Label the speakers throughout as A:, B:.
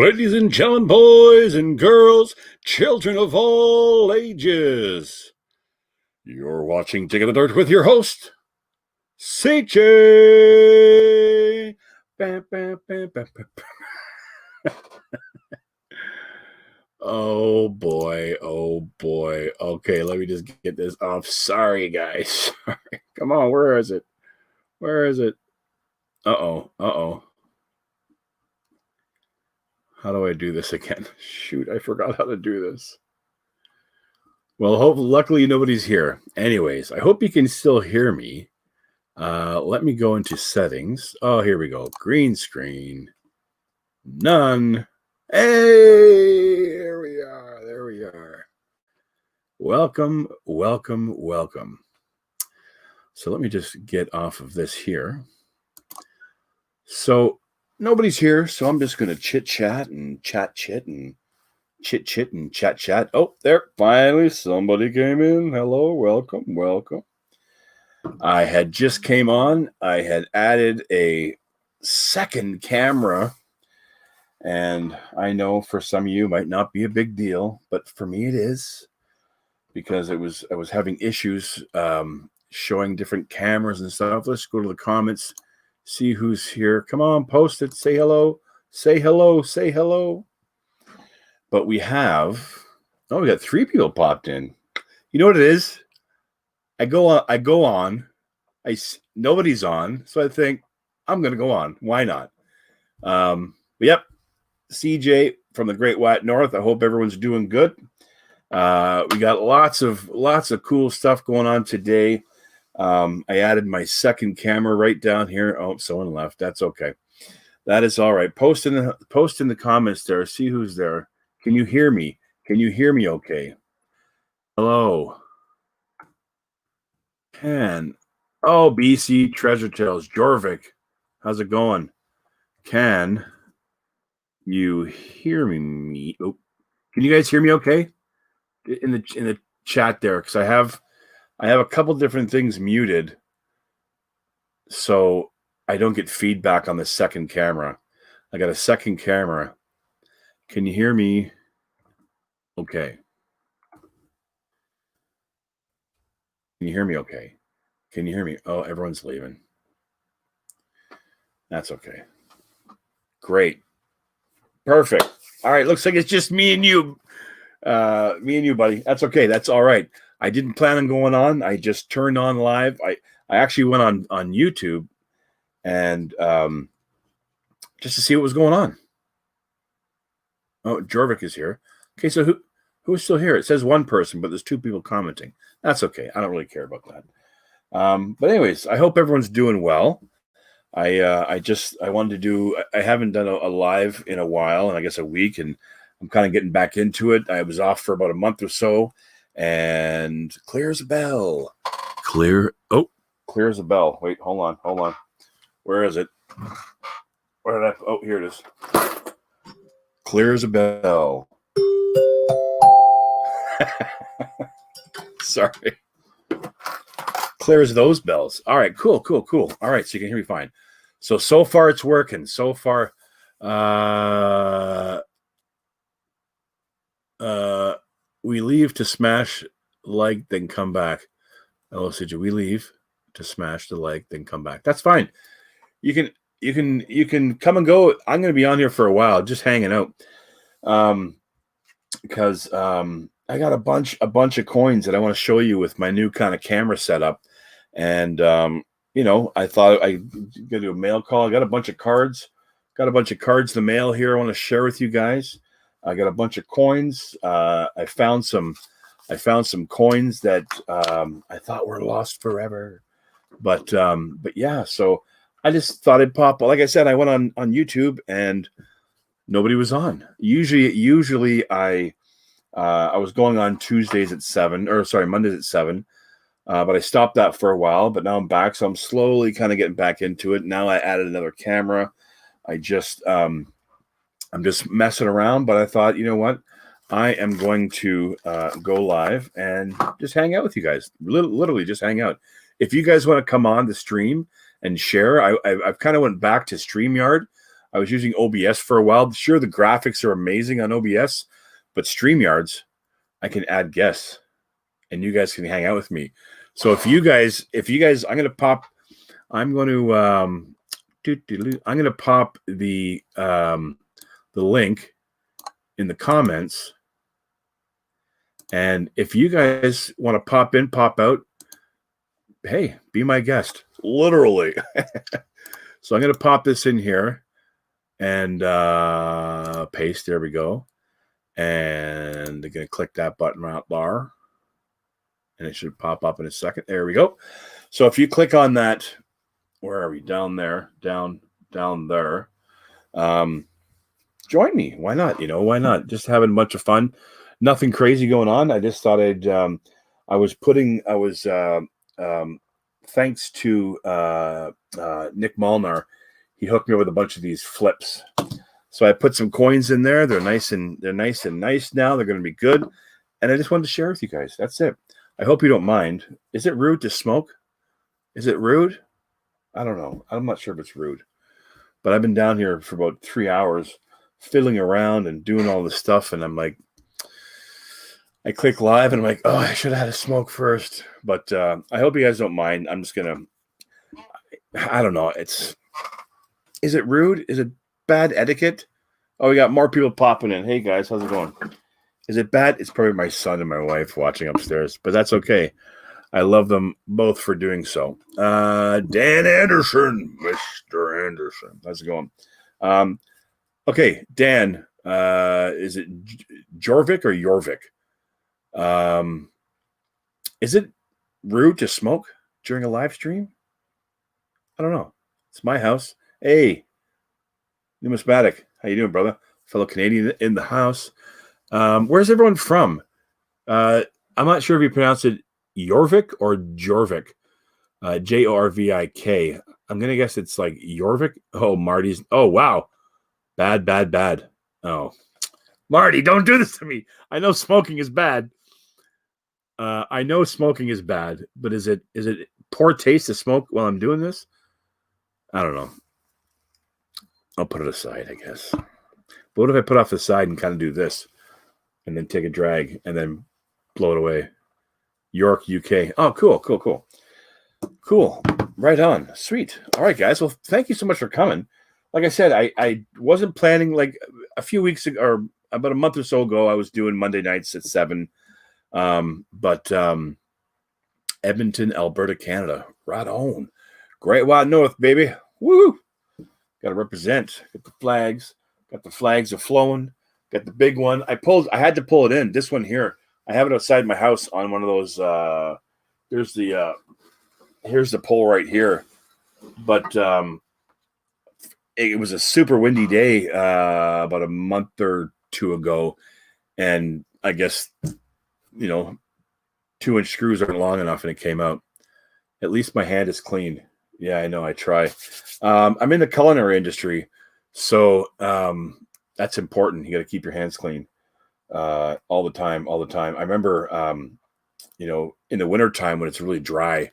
A: Ladies and gentlemen, boys and girls, children of all ages, you're watching Dig in the Dirt with your host, CJ. Bam, bam, bam, bam, bam. Oh boy, oh boy. Okay, let me just get this off. Sorry, guys. Sorry. Come on, where is it? Where is it? Uh-oh, uh-oh. How do I do this again? Shoot, I forgot how to do this. Well, luckily nobody's here. Anyways, I hope you can still hear me. Let me go into settings. Oh, here we go. Green screen. None. Hey, here we are. There we are. Welcome, welcome, welcome. So let me just get off of this here. So nobody's here, so I'm just going to chit-chat and chat-chit and chit-chit and chat-chat. Oh, there, finally somebody came in. Hello, welcome, welcome. I had just came on. I had added a second camera, and I know for some of you it might not be a big deal, but for me it is, because I was having issues showing different cameras and stuff. Let's go to the comments, see who's here. Come on, post it. Say hello. Say hello. Say hello. But we got 3 people popped in. You know what it is? I go on. Nobody's on, so I think I'm going to go on. Why not? But yep, CJ from the Great White North. I hope everyone's doing good. We got lots of cool stuff going on today. I added my second camera right down here. Oh, someone left. That's okay. That is all right. Post in the comments there. See who's there. Can you hear me? Can you hear me okay? Hello. Oh, BC Treasure Tales. Jorvik. How's it going? Can you hear me? Oh, can you guys hear me okay? In the chat there, because I have a couple different things muted, so I don't get feedback on the second camera. I got a second camera. Can you hear me? Okay. Can you hear me okay? Can you hear me? Oh, everyone's leaving. That's okay. Great. Perfect. All right. Looks like it's just me and you. Me and you, buddy. That's okay. That's all right. I didn't plan on going on. I just turned on live. I actually went on YouTube and just to see what was going on. Oh, Jorvik is here. Okay, so who's still here? It says one person, but there's 2 people commenting. That's okay. I don't really care about that. But anyways, I hope everyone's doing well. I wanted to do. I haven't done a live in a while, and I guess a week, and I'm kind of getting back into it. I was off for about a month or so, and clear as a bell. Clear as a bell. Wait, hold on. Where is it? Where did I? Oh, here it is. Clear as a bell. Sorry. Clear as those bells. All right, cool. All right, so you can hear me fine. So far it's working. So far, we leave to smash like, then come back. Hello, CJ. We leave to smash the like, then come back. That's fine. You can come and go. I'm going to be on here for a while, just hanging out, because I got a bunch of coins that I want to show you with my new kind of camera setup, and I thought I'd do a mail call. I got a bunch of cards. Got a bunch of cards in the mail here I want to share with you guys. I got a bunch of coins. I found some coins that I thought were lost forever. But yeah, so I just thought I'd pop. Like I said, I went on YouTube and nobody was on. Usually I was going on Mondays at 7. But I stopped that for a while, but now I'm back. So I'm slowly kind of getting back into it. Now I added another camera. I'm just messing around, but I thought, you know what? I am going to go live and just hang out with you guys. Literally just hang out. If you guys want to come on the stream and share. I've kind of went back to StreamYard. I was using OBS for a while. Sure, the graphics are amazing on OBS, but StreamYards, I can add guests, and you guys can hang out with me. So if you guys, I'm going to pop the link in the comments, and if you guys want to pop in, pop out, hey, be my guest, literally. So I'm going to pop this in here and paste. There we go. And I'm going to click that button right bar, and it should pop up in a second. There we go. So if you click on that, where are we? Down there, down there. Join me. Why not? Why not? Just having a bunch of fun. Nothing crazy going on. I just thought thanks to Nick Molnar, he hooked me up with a bunch of these flips. So I put some coins in there. They're nice and nice now. They're going to be good. And I just wanted to share with you guys. That's it. I hope you don't mind. Is it rude to smoke? Is it rude? I don't know. I'm not sure if it's rude. But I've been down here for about 3 hours fiddling around and doing all this stuff. And I'm like, I click live and I'm like, oh, I should have had a smoke first. But I hope you guys don't mind. I'm just going to, I don't know. Is it rude? Is it bad etiquette? Oh, we got more people popping in. Hey, guys, how's it going? Is it bad? It's probably my son and my wife watching upstairs, but that's okay. I love them both for doing so. Dan Anderson, Mr. Anderson. How's it going? Okay, Dan, is it Jorvik or Jorvik? Is it rude to smoke during a live stream? I don't know. It's my house. Hey, Numismatic. How you doing, brother? Fellow Canadian in the house. Where's everyone from? I'm not sure if you pronounce it Jorvik or Jorvik. Jorvik. I'm going to guess it's like Jorvik. Oh, Marty's. Oh, wow. Bad. Oh, Marty, don't do this to me. I know smoking is bad. But is it poor taste to smoke while I'm doing this? I don't know. I'll put it aside, I guess. But what if I put off the side and kind of do this and then take a drag and then blow it away? York, UK. Oh, cool. Right on. Sweet. All right, guys. Well, thank you so much for coming. Like I said, I wasn't planning, like a few weeks ago, or about a month or so ago, I was doing Monday nights at 7. But Edmonton, Alberta, Canada. Right on. Great White North, baby. Woo! Got to represent. Got the flags. Got the flags are flowing. Got the big one. I had to pull it in. This one here. I have it outside my house on one of those. Here's the pole right here. But it was a super windy day about a month or two ago, and I guess 2-inch screws aren't long enough, and it came out. At least my hand is clean. Yeah, I know. I try. I'm in the culinary industry, so that's important. You got to keep your hands clean all the time. I remember, in the wintertime when it's really dry,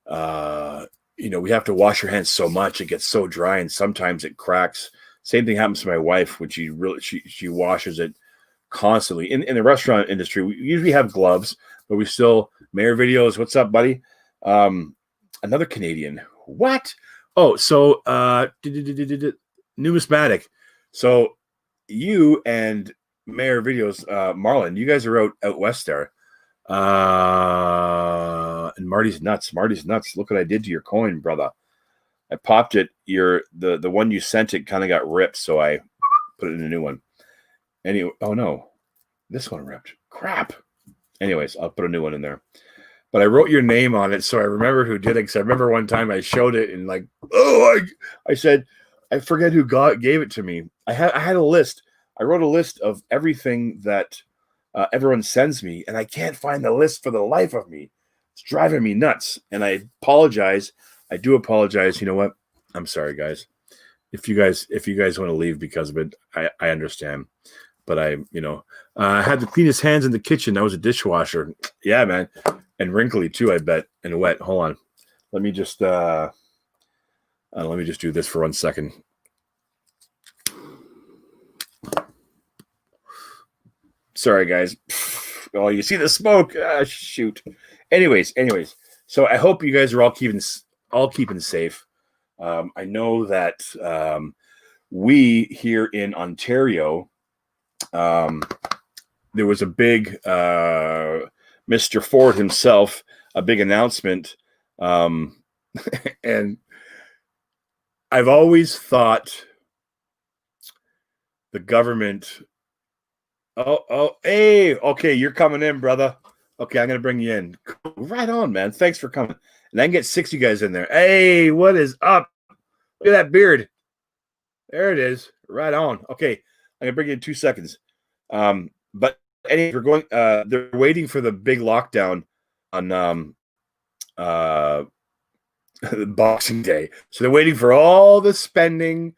A: we have to wash your hands so much. It gets so dry, and sometimes it cracks. Same thing happens to my wife when she washes it constantly. In the restaurant industry, we usually have gloves, but we still Mayor Videos. What's up, buddy? Another Canadian. What? Oh, so Numismatic. So you and Mayor Videos, Marlon, you guys are out west there. And Marty's nuts. Look what I did to your coin, brother. I popped it. The one you sent it kind of got ripped, so I put it in a new one. Anyway, oh no, this one ripped. Crap. Anyways, I'll put a new one in there. But I wrote your name on it, so I remember who did it. Because I remember one time I showed it and I said, I forget who gave it to me. I had a list. I wrote a list of everything that everyone sends me, and I can't find the list for the life of me. It's driving me nuts, and I apologize. I do apologize. You know what? I'm sorry, guys. If you guys want to leave because of it, I understand. But I had the cleanest hands in the kitchen. That was a dishwasher. Yeah, man. And wrinkly too, I bet, and wet. Hold on. Let me just Let me just do this for 1 second. Sorry, guys. Oh, you see the smoke? Shoot. Anyways. So I hope you guys are all keeping safe. I know that we here in Ontario, there was a big Mr. Ford himself, a big announcement, and I've always thought the government. Hey, okay, you're coming in, brother. Okay, I'm gonna bring you in. Right on, man. Thanks for coming. And I can get 60 guys in there. Hey, what is up? Look at that beard. There it is. Right on. Okay, I'm gonna bring you in 2 seconds. But anyway, we're going. They're waiting for the big lockdown on Boxing Day, so they're waiting for all the spending.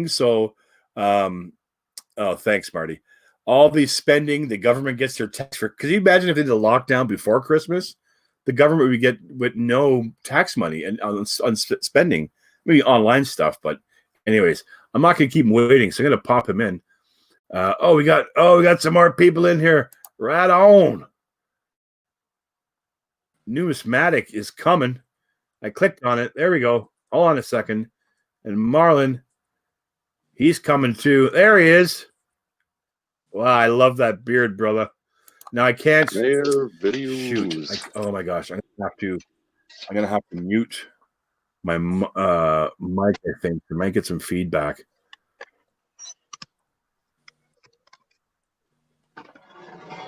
A: So, oh, thanks, Marty. All the spending, the government gets their tax for. Could you imagine if they did a lockdown before Christmas? The government would get with no tax money and on spending, maybe online stuff. But anyways, I'm not going to keep him waiting, so I'm going to pop him in. We got some more people in here. Right on. Numismatic is coming. I clicked on it. There we go. Hold on a second. And Marlon, he's coming too. There he is. Wow, I love that beard, brother. Now I can't. Shoot. Oh my gosh, I'm gonna have to mute my mic. I think I might get some feedback.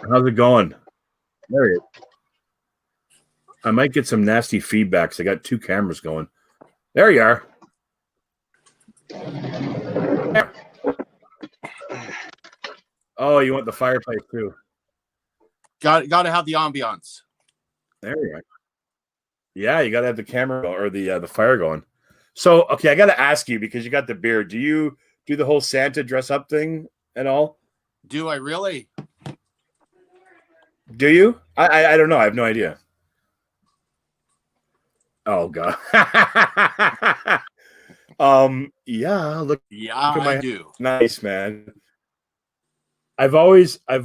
A: How's it going? There he is. I might get some nasty feedback. So I got 2 cameras going. There you are. There. Oh, you want the fireplace too?
B: Got to have the ambiance.
A: There you go. Yeah, you got to have the camera or the fire going. So, okay, I got to ask you because you got the beard. Do you do the whole Santa dress up thing at all?
B: Do I really?
A: Do you? I don't know. I have no idea. Oh God. Yeah. Look at my
B: I do.
A: Nice, man. I've always I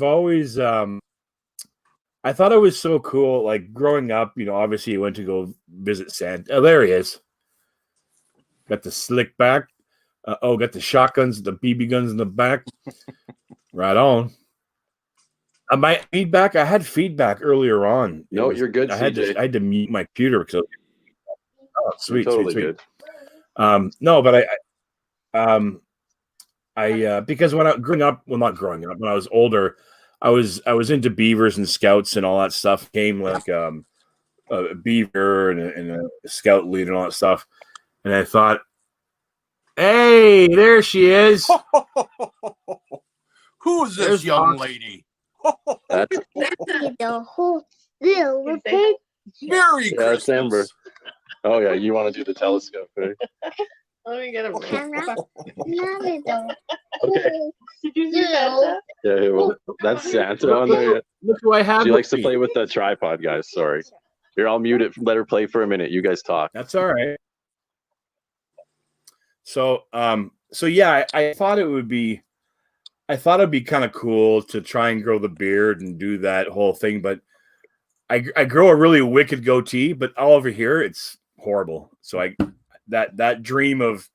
A: thought it was so cool. Like growing up, obviously you went to go visit Santa. Oh, there he is. Got the slick back. Got the shotguns, the BB guns in the back. Right on. My feedback. I had feedback earlier on.
C: No, you're good.
A: I had to mute my computer because. Oh, sweet,
C: totally
A: sweet.
C: Good.
A: No, but I because when not growing up, when I was older, I was into beavers and scouts and all that stuff. Came like a beaver and a scout leader and all that stuff. And I thought, hey, there she is.
B: Who is this young lady?
C: That's
B: Merry Christmas.
C: Amber. Oh yeah, you want to do the telescope, right?
D: Let me get a
C: Okay.
D: Did you see Santa?
C: Yeah, well, that's Santa on there.
A: Look who I have.
C: She likes to play with the tripod, guys. Sorry. Here, I'll mute it. Let her play for a minute. You guys talk.
A: That's all right. So, yeah, I thought it'd be kind of cool to try and grow the beard and do that whole thing, but I grow a really wicked goatee, but all over here it's horrible. So that dream of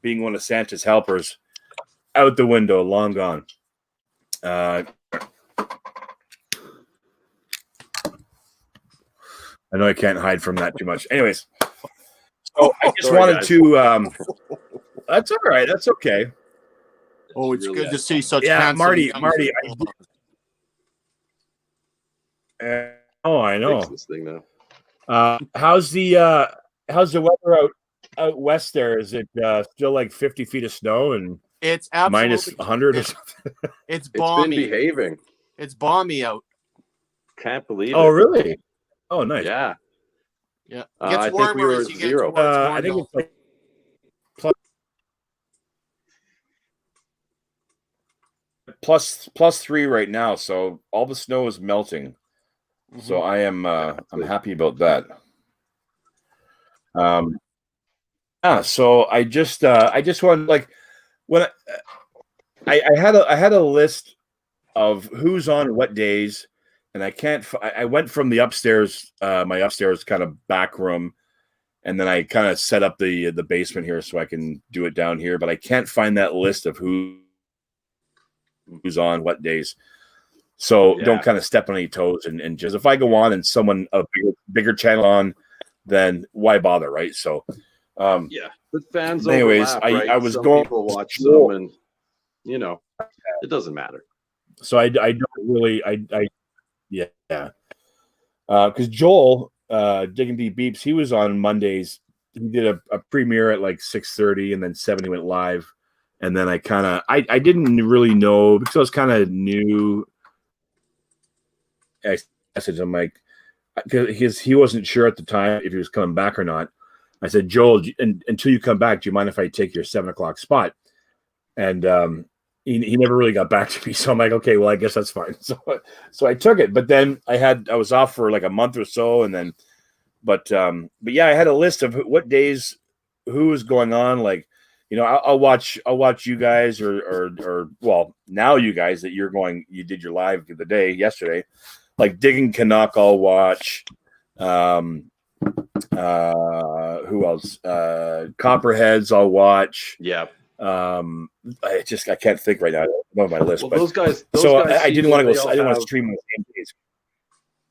A: being one of Santa's helpers out the window, long gone. I know I can't hide from that too much. Anyways, so I just wanted to. That's all right. That's okay.
B: Oh, it's
C: Really
B: good to see such.
A: Yeah,
B: handsome
A: Marty.
B: young people.
A: I know.
C: Fix this thing now.
A: How's the weather out west there? Is it still like 50 feet of snow and
B: It's absolutely
A: minus 100 or something?
B: It's
C: It's been
B: balmy.
C: behaving.
B: It's balmy out.
C: Can't believe it.
A: Oh, really? Oh, nice.
C: Yeah.
B: Yeah,
C: I
B: gets
C: think
B: warmer
C: we were
B: as you get
C: 0.
B: towards
A: I think
B: Cornwall.
A: it's like plus 3 right now, so all the snow is melting. So I am I'm happy about that. So I just wanted, like, when I had a list of who's on what days, and I went from the upstairs, my upstairs kind of back room, and then I kind of set up the basement here so I can do it down here, but I can't find that list of who's on what days. So don't kind of step on any toes, and just, if I go on and someone a bigger channel on, then why bother, right? So
C: but fans
A: anyways,
C: overlap, right?
A: I was
C: some
A: going
C: people watch some, and it doesn't matter.
A: So I don't really because Joel, Digging Deep Beeps, he was on Mondays. He did a premiere at like 6:30, and then 7 he went live. And then I didn't really know, because I was kind of new. I messaged him, like, because he wasn't sure at the time if he was coming back or not. I said, Joel, until you come back, do you mind if I take your 7 o'clock spot? And he never really got back to me. So I'm like, okay, well, I guess that's fine. So I took it. But then I was off for like a month or so, and then but yeah, I had a list of what days, who was going on. Like, I'll watch you guys, or well, now you guys that you did your live the day yesterday, like Digging Canuck, I'll watch. Who else? Copperheads, I'll watch.
C: Yeah.
A: I can't think right now. I don't know my list.
C: Well,
A: but
C: those guys.
A: I didn't want to go. I didn't want to stream on the same days.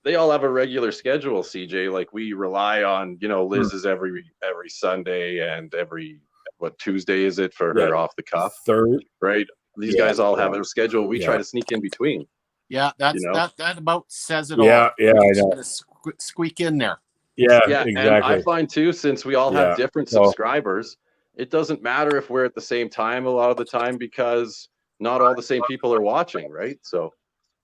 C: They all have a regular schedule, CJ. Like, we rely on, Liz's every Sunday, and every Tuesday is it for her off the cuff?
A: Third,
C: right? These guys all have a schedule. We try to sneak in between.
B: Yeah, that about says it all.
A: Yeah, I know.
B: Squeak in there.
A: Yeah,
C: exactly. And I find too, since we all have different subscribers, it doesn't matter if we're at the same time a lot of the time, because not all the same people are watching, right? So,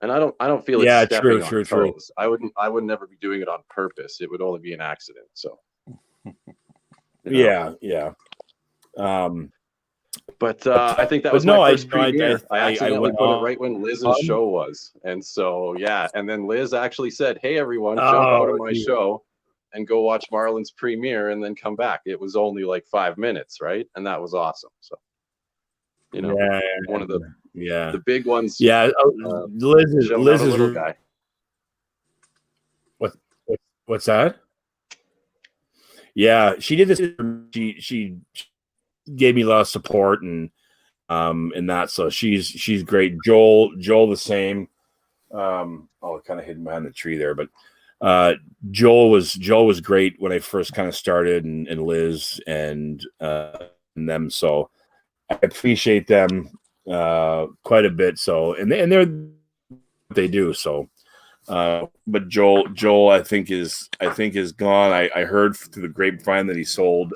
C: and I don't feel it's stepping on toes. I would never be doing it on purpose. It would only be an accident. So,
A: yeah.
C: But I think that was my first premiere. I accidentally put it right when Liz's show was, and so and then Liz actually said, "Hey, everyone, jump out of my show and go watch Marlon's premiere, and then come back." It was only like 5 minutes, right? And that was awesome. So, one of the big ones.
A: Yeah, Liz is
C: little guy.
A: What's that? Yeah, she did this. She gave me a lot of support and that. So she's great. Joel the same. It kind of hidden behind the tree there, but Joel was great when I first kind of started, and Liz and them. So I appreciate them quite a bit. So and they do so. But Joel, I think is gone. I heard through the grapevine that he sold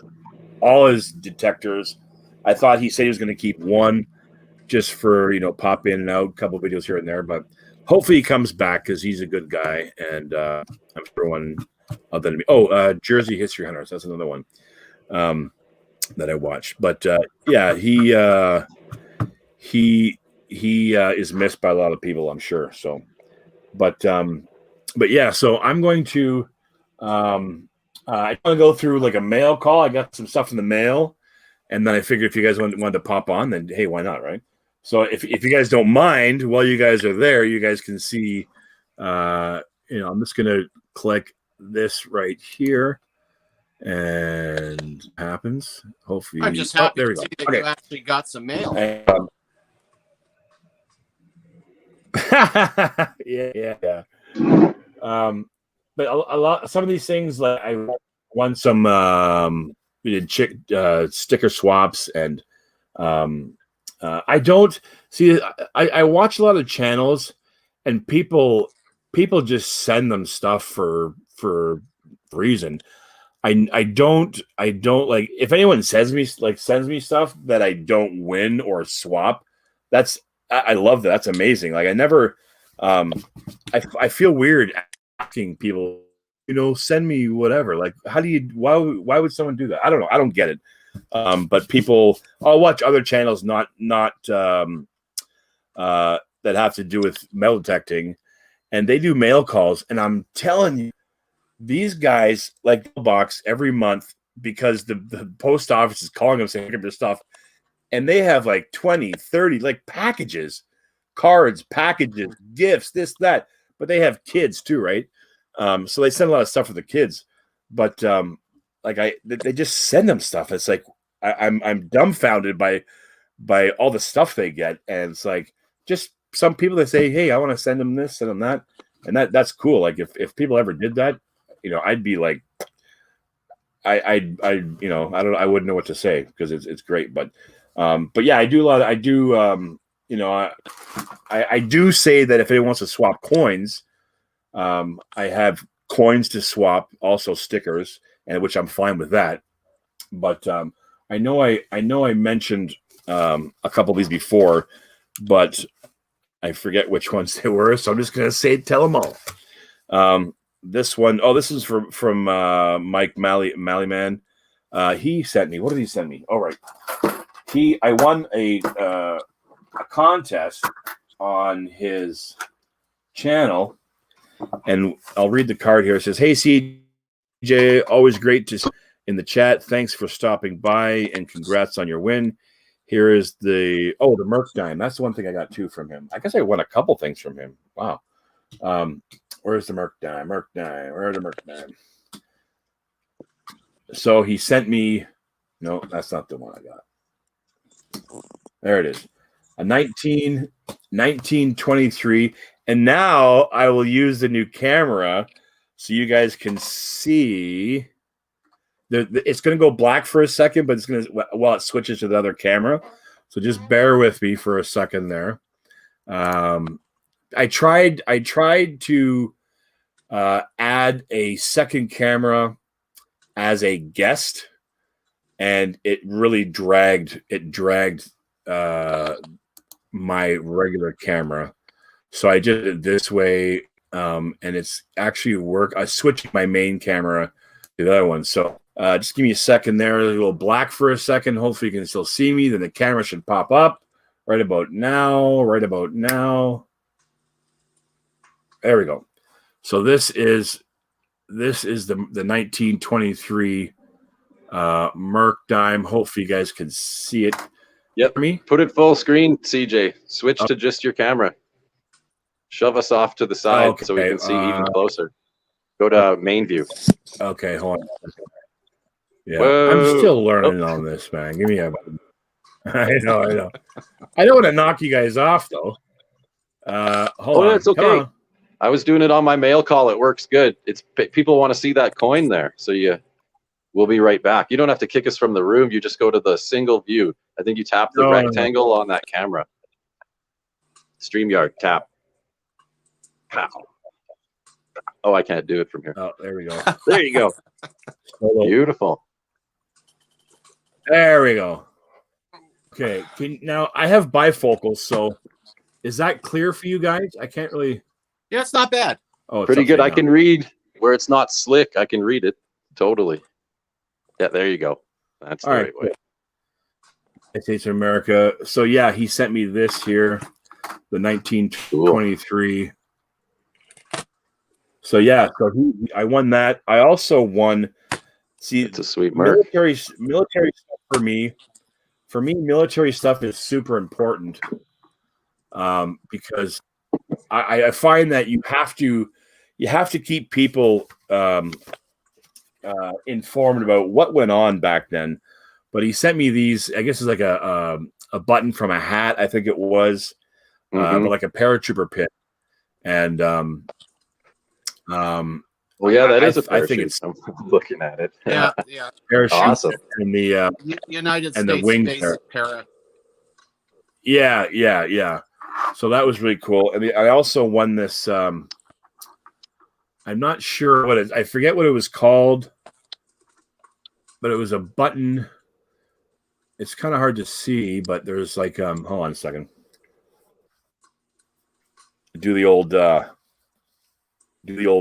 A: all his detectors. I thought he said he was going to keep one just for, pop in and out, a couple of videos here and there. But hopefully he comes back, because he's a good guy, and I'm sure one other than me. Jersey History Hunters. That's another one that I watched. But he is missed by a lot of people, I'm sure. So. But yeah, so I'm going to I want to go through like a mail call. I got some stuff in the mail, and then I figured if you guys wanted to pop on, then hey, why not, right? So if you guys don't mind, while you guys are there, you guys can see. I'm just gonna click this right here, and happens. Hopefully,
B: I'm just happy
A: there we
B: to
A: go.
B: see that you actually got some mail.
A: Yeah. But a lot, some of these things, like I won some, we did sticker swaps, and I don't see. I watch a lot of channels, and people just send them stuff for reason. I don't like, if anyone sends me stuff that I don't win or swap. I love that. That's amazing. Like, I never, I feel weird asking people, send me whatever. Like, why would someone do that? I don't know. I don't get it. But people, I'll watch other channels, not that have to do with metal detecting, and they do mail calls. And I'm telling you, these guys, like, box every month, because the post office is calling them saying, pick up their stuff. And they have like 20, 30 like packages, cards, packages, gifts, this, that. But they have kids too, right? So they send a lot of stuff for the kids. But they just send them stuff. It's like I'm dumbfounded by all the stuff they get. And it's like just some people that say, hey, I want to send them this, send them that. And that's cool. Like if people ever did that, I'd be like, I don't know, I wouldn't know what to say because it's great. But yeah, I do I do say that if anyone wants to swap coins, I have coins to swap, also stickers, and which I'm fine with that. But I know I mentioned a couple of these before, but I forget which ones they were, so I'm just gonna tell them all. This one, this is from Mike Mallyman. He sent me. What did he send me? All right, I won a contest on his channel, and I'll read the card here. It says, "Hey CJ, always great to in the chat. Thanks for stopping by and congrats on your win. Here is the Merc Dime. That's the one thing I got too from him. I guess I won a couple things from him. Wow. Where's the Merc Dime? Where's the Merc Dime? So he sent me. No, that's not the one I got. There it is. A 1923. And now I will use the new camera so you guys can see. It's going to go black for a second, but it's going to while it switches to the other camera. So just bear with me for a second there. I tried to add a second camera as a guest, and it really dragged my regular camera. So I did it this way, and it's actually I switched my main camera to the other one. So just give me a second there. It'll go black for a second. Hopefully you can still see me. Then the camera should pop up right about now. There we go. So this is the 1923 Merc Dime. Hopefully you guys can see it.
C: Yep.
A: Me?
C: Put it full screen, CJ. Switch to just your camera. Shove us off to the side so we can see even closer. Go to main view.
A: Okay, hold on. Yeah, whoa. I'm still learning on this, man. Give me a. I know. I don't want to knock you guys off though. Hold on.
C: That's okay. I was doing it on my mail call. It works good. It's people want to see that coin there, so we'll be right back. You don't have to kick us from the room. You just go to the single view. I think you tap the rectangle on that camera. StreamYard, tap. Pow. Oh, I can't do it from here.
A: Oh, there we go.
C: There you go. Beautiful.
A: There we go. Okay. Now I have bifocals, so is that clear for you guys? I can't really.
B: Yeah, it's not bad.
C: Oh, pretty good. I can read where it's not slick. I can read it totally. Yeah, there you go. That's the right way.
A: United States of America. So yeah, he sent me this here, the 1923. Cool. So yeah, I won that. I also won. See,
C: it's a sweet mark.
A: Military stuff for me. For me, military stuff is super important because I find that you have to keep people informed about what went on back then. But he sent me these. I guess it's like a button from a hat. I think it was, but like a paratrooper pin, and
C: well, yeah, that is a parachute. I think it's. I'm looking at it.
B: Yeah.
A: Parachute.
C: Awesome.
A: And the
B: United
A: and
B: States
A: the wings
B: Space para.
A: Yeah. So that was really cool. And I also won this. I'm not sure what it. I forget what it was called, but it was a button. It's kind of hard to see, but there's like hold on a second. Do the old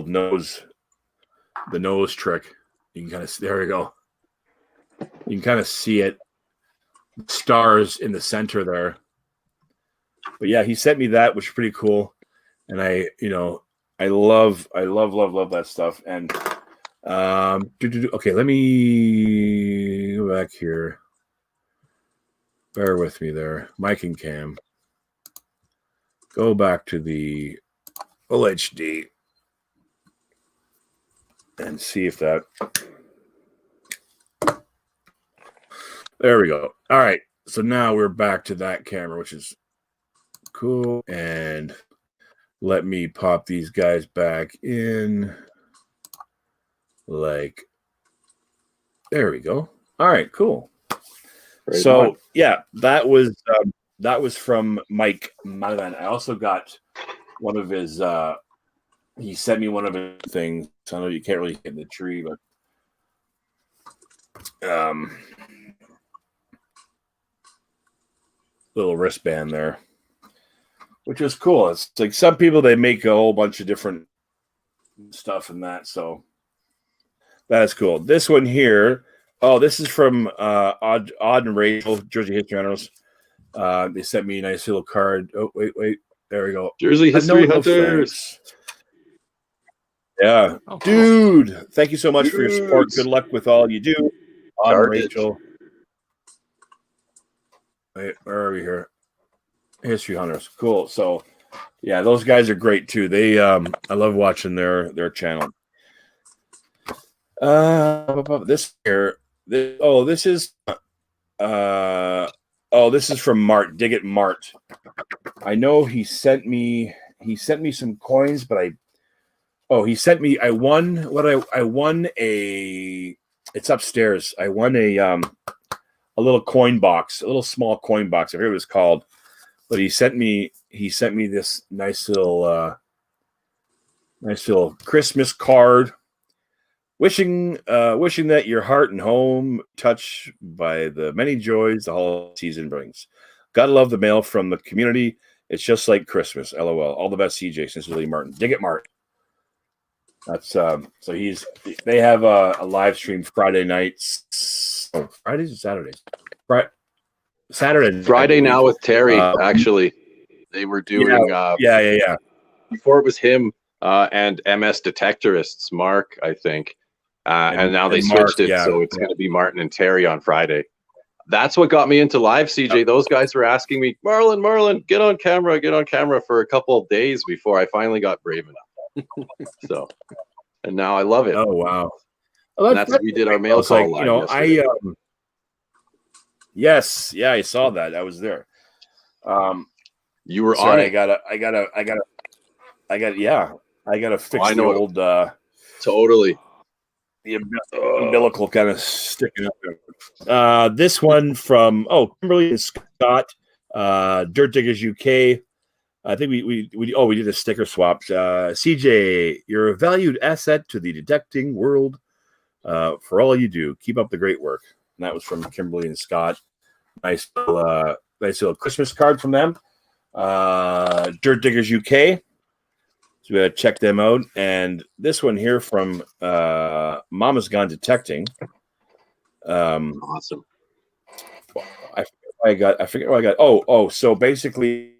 A: nose. The nose trick. You can kind of there we go. You can kind of see it. Stars in the center there. But yeah, he sent me that, which is pretty cool. And I love that stuff. And Okay, let me go back here. Bear with me there. Mike and Cam. Go back to the full HD and see if that. There we go. All right. So now we're back to that camera, which is cool. And let me pop these guys back in. Like, there we go. All right, cool. Right so on. Yeah, that was from Mike Malavan. I also got one of his. He sent me one of his things. I know you can't really hit the tree, but little wristband there, which is cool. It's like some people, they make a whole bunch of different stuff in that, so that's cool. This one here, this is from Odd and Rachel, Jersey History Hunters. They sent me a nice little card. Oh, wait, there we go.
C: Jersey History Hunters.
A: Yeah, cool. Dude, thank you so much for your support. Good luck with all you do. Odd and Rachel. Wait, where are we here? History Hunters. Cool. So, yeah, those guys are great too. They, I love watching their channel. This here. This is from Mart. Dig it, Mart. I know he sent me some coins, but I won a. It's upstairs. I won a little coin box, a little small coin box. I forget what it was called, but he sent me this nice little Christmas card, wishing that your heart and home touched by the many joys the holiday season brings. Gotta love the mail from the community. It's just like Christmas. LOL. All the best, CJ. Sincerely, Martin. Dig it, Martin. That's so they have a live stream Friday nights. Oh, Fridays or Saturdays? Saturday.
C: Friday now with Terry. Actually, they were doing.
A: Yeah.
C: Before it was him and MS Detectorists, Mark, I think, and now they switched it, so it's going to be Martin and Terry on Friday. That's what got me into live, CJ. Those guys were asking me, Marlon, get on camera for a couple of days before I finally got brave enough. So, and now I love it.
A: Oh wow!
C: Well, we did our mail call live yesterday.
A: Yes, I saw that. I was there.
C: You were on it.
A: I gotta fix the old.
C: Totally.
A: The umbilical kind of sticking up there. This one from Kimberly and Scott, Dirt Diggers UK. I think we did a sticker swap. CJ, you're a valued asset to the detecting world. For all you do, keep up the great work. And that was from Kimberly and Scott. Nice little Christmas card from them. Dirt Diggers UK. So we gotta check them out. And this one here from Mama's Gone Detecting.
C: Awesome.
A: I forget what I got. So basically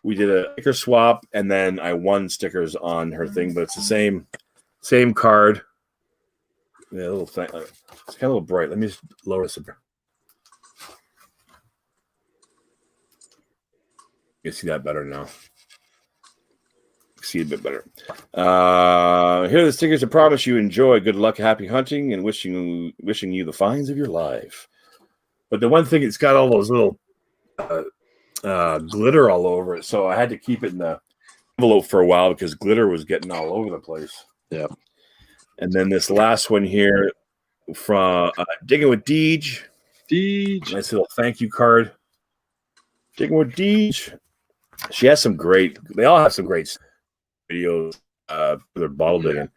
A: we did a sticker swap and then I won stickers on her thing, but it's the same card. Yeah, a little thing. It's kind of a little bright. Let me just lower this a bit. You see that better now. See a bit better. Here are the stickers to promise you enjoy. Good luck, happy hunting, and wishing you the finds of your life. But the one thing, it's got all those little glitter all over it, so I had to keep it in the envelope for a while because glitter was getting all over the place.
C: Yeah.
A: And then this last one here from Digging with Deej. Nice little thank you card. Digging with Deej. She has they all have some great videos for their bottle digging.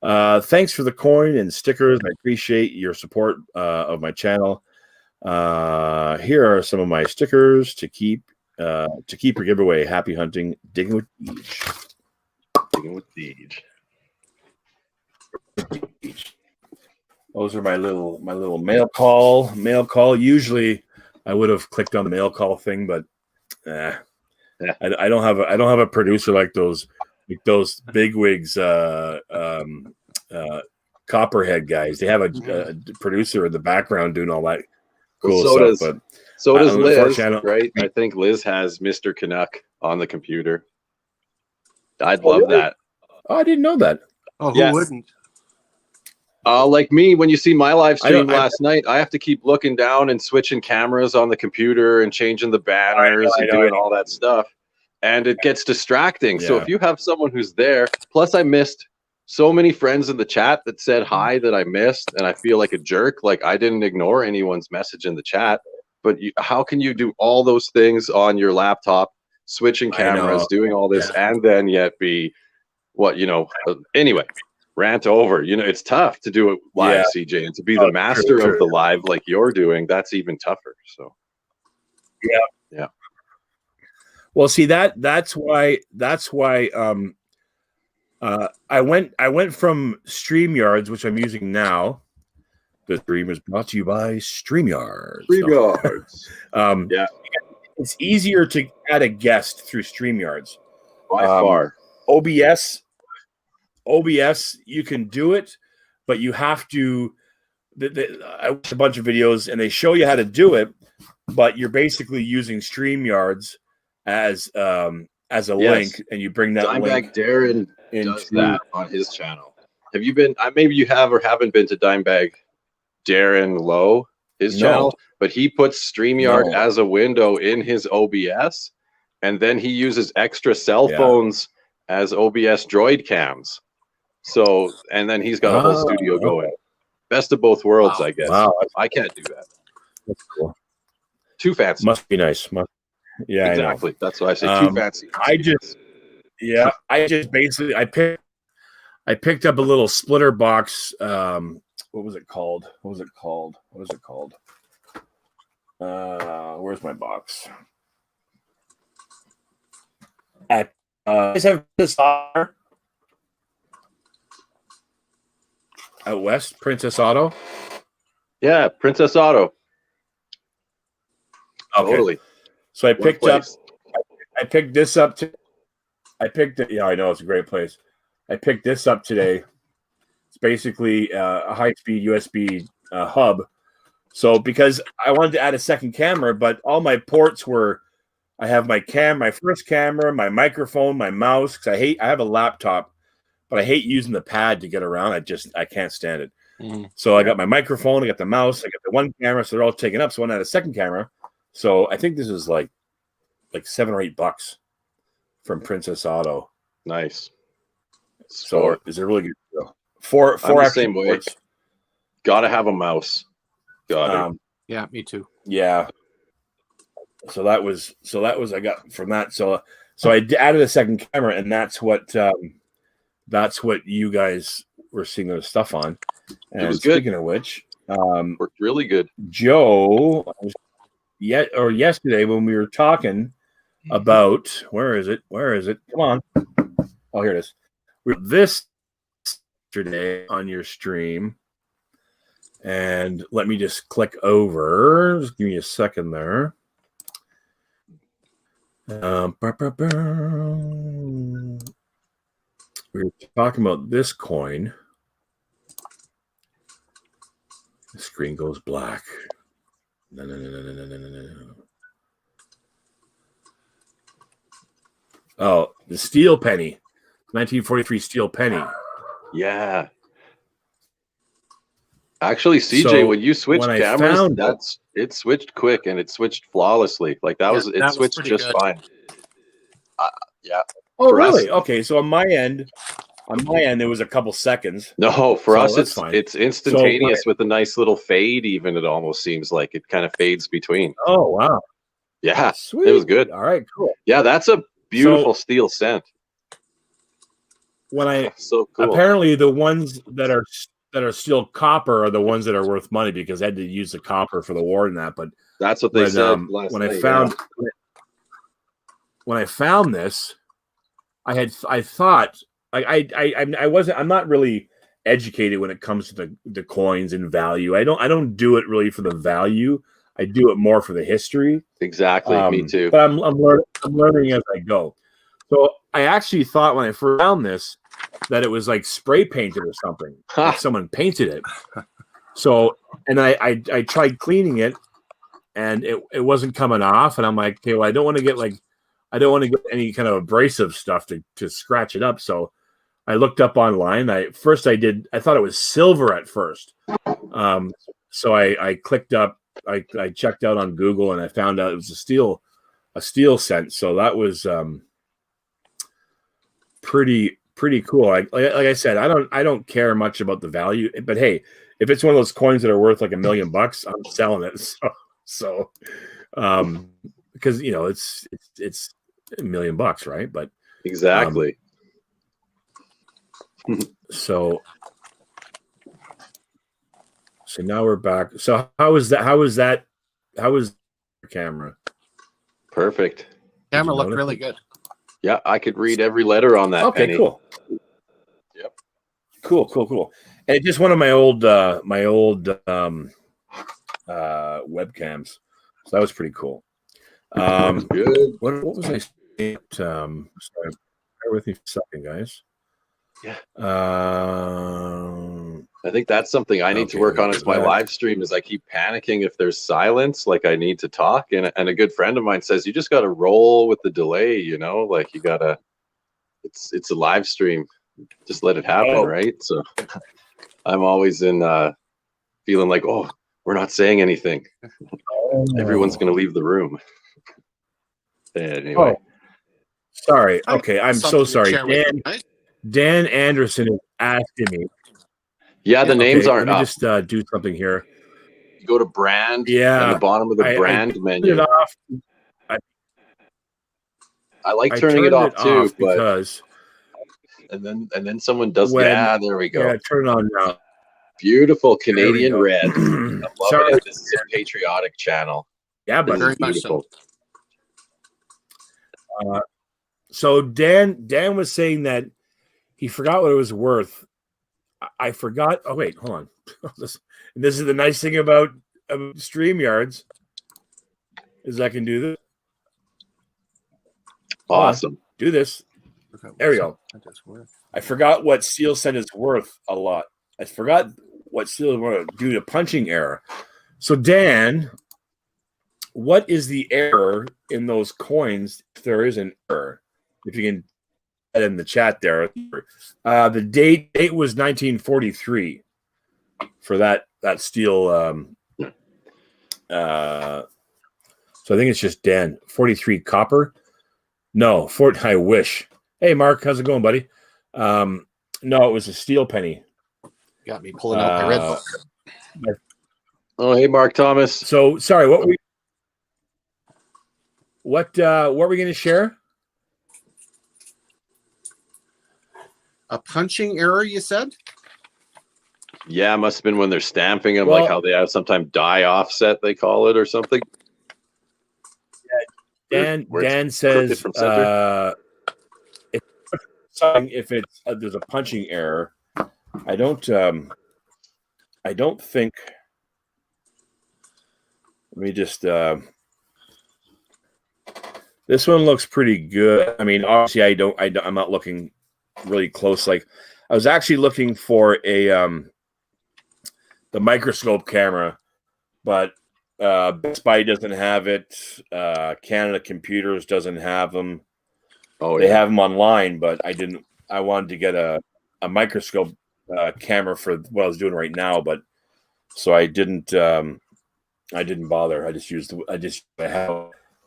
A: Thanks for the coin and stickers. I appreciate your support of my channel. Here are some of my stickers to keep your giveaway. Happy hunting, Digging with Deej.
C: Digging with Deej.
A: Those are my little mail call. Usually, I would have clicked on the mail call thing, but I don't have a producer like those bigwigs. Copperhead guys. They have a producer in the background doing all that cool stuff.
C: So does Liz, right? I think Liz has Mr. Canuck on the computer. I'd love that.
A: Oh, I didn't know that.
B: Oh, who wouldn't?
C: Like me, when you see my live stream last night, I have to keep looking down and switching cameras on the computer and changing the banners and doing all that stuff. And it gets distracting. Yeah. So if you have someone who's there, plus I missed so many friends in the chat that said hi that I missed, and I feel like a jerk. Like I didn't ignore anyone's message in the chat. But how can you do all those things on your laptop, switching cameras, doing all this, and then yet be anyway, rant over. It's tough to do it live, CJ, and to be the master of the live like you're doing, that's even tougher. So yeah.
A: Well, see that's why I went from StreamYards, which I'm using now. The stream is brought to you by StreamYards. It's easier to add a guest through StreamYards.
C: By far.
A: OBS, you can do it, but you have to. I watched a bunch of videos, and they show you how to do it, but you're basically using StreamYards as a link, and you bring that link.
C: Darren does that on his channel. Have you been? Maybe you have or haven't been to Dimebag Darren Lowe, his channel, but he puts StreamYard as a window in his OBS, and then he uses extra cell phones as OBS droid cams. So, and then he's got a whole studio going. Best of both worlds, I guess. Wow. I can't do that.
A: That's cool.
C: Too fancy.
A: Must be nice.
C: Exactly. That's why I say too fancy.
A: I picked up a little splitter box. What was it called? Where's my box? At guys have this out west, Princess Auto.
C: Yeah, Princess Auto.
A: Okay. Totally. So I picked this up. Yeah, I know, it's a great place. I picked this up today. It's basically a high-speed USB hub. So because I wanted to add a second camera, but all my ports were, I have my first camera, my microphone, my mouse. Because I have a laptop, but I hate using the pad to get around. I can't stand it. Mm-hmm. So I got my microphone, I got the mouse, I got the one camera, so they're all taken up. So I want to add a second camera. So I think this is like $7 or $8 from Princess Auto.
C: Nice.
A: So is it really good? Four
C: same way. Gotta have a mouse. Got it.
B: Yeah, me too.
A: Yeah. So that was I got from that. So I added a second camera, and that's what you guys were seeing the stuff on. And
C: it was good.
A: Speaking of which,
C: worked really good.
A: Joe, yesterday when we were talking about where is it? Come on. Oh, here it is. This yesterday on your stream, and let me just click over. Just give me a second there. We were talking about this coin. The screen goes black. No. Oh, the steel penny. 1943 steel penny.
C: Yeah. Actually, CJ, when you switched cameras, it switched quick and it switched flawlessly. Like it switched just fine. Yeah.
A: Oh, really? Okay. So on my end, there was a couple seconds.
C: No, for us, it's instantaneous with a nice little fade. Even it almost seems like it kind of fades between.
A: Oh, wow.
C: Yeah,
A: sweet.
C: It was good.
A: All right, cool.
C: Yeah, that's a beautiful steel scent.
A: So cool. Apparently the ones that are still copper are the ones that are worth money because I had to use the copper for the war and that. But
C: that's what they said last
A: when
C: night.
A: When I found this, I'm not really educated when it comes to the coins and value. I don't do it really for the value. I do it more for the history.
C: Exactly, me too.
A: But I'm learning as I go. So I actually thought when I first found this, that it was like spray painted or something.
C: Ha.
A: Like someone painted it. So, and I tried cleaning it, and it wasn't coming off. And I'm like, okay, well, I don't want to get any kind of abrasive stuff to scratch it up. So I looked up online. I thought it was silver at first. So I clicked up, I checked out on Google, and I found out it was a steel scent. So that was pretty cool. Like I said, I don't care much about the value, but hey, if it's one of those coins that are worth like $1 million, I'm selling it. So because it's $1 million, right? But
C: exactly.
A: So now we're back. So how was that? How was the camera?
C: Perfect.
B: Camera looked really good.
C: Yeah, I could read every letter on that.
A: Okay,
C: penny.
A: cool.
C: Yep.
A: Cool. And just one of my old webcams. So that was pretty cool.
C: Good.
A: What was I saying? Sorry, bear with me for a second, guys.
C: Yeah. I think that's something I need to work on. It's my live stream. Is I keep panicking if there's silence, like I need to talk. And a good friend of mine says you just got to roll with the delay. Like you gotta. It's a live stream. Just let it happen, right? So I'm always in feeling like, oh, we're not saying anything. Everyone's gonna leave the room. Anyway.
A: Sorry. Okay, I'm so sorry. Dan Anderson is asking me.
C: Yeah, the names aren't
A: let me
C: up.
A: just do something here.
C: You go to brand.
A: Yeah.
C: On the bottom of the brand menu.
A: Turn it off.
C: I like turning it off too,
A: because
C: and then someone does. Yeah, there we go.
A: Yeah, turn it on now.
C: Beautiful Canadian red. I love
A: Sorry.
C: it. This is a patriotic channel.
A: Yeah, but
B: very much so.
A: So Dan was saying that he forgot what it was worth. I forgot. Oh wait, hold on. This is the nice thing about StreamYards is I can do this.
C: Awesome.
A: Do this. There we go. I forgot what steel scent is worth a lot. I forgot what steel is worth due to punching error. So Dan, what is the error in those coins if there is an error? If you can add in the chat there. The date was 1943 for that steel. So I think it's just Dan. 43 copper. No, I wish. Hey, Mark, how's it going, buddy? No, it was a steel penny.
B: Got me pulling out my red book.
C: Oh, hey, Mark Thomas.
A: So sorry, what were we going to share?
B: A punching error, you said?
C: Yeah, it must have been when they're stamping them, like how they have sometimes die offset, they call it, or something.
A: Yeah, Dan says if it's there's a punching error. I don't think. Let me just. This one looks pretty good. I mean, obviously, I'm not looking really close. Like, I was actually looking for the microscope camera, but Best Buy doesn't have it. Canada Computers doesn't have them.
C: Oh,
A: they have them online, but I wanted to get a microscope camera for what I was doing right now, but so I didn't bother.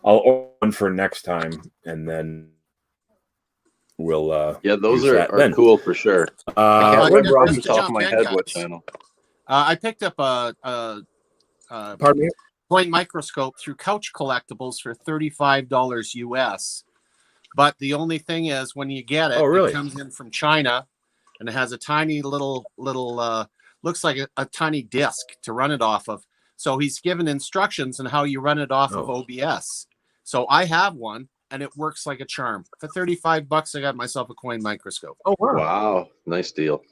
A: I'll order one for next time, and then we'll
C: those are cool for sure. I can't remember off the top of my head what channel.
B: I picked up a
A: pardon me?
B: Coin microscope through Couch Collectibles for $35 US. But the only thing is, when you get it, it comes in from China, and it has a tiny little looks like a tiny disc to run it off of. So he's given instructions on how you run it off of OBS. So I have one, and it works like a charm. For $35, I got myself a coin microscope.
A: Oh wow!
C: Wow, nice deal.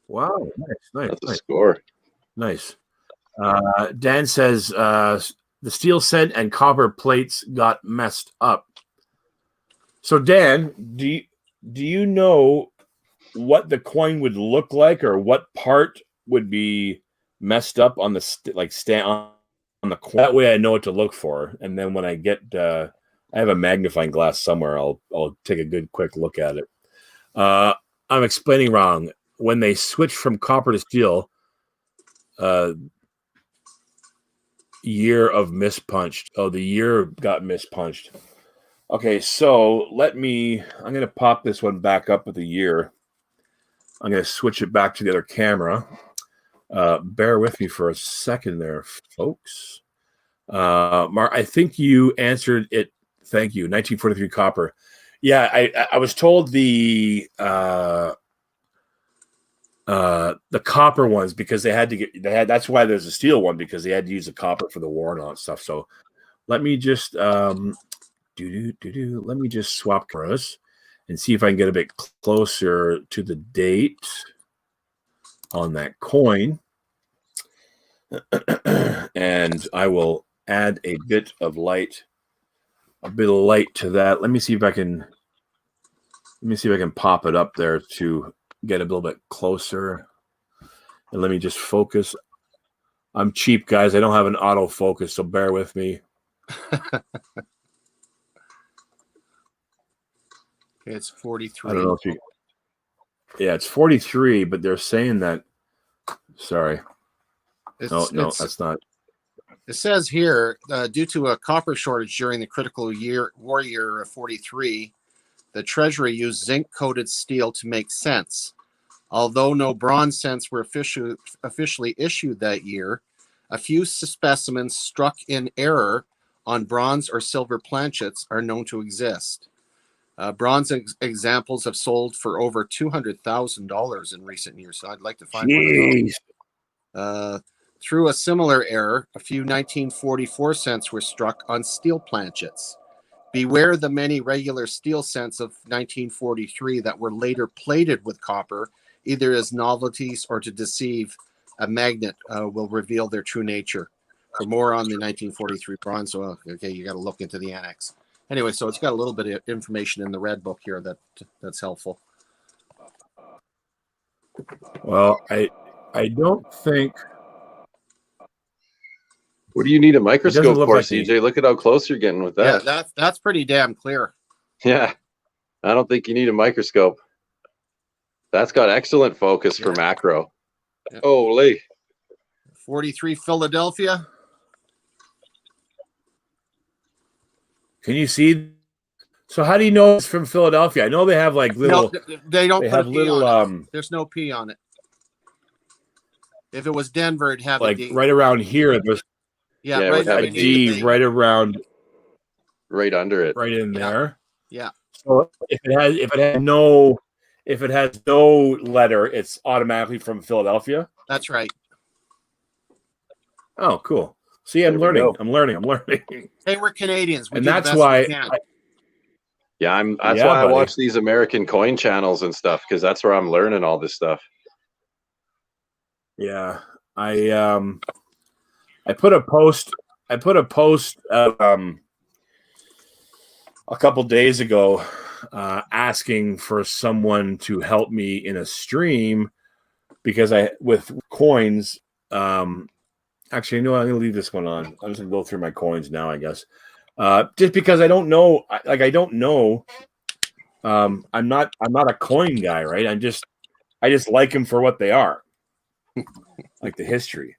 A: Wow, nice.
C: That's a score.
A: Nice. Dan says the steel scent and copper plates got messed up. So Dan, do you know what the coin would look like, or what part would be messed up on the stand on the coin. That way I know what to look for, and then when I get I have a magnifying glass somewhere, I'll take a good quick look at it. I'm explaining wrong. When they switch from copper to steel, year of mispunched. Oh, the year got mispunched. Okay, so I'm going to pop this one back up with the year. I'm going to switch it back to the other camera. Bear with me for a second there, folks. Mark, I think you answered it. Thank you. 1943 copper. Yeah, I was told the copper ones, because that's why there's a steel one, because they had to use the copper for the war and all that stuff. So let me just let me just swap cameras and see if I can get a bit closer to the date on that coin. And I will add a bit of light to that. Let me see if I can pop it up there to get a little bit closer. And let me just focus. I'm cheap, guys. I don't have an autofocus, so bear with me.
B: It's 43.
A: I don't know if you. Yeah, it's 43, but they're saying that. Sorry. No, that's not.
B: It says here, due to a copper shortage during the critical war year of 43, the Treasury used zinc-coated steel to make cents. Although no bronze cents were officially issued that year, a few specimens struck in error on bronze or silver planchets are known to exist. Bronze examples have sold for over $200,000 in recent years. So I'd like to find one of those. Through a similar error, a few 1944 cents were struck on steel planchets. Beware the many regular steel cents of 1943 that were later plated with copper, either as novelties or to deceive. A magnet will reveal their true nature. For more on the 1943 bronze, okay, you got to look into the annex. Anyway, so it's got a little bit of information in the red book here that's helpful.
A: Well, I don't think.
C: What do you need a microscope for, like CJ? Look at how close you're getting with that.
B: Yeah, that's pretty damn clear.
C: Yeah, I don't think you need a microscope. That's got excellent focus for macro. Yeah. Holy.
B: 43 Philadelphia.
A: Can you see? So how do you know it's from Philadelphia? I know they have like little.
B: No, they don't. They have little. There's no P on it. If it was Denver, it'd have
A: like
B: a D.
A: Right around here. There's
B: right
A: a D right around,
C: right under it,
A: right in there.
B: Yeah.
A: So if it has no letter, it's automatically from Philadelphia.
B: That's right.
A: Oh, cool. See, I'm learning.
B: Hey, we're Canadians.
A: And that's why.
C: That's why I watch these American coin channels and stuff, because that's where I'm learning all this stuff.
A: Yeah, I put a post a couple days ago asking for someone to help me in a stream, because with coins. Actually, you know what? I'm going to leave this one on. I'm just going to go through my coins now, I guess. Just because I don't know. I don't know. I'm not a coin guy, right? I just like them for what they are, like the history.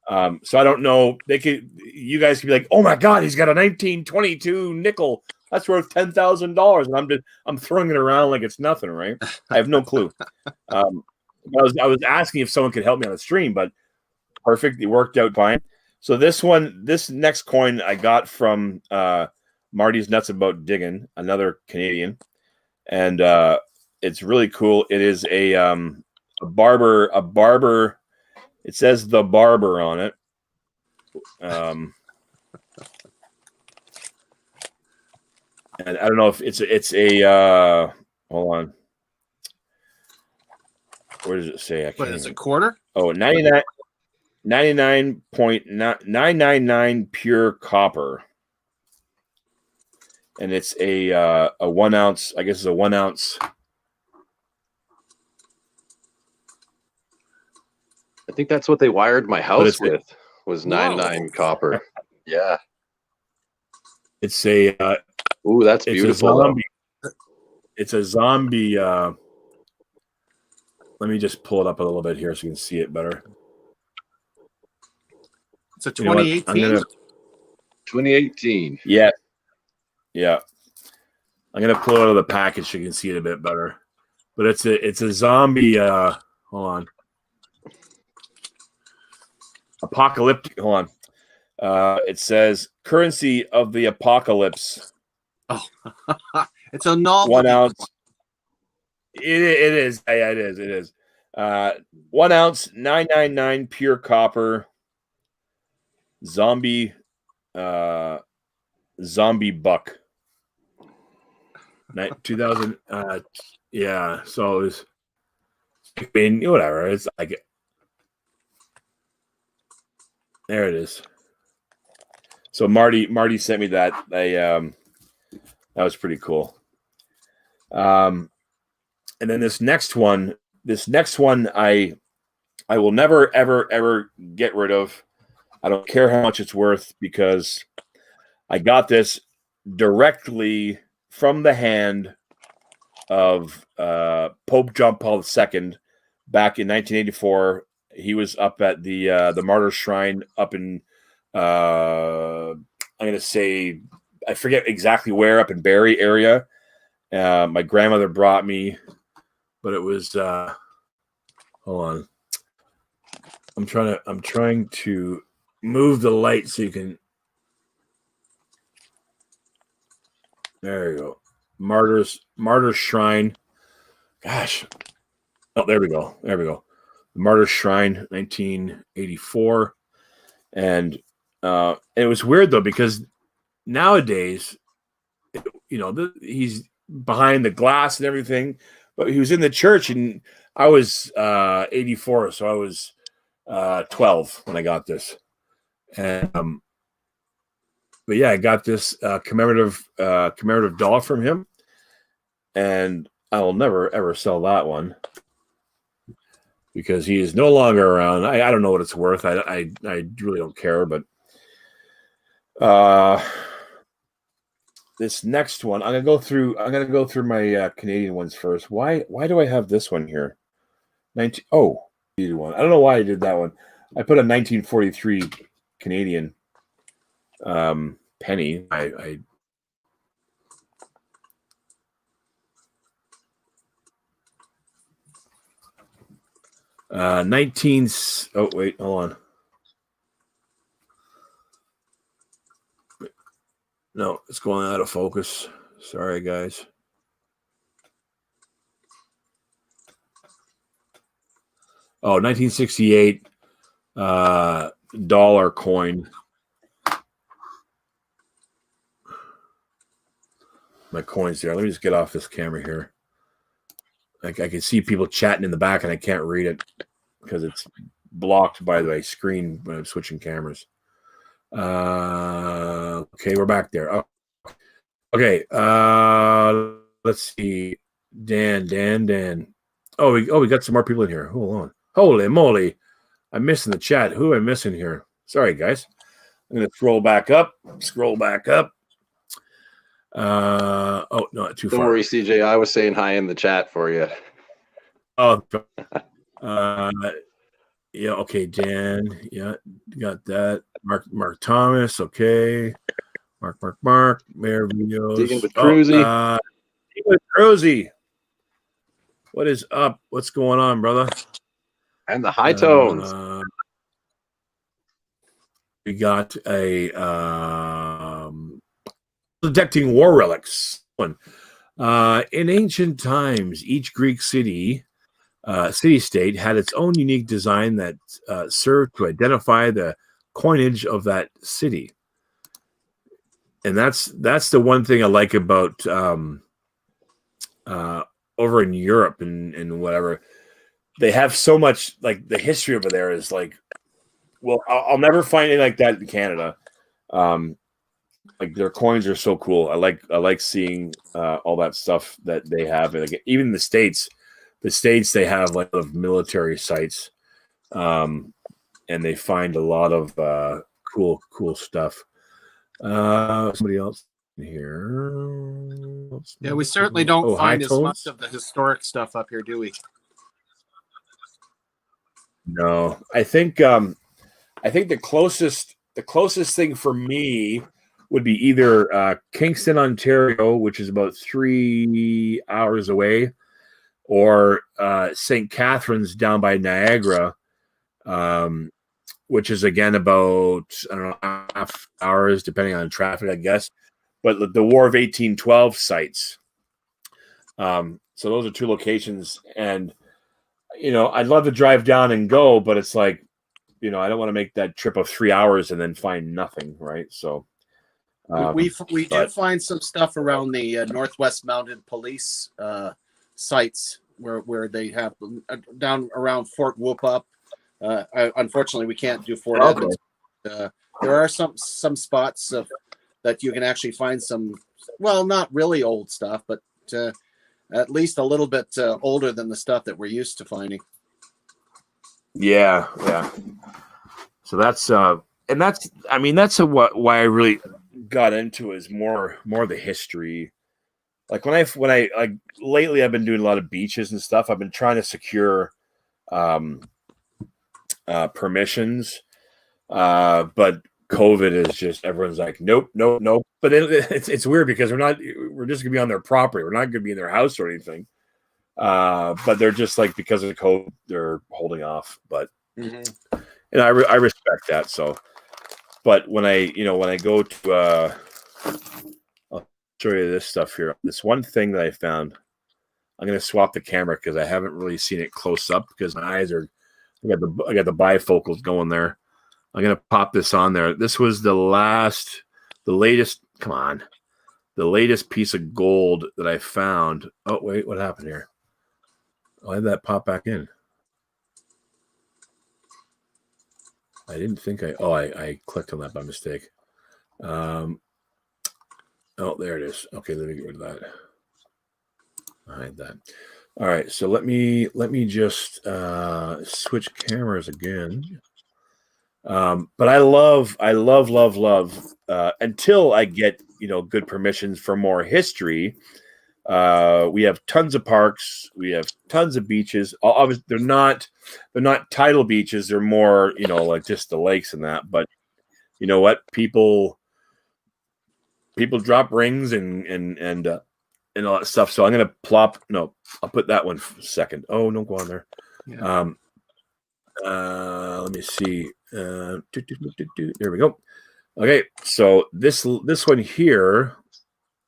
A: So I don't know. You guys could be like, oh my God, he's got a 1922 nickel. That's worth $10,000, and I'm throwing it around like it's nothing, right? I have no clue. I was asking if someone could help me on the stream, but perfect. It worked out fine. So this next coin I got from Marty's Nuts About Digging, another Canadian, and it's really cool. It is a barber. It says the barber on it. And I don't know if it's a hold on. Where does it say?
B: What is it, a quarter?
A: Oh, 99.999 pure copper. And it's a 1 ounce, I guess it's a 1 ounce
C: I think that's what they wired my house with. Was 99 copper. Yeah.
A: It's a.
C: Ooh, that's beautiful.
A: It's a zombie. Let me just pull it up a little bit here so you can see it better.
B: It's a 2018.
C: 2018.
A: Yeah. Yeah. I'm gonna pull it out of the package so you can see it a bit better. But it's a zombie. Hold on. Apocalyptic. Hold on. It says currency of the apocalypse.
B: Oh, it's a novel.
A: 1 ounce. It is. Yeah, it is. It is. 1 ounce, 999 pure copper. Zombie buck. 2000. Yeah. So it was. I mean, whatever. It's like. There it is. So Marty sent me that. That was pretty cool. And then this next one I will never ever get rid of. I don't care how much it's worth because I got this directly from the hand of Pope John Paul II back in 1984. He was up at the Martyrs Shrine up in I'm going to say, I forget exactly where, up in Barrie area. My grandmother brought me, but it was hold on. I'm trying to move the light so you can. There you go. Martyrs Shrine. Gosh. Oh, there we go. There we go. The Martyrs Shrine, 1984. And it was weird though, because nowadays, he's behind the glass and everything, but he was in the church, and I was 84, so I was 12 when I got this. And but yeah, I got this commemorative doll from him, and I will never ever sell that one because he is no longer around. I don't know what it's worth. I really don't care, but this next one, I'm gonna go through my Canadian ones first. Why do I have this one here? 19. Oh, one. I don't know why I did that one. I put a 1943 Canadian penny. I 19. Oh wait, hold on. No, it's going out of focus. Sorry, guys. Oh, 1968 dollar coin. My coins there. Let me just get off this camera here. I can see people chatting in the back, and I can't read it because it's blocked by the screen when I'm switching cameras. Okay, we're back there. Oh, okay. Let's see. Dan. Oh, we got some more people in here. Hold on. Holy moly. I'm missing the chat. Who am I missing here? Sorry, guys. I'm going to scroll back up. Oh, not too far.
C: Don't worry, CJ. I was saying hi in the chat for you.
A: Oh, yeah. Okay, Dan. Yeah, got that. Mark Thomas. Okay. Mark. Mayor videos.
C: Digging with Cruzy.
A: Cruzy. What is up? What's going on, brother?
C: And the high tones.
A: We got a detecting war relics. In ancient times, each Greek city-state had its own unique design that served to identify the coinage of that city. And that's the one thing I like about over in Europe and whatever. They have so much, like, the history over there is like, well, I'll never find anything like that in Canada. Like, their coins are so cool. I like seeing all that stuff that they have. And like, even the States, they have like military sites. and they find a lot of cool stuff. Somebody else here.
B: Yeah, we certainly don't find as much of the historic stuff up here, do we?
A: No, I think the closest thing for me would be either Kingston, Ontario, which is about 3 hours away, or St. Catharines down by Niagara, which is again about, I don't know, half hours depending on traffic, I guess. But the War of 1812 sites. So those are two locations, and I'd love to drive down and go, but it's like, I don't want to make that trip of 3 hours and then find nothing, right? So
B: we did find some stuff around the Northwest Mounted Police sites where they have down around Fort Whoop Up. Unfortunately, we can't do Fort Edmonds. There are some spots that you can actually find some, well, not really old stuff, but at least a little bit older than the stuff that we're used to finding.
A: Yeah. So that's why I really got into is more the history. Like when I like lately, I've been doing a lot of beaches and stuff. I've been trying to secure permissions, but COVID is just, everyone's like, nope. But it's weird because we're just gonna be on their property. We're not gonna be in their house or anything. But they're just like, because of the COVID, they're holding off. But and I respect that. So, but when I go to I'll show you this stuff here. This one thing that I found. I'm gonna swap the camera because I haven't really seen it close up because my eyes are. I got the bifocals going there. I'm gonna pop this on there. This was the latest piece of gold that I found. Oh wait, what happened here? Why did that pop back in? I didn't think I clicked on that by mistake. Oh, there it is. Okay, let me get rid of that. Hide that. All right, so let me just switch cameras again. But I love until I get good permissions for more history. We have tons of parks, we have tons of beaches. Obviously, they're not tidal beaches. They're more like just the lakes and that. But you know what, people drop rings and all that stuff. So I'm gonna I'll put that one second. Oh, don't go on there. Yeah. Let me see. There we go. Okay, so this one here,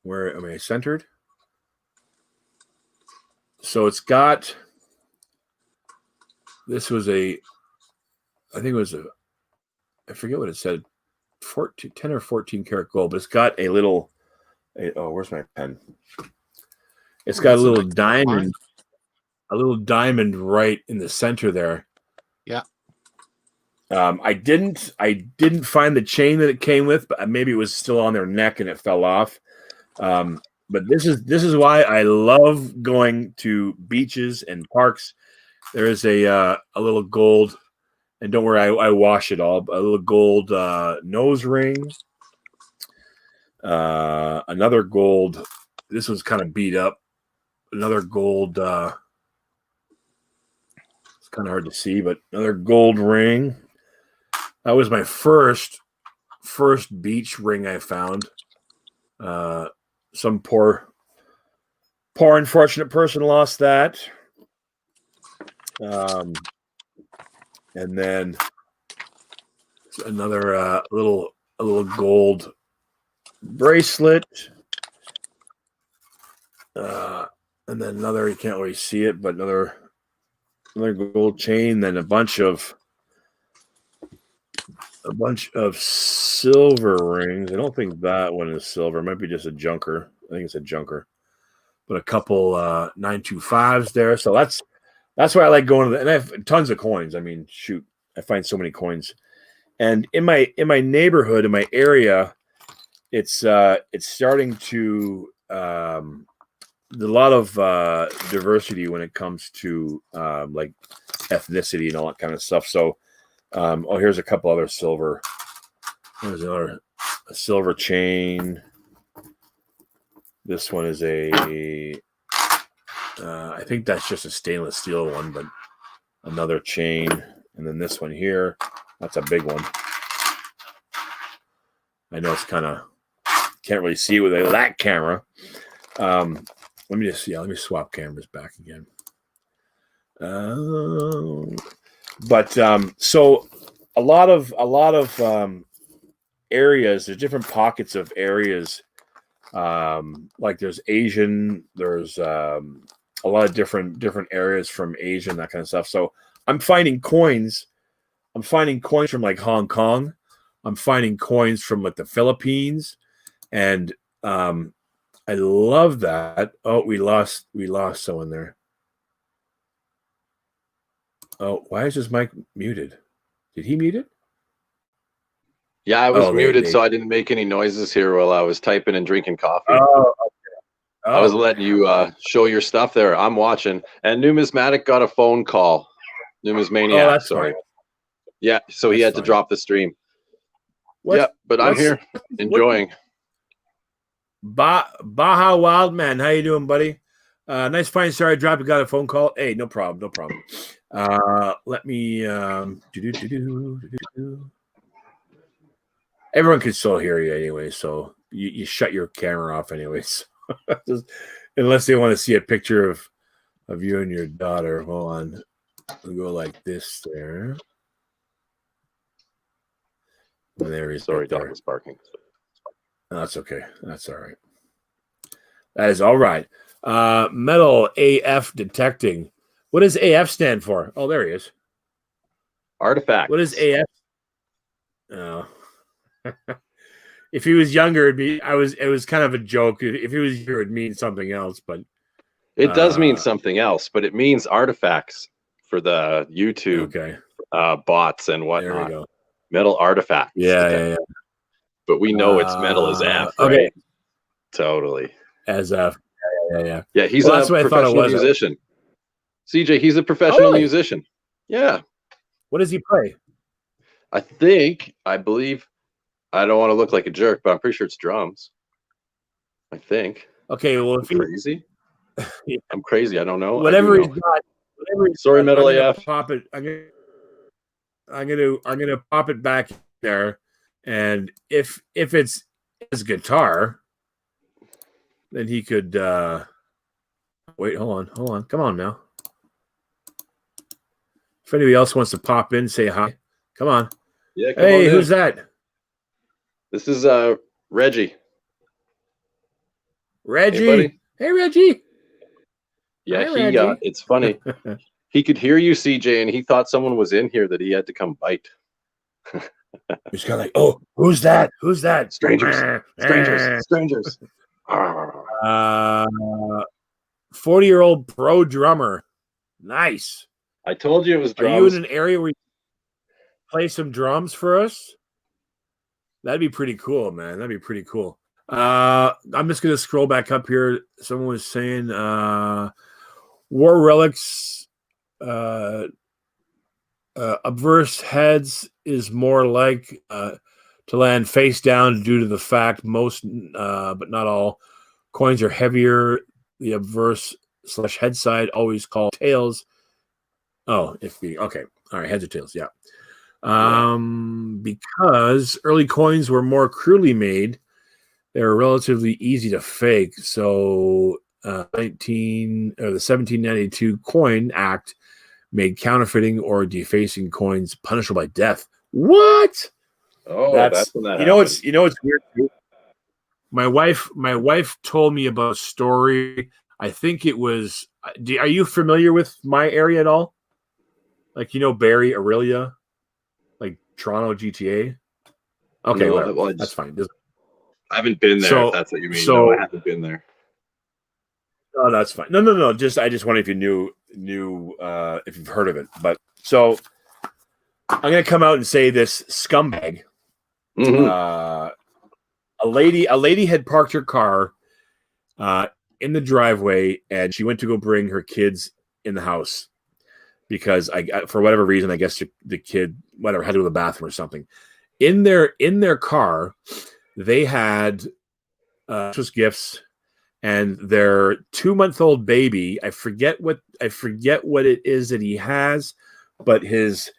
A: where am I centered? So it's got. This was I think it was I forget what it said, 10 or 14 karat gold, but it's got a little. Where's my pen? It's got a little diamond, right in the center there.
B: Yeah.
A: I didn't find the chain that it came with, but maybe it was still on their neck and it fell off. But this is why I love going to beaches and parks. There is a little gold, and don't worry, I wash it all. A little gold nose ring. Another gold. This one's kind of beat up. Another gold. It's kind of hard to see, but another gold ring. That was my first beach ring I found. Some poor unfortunate person lost that. And then another little gold bracelet. And then another, you can't really see it, but another gold chain, then a bunch of silver rings. I don't think that one is silver. It might be just a junker. I think it's a junker. But a couple 925s there. So that's why I like going to and I have tons of coins. I mean, shoot, I find so many coins. And in my neighborhood, in my area, it's starting to there's a lot of diversity when it comes to like ethnicity and all that kind of stuff. So, here's a couple other silver. There's a silver chain. This one is I think that's just a stainless steel one, but another chain. And then this one here, that's a big one. I know it's kind of, can't really see it with that camera. Let me swap cameras back again. So a lot of areas, there's different pockets of areas. Like there's Asian, there's a lot of different areas from Asia and that kind of stuff. So I'm finding coins from like Hong Kong. I'm finding coins from like the Philippines, and I love that. Oh, we lost someone there. Oh, why is his mic muted? Did he mute it?
C: Yeah, I was muted, so I didn't make any noises here while I was typing and drinking coffee.
A: Oh, okay.
C: I was letting you show your stuff there. I'm watching. And Numismatic got a phone call. Numismaniac,
A: oh, that's sorry.
C: Fine. Yeah, so he had to drop the stream. Yeah, but I'm here enjoying.
A: Baja Wildman, how you doing, buddy? Nice fine. Sorry, I dropped. Got a phone call. Hey, no problem. Let me. Everyone can still hear you anyway, so you shut your camera off anyways. Just, unless they want to see a picture of you and your daughter. Hold on. We'll go like this there. And there he's.
C: Sorry, dog was barking.
A: No, that's okay. That's all right. That is all right. Metal AF detecting. What does AF stand for? Oh, there he is.
C: Artifact.
A: What is AF? Oh. If he was younger, it was kind of a joke. If he was younger, it'd mean something else, but
C: it does mean something else, but it means artifacts for the YouTube bots and whatnot.
A: There we go.
C: Metal artifacts.
A: Yeah.
C: But we know it's metal as F, right?
A: Okay.
C: Totally.
A: As F. Yeah.
C: Yeah, he's a professional musician. CJ, he's a professional musician. Yeah.
A: What does he play?
C: I believe, I don't want to look like a jerk, but I'm pretty sure it's drums. I think.
A: Okay, well, if
C: crazy. Yeah. I'm crazy. I don't know.
A: Whatever he's got.
C: Sorry, Metal AF.
A: Pop it. I'm gonna pop it back there, and if it's his guitar, then he could. Wait, hold on. Come on now. If anybody else wants to pop in, say hi. Come on.
C: Yeah.
A: Hey, who's that?
C: This is Reggie.
A: Reggie. Hey, Reggie.
C: Yeah, Reggie. It's funny. He could hear you, CJ, and he thought someone was in here that he had to come bite.
A: He's kind of like, oh, who's that? Who's that?
C: Strangers.
A: 40-year-old pro drummer. Nice.
C: I told you it was drums.
A: Are you in an area where you play some drums for us? That'd be pretty cool, man. That'd be pretty cool. I'm just gonna scroll back up here. Someone was saying War Relics obverse heads is more like to land face down due to the fact most but not all coins are heavier. The obverse / head side always called tails. Oh, okay. All right, heads or tails, yeah. Because early coins were more crudely made, they were relatively easy to fake. So the 1792 Coin Act made counterfeiting or defacing coins punishable by death. What?
C: Oh, that's when that
A: happened. You know what's weird too? My wife told me about a story. I think it was. Are you familiar with my area at all? Like, Barrie, Aurelia, like Toronto, GTA. Okay,
C: no,
A: that's fine.
C: I haven't been there. If that's what you mean.
A: So,
C: no, I haven't been there.
A: Oh, that's fine. No. I just wondered if you knew if you've heard of it. But so I'm gonna come out and say this scumbag.
C: Mm-hmm.
A: A lady had parked her car in the driveway, and she went to go bring her kids in the house. because for whatever reason, I guess the kid had to go to the bathroom or something. In their car, they had Christmas gifts, and their 2-month-old baby. I forget what it is that he has, but his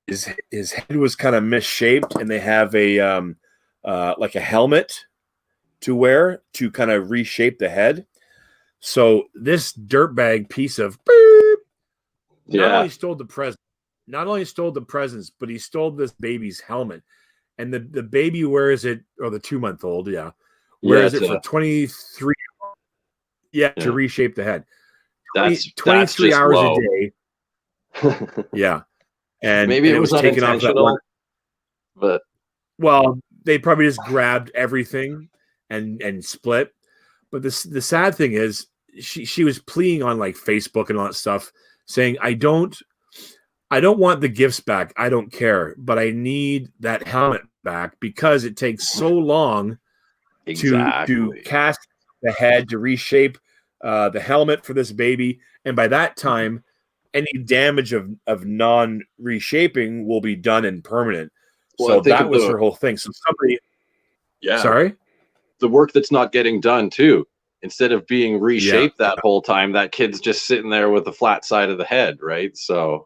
A: head was kind of misshaped, and they have a like a helmet to wear to kind of reshape the head. So this dirtbag piece of not only stole the presents, but he stole this baby's helmet. And the baby wears it, or the 2-month-old, wears it for 23 to reshape the head.
C: That's
A: 23
C: that's
A: hours
C: low.
A: a day. Yeah. And
C: maybe
A: and
C: it was
A: taken off that one.
C: But
A: well, they probably just grabbed everything and split. But the sad thing is she was pleading on like Facebook and all that stuff, saying, I don't want the gifts back. I don't care, but I need that helmet back because it takes so long to cast the head, to reshape the helmet for this baby. And by that time, any damage of non-reshaping will be done and permanent. So that was her whole thing. So somebody...
C: Yeah.
A: Sorry?
C: The work that's not getting done, too. Instead of being reshaped that whole time, that kid's just sitting there with the flat side of the head, right? So...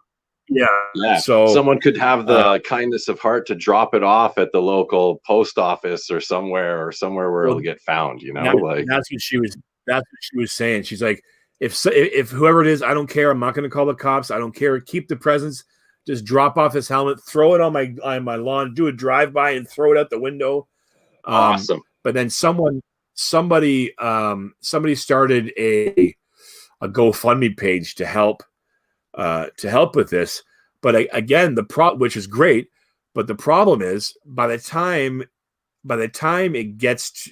C: Yeah.
A: So
C: someone could have the kindness of heart to drop it off at the local post office or somewhere where it'll get found.
A: That's what she was saying. She's like, if whoever it is, I don't care. I'm not going to call the cops. I don't care. Keep the presents. Just drop off his helmet. Throw it on my lawn. Do a drive by and throw it out the window.
C: Awesome.
A: But then somebody started a GoFundMe page to help with this. But again, which is great, but the problem is by the time it gets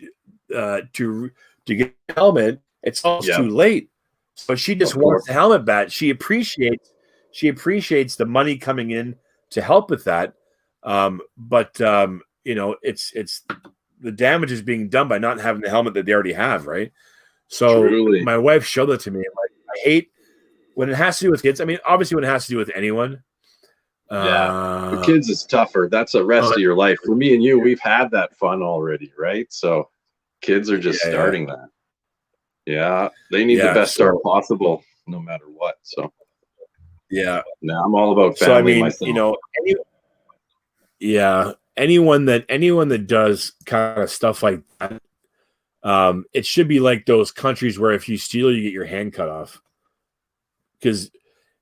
A: to get the helmet, it's almost too late. So she just wants the helmet back. She appreciates the money coming in to help with that. But it's the damage is being done by not having the helmet that they already have, right? So my wife showed it to me. I hate when it has to do with kids. I mean, obviously when it has to do with anyone.
C: For kids it's tougher. That's the rest of your life. For me and you, we've had that fun already, right? So kids are just starting that. Yeah, they need the best start possible, no matter what. So now I'm all about family myself.
A: Anyone that does kind of stuff like that, it should be like those countries where if you steal, you get your hand cut off. Because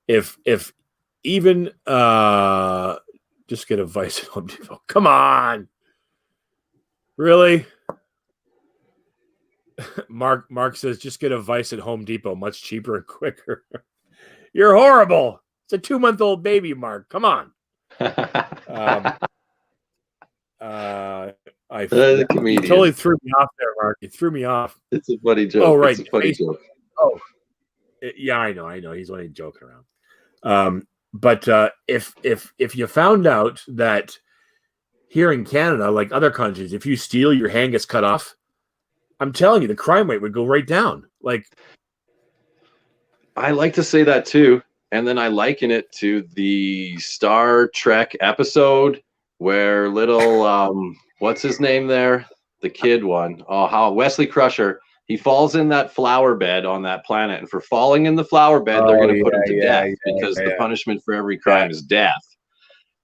A: if even just get a Vice at Home Depot. Come on. Really? Mark says just get a Vice at Home Depot, much cheaper and quicker. You're horrible. It's a 2-month-old baby, Mark. Come on. You totally threw me off there, Mark. You threw me off.
C: It's a funny joke.
A: Oh, right.
C: It's a funny joke.
A: Oh, yeah, I know. He's only joking around. But if you found out that here in Canada, like other countries, if you steal, your hand gets cut off, I'm telling you, the crime rate would go right down. Like,
C: I like to say that too, and then I liken it to the Star Trek episode where little what's his name there, the kid one, how Wesley Crusher. He falls in that flower bed on that planet, and for falling in the flower bed, they're going to put him to death because the punishment for every crime is death.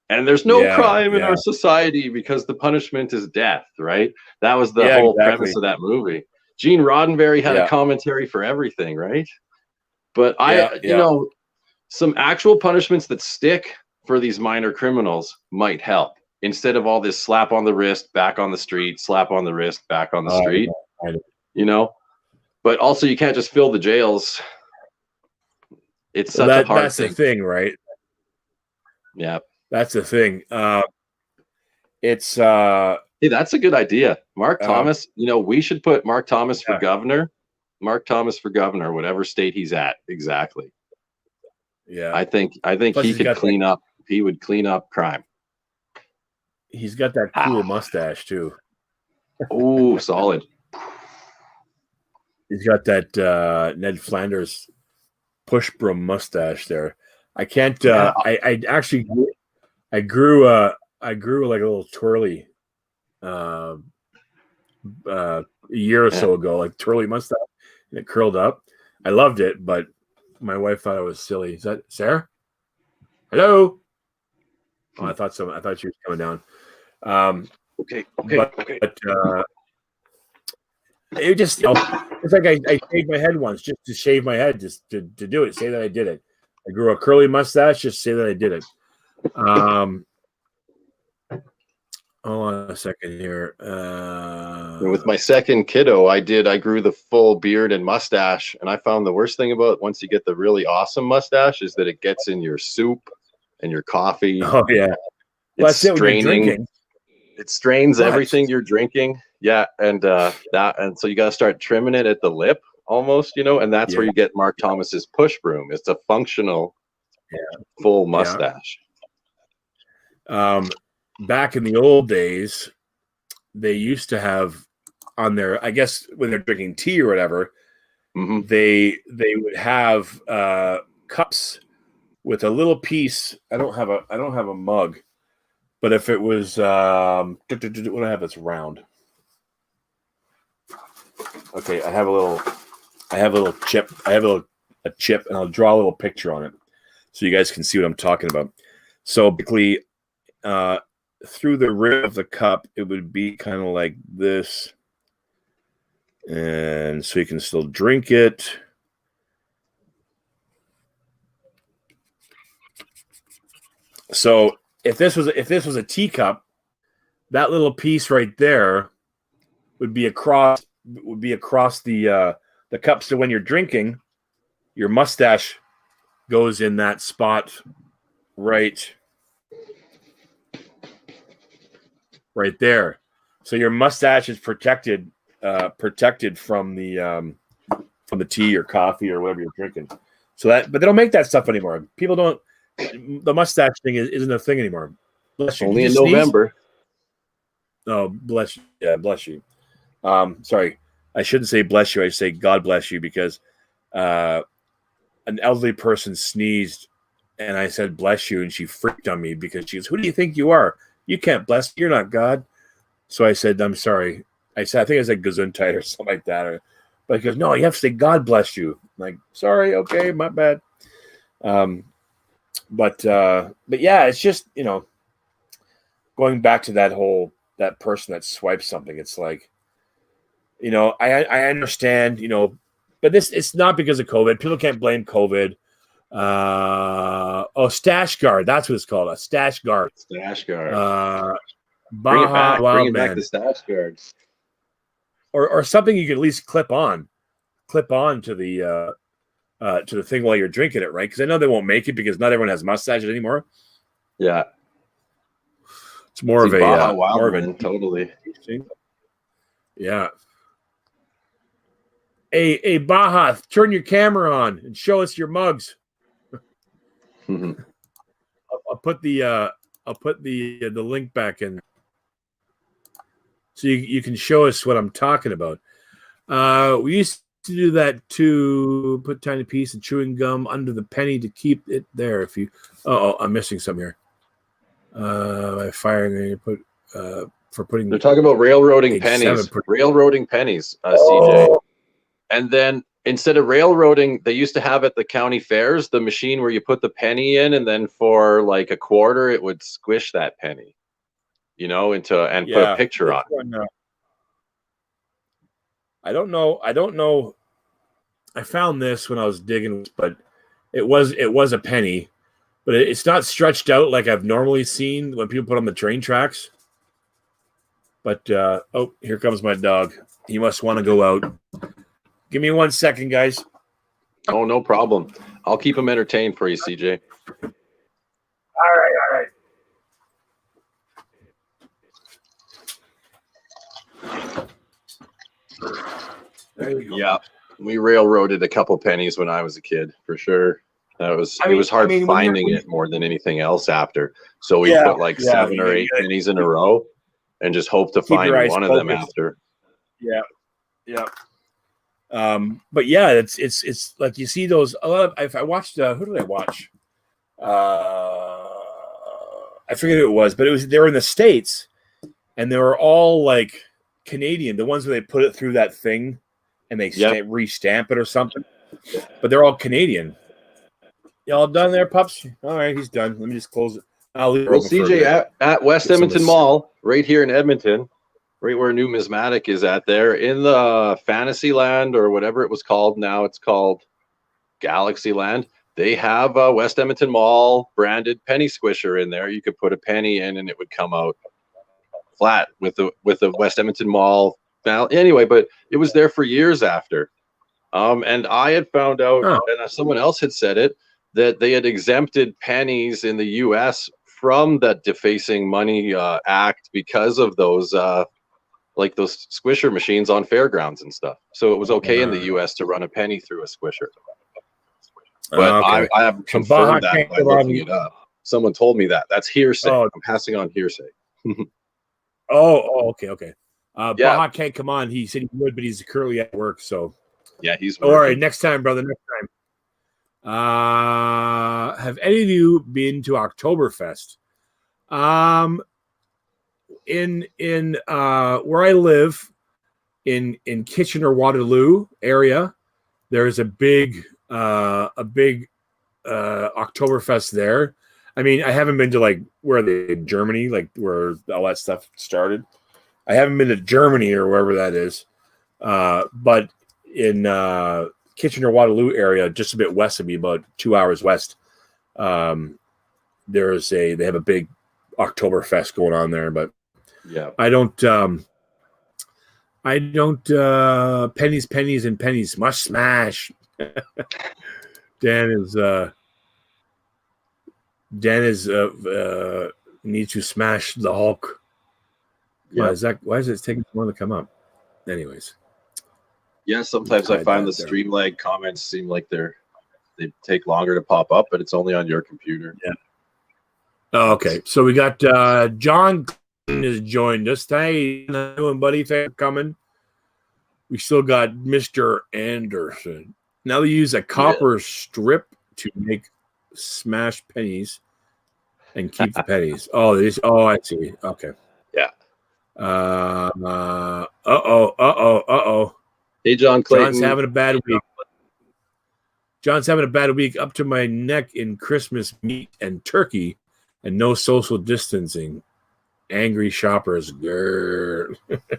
C: And there's no crime in our society because the punishment is death, right? That was the whole premise of that movie. Gene Roddenberry had a commentary for everything, right? But some actual punishments that stick for these minor criminals might help instead of all this slap on the wrist, back on the street, slap on the wrist, back on the street. But also you can't just fill the jails. It's such a hard thing.
A: That's the thing, right?
C: Yeah,
A: that's the thing. It's
C: hey, that's a good idea, Mark Thomas. We should put Mark Thomas for governor. Mark Thomas for governor, whatever state he's at, exactly.
A: Yeah,
C: I think plus he could clean up. He would clean up crime.
A: He's got that cool mustache too.
C: Oh, solid.
A: He's got that Ned Flanders push broom mustache there. I can't. I actually I grew like a little twirly a year or so ago, like twirly mustache, and it curled up. I loved it, but my wife thought it was silly. Is that Sarah? Hello. Oh, I thought so. I thought she was coming down.
C: Okay.
A: But it just, it's like I shaved my head once just to shave my head, just to do it. Say that I did it. I grew a curly mustache. Just say that I did it. Hold on a second here.
C: With my second kiddo, I grew the full beard and mustache, and I found the worst thing about once you get the really awesome mustache is that it gets in your soup and your coffee.
A: Oh yeah,
C: it's straining. It strains everything you're drinking. Yeah, and so you got to start trimming it at the lip almost, and that's where you get Mark Thomas's push broom. It's a functional, full mustache.
A: Back in the old days, they used to have on their, I guess when they're drinking tea or whatever, they would have cups with a little piece. I don't have a mug, but if it was what do I have that's round? Okay, I have a little chip. I have a chip, and I'll draw a little picture on it so you guys can see what I'm talking about. So basically, through the rim of the cup, it would be kind of like this, and so you can still drink it. So if this was a teacup, that little piece right there would be across the cup. So when you're drinking, your mustache goes in that spot right there. So your mustache is protected from the tea or coffee or whatever you're drinking. But they don't make that stuff anymore. People don't. The mustache thing isn't a thing anymore. Bless you.
C: Only in November.
A: Oh, bless you. Yeah, bless you. Sorry, I shouldn't say bless you. I say God bless you because an elderly person sneezed, and I said bless you, and she freaked on me because she goes, "Who do you think you are? You can't bless. You're not God." So I said, "I'm sorry." I think I said Gesundheit or something like that. But he goes, "No, you have to say God bless you." I'm like, sorry, okay, my bad. But yeah, it's just, going back to that person that swipes something. It's like, I understand, but it's not because of COVID. People can't blame COVID. Stash guard. That's what it's called. A stash guard.
C: Stash guard.
A: Bring it back.
C: Bring back the stash guard.
A: Or something you can at least clip on to the thing while you're drinking it, right? Because I know they won't make it because not everyone has mustaches anymore.
C: Yeah,
A: it's more of a
C: totally.
A: Yeah. Hey, Baja, turn your camera on and show us your mugs. I'll put the link back in so you can show us what I'm talking about. We used to do that too. Put a tiny piece of chewing gum under the penny to keep it there. If you, I'm missing some here. By firing, put for putting.
C: They're talking about railroading pennies. Railroading pennies, CJ. And then instead of railroading, they used to have at the county fairs the machine where you put the penny in, and then for like a quarter, it would squish that penny, put a picture on.
A: I don't know. I found this when I was digging, but it was a penny, but it's not stretched out like I've normally seen when people put on the train tracks. But here comes my dog. He must want to go out. Give me 1 second, guys.
C: Oh, no problem. I'll keep him entertained for you, CJ.
A: All right. There you go.
C: Yeah, we railroaded a couple pennies when I was a kid, for sure. It was hard finding it more than anything else after. So we put like 7 or 8 pennies in a row and just hope to find one of them after.
A: Yeah. But yeah, it's like you see those a lot of. If I watched, who did I watch? I forget who it was, but they were in the States, and they were all like Canadian. The ones where they put it through that thing, and they re-stamp it or something. But they're all Canadian. Y'all done there, pups? All right, he's done. Let me just close it. I'll leave it open
C: CJ, at West Edmonton Mall, right here in Edmonton, right where Numismatic is at there, in the Fantasyland or whatever it was called. Now it's called Galaxyland. They have a West Edmonton Mall branded penny squisher in there. You could put a penny in and it would come out flat with the West Edmonton Mall. Anyway, but it was there for years after. And I had found out, and someone else had said it, that they had exempted pennies in the U.S. from that defacing money act because of those like those squisher machines on fairgrounds and stuff. So it was okay in the U.S. to run a penny through a squisher. But I haven't confirmed that by looking it up. Someone told me that. That's hearsay. I'm passing on hearsay.
A: Okay. Baja can't come on. He said he would, but he's currently at work. So
C: yeah, he's working.
A: All right, next time, brother. Next time. Have any of you been to Oktoberfest? In where I live, in Kitchener Waterloo area, there's a big Oktoberfest there. I mean, I haven't been to like where they in Germany, like where all that stuff started. I haven't been to Germany or wherever that is. But in Kitchener Waterloo area, just a bit west of me, about 2 hours west, they have a big Oktoberfest going on there. But
C: yeah,
A: I don't pennies and pennies must smash. Dan needs to smash the Hulk. Yeah. Why is it taking so long to come up? Anyways.
C: Yeah, sometimes I find the Streamlag comments seem like they take longer to pop up, but it's only on your computer.
A: Yeah. Oh, okay. So we got John has joined us. Hey, how you doing, buddy? Thanks for coming. We still got Mr. Anderson. Now they use a copper strip to make smash pennies and keep the pennies. I see. Okay.
C: Yeah.
A: Uh-oh.
C: Hey, John Clayton.
A: John's having a bad week. Up to my neck in Christmas meat and turkey and no social distancing. Angry shoppers. Grr.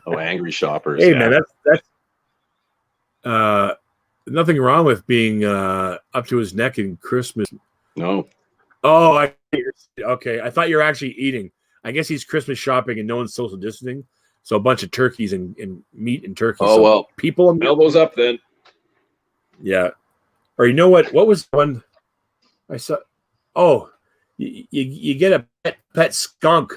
C: Oh, angry shoppers.
A: Hey, man, that's nothing wrong with being up to his neck in Christmas.
C: No.
A: Oh, okay. I thought you were actually eating. I guess he's Christmas shopping and no one's social distancing. So a bunch of turkeys and meat and turkey.
C: Oh,
A: so
C: well.
A: People.
C: Elbows up then.
A: Yeah. Or you know what? What was one I saw? Oh, you get a pet skunk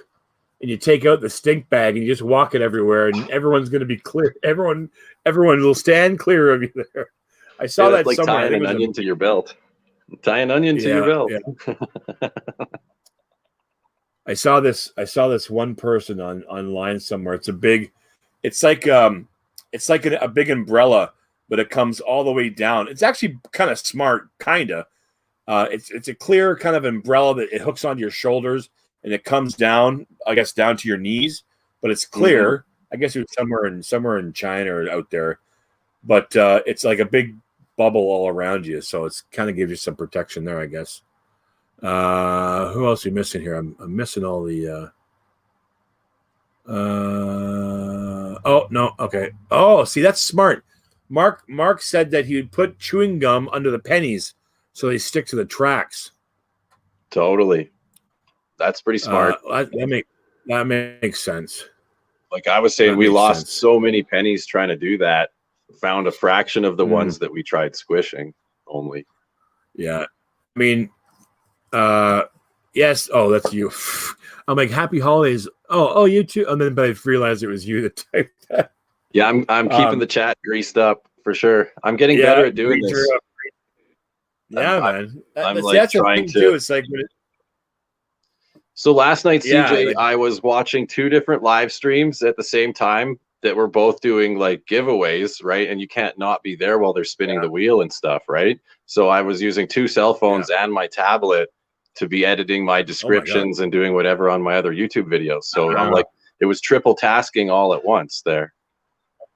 A: and you take out the stink bag and you just walk it everywhere and everyone's going to be clear. Everyone will stand clear of you there. I saw that
C: like
A: somewhere.
C: Tying an onion to your belt. Tie an onion to your belt.
A: Yeah. I saw this one person online somewhere. It's like a big umbrella, but it comes all the way down. It's actually kind of smart, kinda. It's a clear kind of umbrella that it hooks onto your shoulders and it comes down, I guess, down to your knees. But it's clear. Mm-hmm. I guess it was somewhere in China or out there. But it's like a big bubble all around you, so it's kind of gives you some protection there, I guess. Who else are we missing here? I'm missing all the oh no, okay. Oh, see, that's smart. Mark said that he would put chewing gum under the pennies so they stick to the tracks.
C: Totally. That's pretty smart.
A: That makes sense.
C: Like I was saying, we lost so many pennies trying to do that. Found a fraction of the ones that we tried squishing only.
A: Yeah. I mean, yes. Oh, that's you. I'm like, happy holidays. Oh, you too. And then, but I realized it was you that typed that.
C: Yeah, I'm keeping the chat greased up for sure. I'm getting better at doing this.
A: Yeah, man.
C: I'm like trying to.
A: It's like
C: so last night, CJ, I was watching two different live streams at the same time that were both doing like giveaways, right? And you can't not be there while they're spinning the wheel and stuff, right? So I was using two cell phones and my tablet, to be editing my descriptions and doing whatever on my other YouTube videos. So I'm like, it was triple tasking all at once there.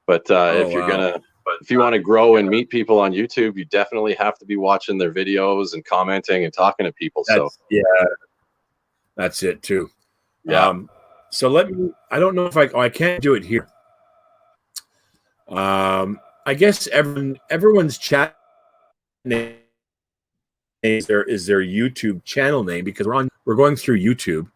C: But if you want to grow and meet people on YouTube, you definitely have to be watching their videos and commenting and talking to people.
A: That's it too.
C: Yeah.
A: So I don't know if I can't do it here. I guess everyone's chat name is their YouTube channel name, because we're going through YouTube.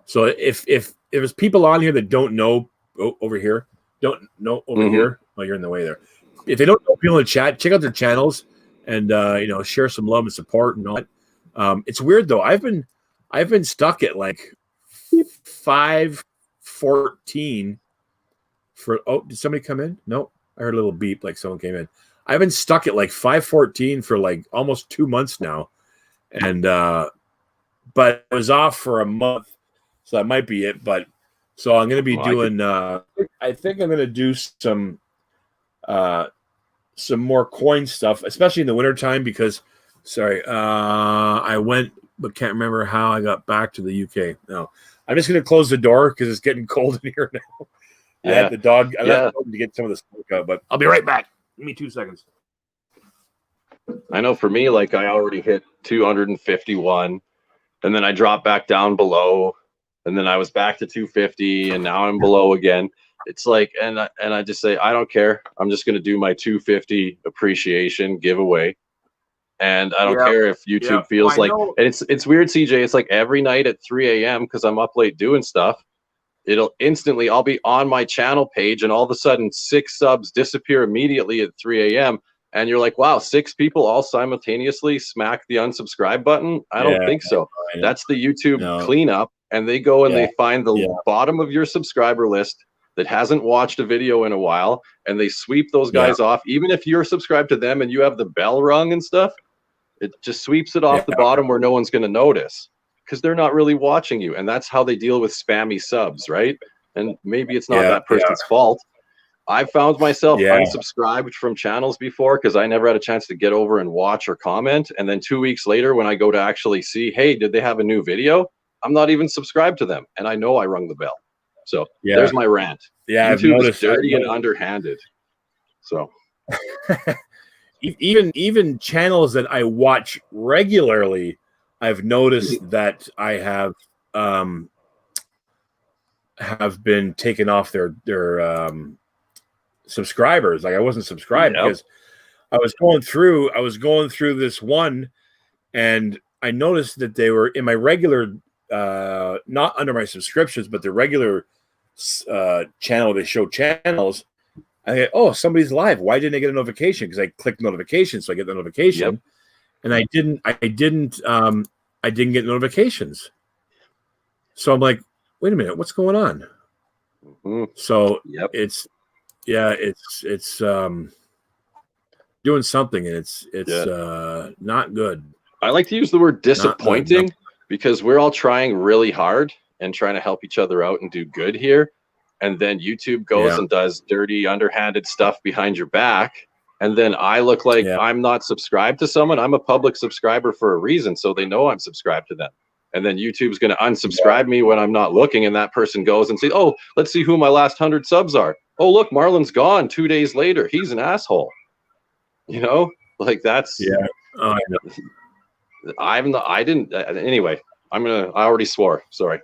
A: So if there's people on here that don't know over here, here, oh, you're in the way there. If they don't know people in the chat, check out their channels and share some love and support and all that. It's weird though. I've been stuck at like 5:14 for. Oh, did somebody come in? No, I heard a little beep like someone came in. I've been stuck at like 5:14 for like almost 2 months now, and but I was off for a month, so that might be it. But so I'm going to be doing. I think I'm going to do some more coin stuff, especially in the wintertime, because I went but can't remember how I got back to the UK. No, I'm just going to close the door because it's getting cold in here now. I had the dog. I left the dog to get some of the smoke out, but I'll be right back. Give me 2 seconds.
C: I know for me, like I already hit 251, and then I dropped back down below, and then I was back to 250, and now I'm below again. It's like, and I just say, I don't care. I'm just going to do my 250 appreciation giveaway. And I don't care if YouTube feels like, and it's weird, CJ. It's like every night at 3 a.m. because I'm up late doing stuff. I'll be on my channel page, and all of a sudden 6 subs disappear immediately at 3 a.m. And you're like, wow, 6 people all simultaneously smack the unsubscribe button? I don't think so. That's the YouTube cleanup. And they go and they find the bottom of your subscriber list that hasn't watched a video in a while, and they sweep those guys off. Even if you're subscribed to them and you have the bell rung and stuff, it just sweeps it off the bottom where no one's going to notice, because they're not really watching you. And that's how they deal with spammy subs, right? And maybe it's not that person's fault. I found myself unsubscribed from channels before because I never had a chance to get over and watch or comment. And then 2 weeks later, when I go to actually see, hey, did they have a new video? I'm not even subscribed to them. And I know I rung the bell. So there's my rant.
A: Yeah,
C: YouTube is dirty and underhanded. So
A: even channels that I watch regularly, I've noticed that I have been taken off their subscribers. Like I wasn't subscribed because I was going through this one, and I noticed that they were in my regular, not under my subscriptions, but the regular channel. They show channels. I go, oh, somebody's live. Why didn't I get a notification? Because I clicked notification, so I get the notification, and I didn't get notifications. So I'm like, wait a minute, what's going on? So it's doing something, and it's not good.
C: I like to use the word disappointing because we're all trying really hard and trying to help each other out and do good here. And then YouTube goes and does dirty, underhanded stuff behind your back. And then I look like I'm not subscribed to someone. I'm a public subscriber for a reason, so they know I'm subscribed to them. And then YouTube's going to unsubscribe me when I'm not looking, and that person goes and says, oh, let's see who my last 100 subs are. Oh, look, Marlon's gone 2 days later. He's an asshole. You know, like that's
A: Oh, I know.
C: Anyway, I already swore. Sorry.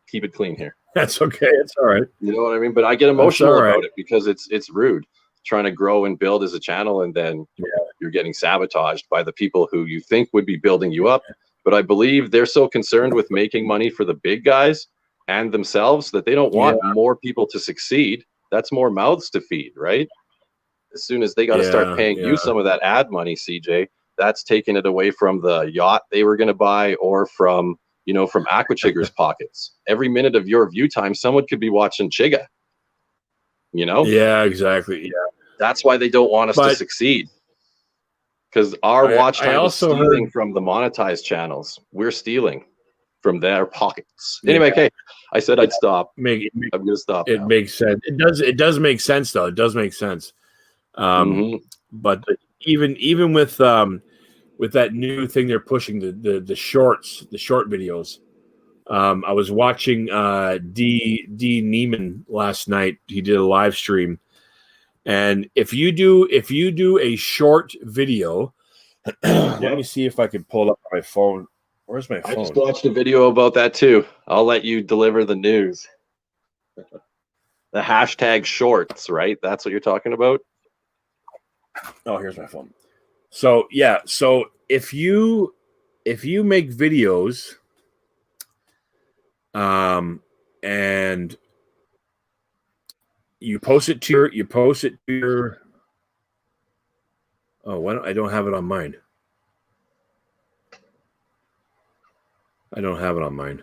C: Keep it clean here.
A: That's okay. It's all right.
C: You know what I mean? But I get emotional about it because it's rude trying to grow and build as a channel, and then you're getting sabotaged by the people who you think would be building you up. But I believe they're so concerned with making money for the big guys and themselves that they don't want more people to succeed. That's more mouths to feed, right? As soon as they got to start paying you some of that ad money, CJ, that's taking it away from the yacht they were going to buy, or from Aquachigger's pockets. Every minute of your view time, someone could be watching Chigga.
A: Yeah, exactly. Yeah.
C: That's why they don't want us to succeed. Because our watch time is stealing from the monetized channels. We're stealing from their pockets. Anyway, okay. I said I'd stop. I'm going to stop.
A: It makes sense. It does make sense, though. It does make sense. But even with with that new thing they're pushing, the shorts, the short videos. I was watching D Neiman last night. He did a live stream, and if you do a short video, let me see if I can pull it up on my phone. Where's my phone?
C: I just watched a video about that too. I'll let you deliver the news. The hashtag shorts, right? That's what you're talking about?
A: Oh, here's my phone. So yeah, so if you make videos, and you post it to your oh, why don't I don't have it on mine? I don't have it on mine.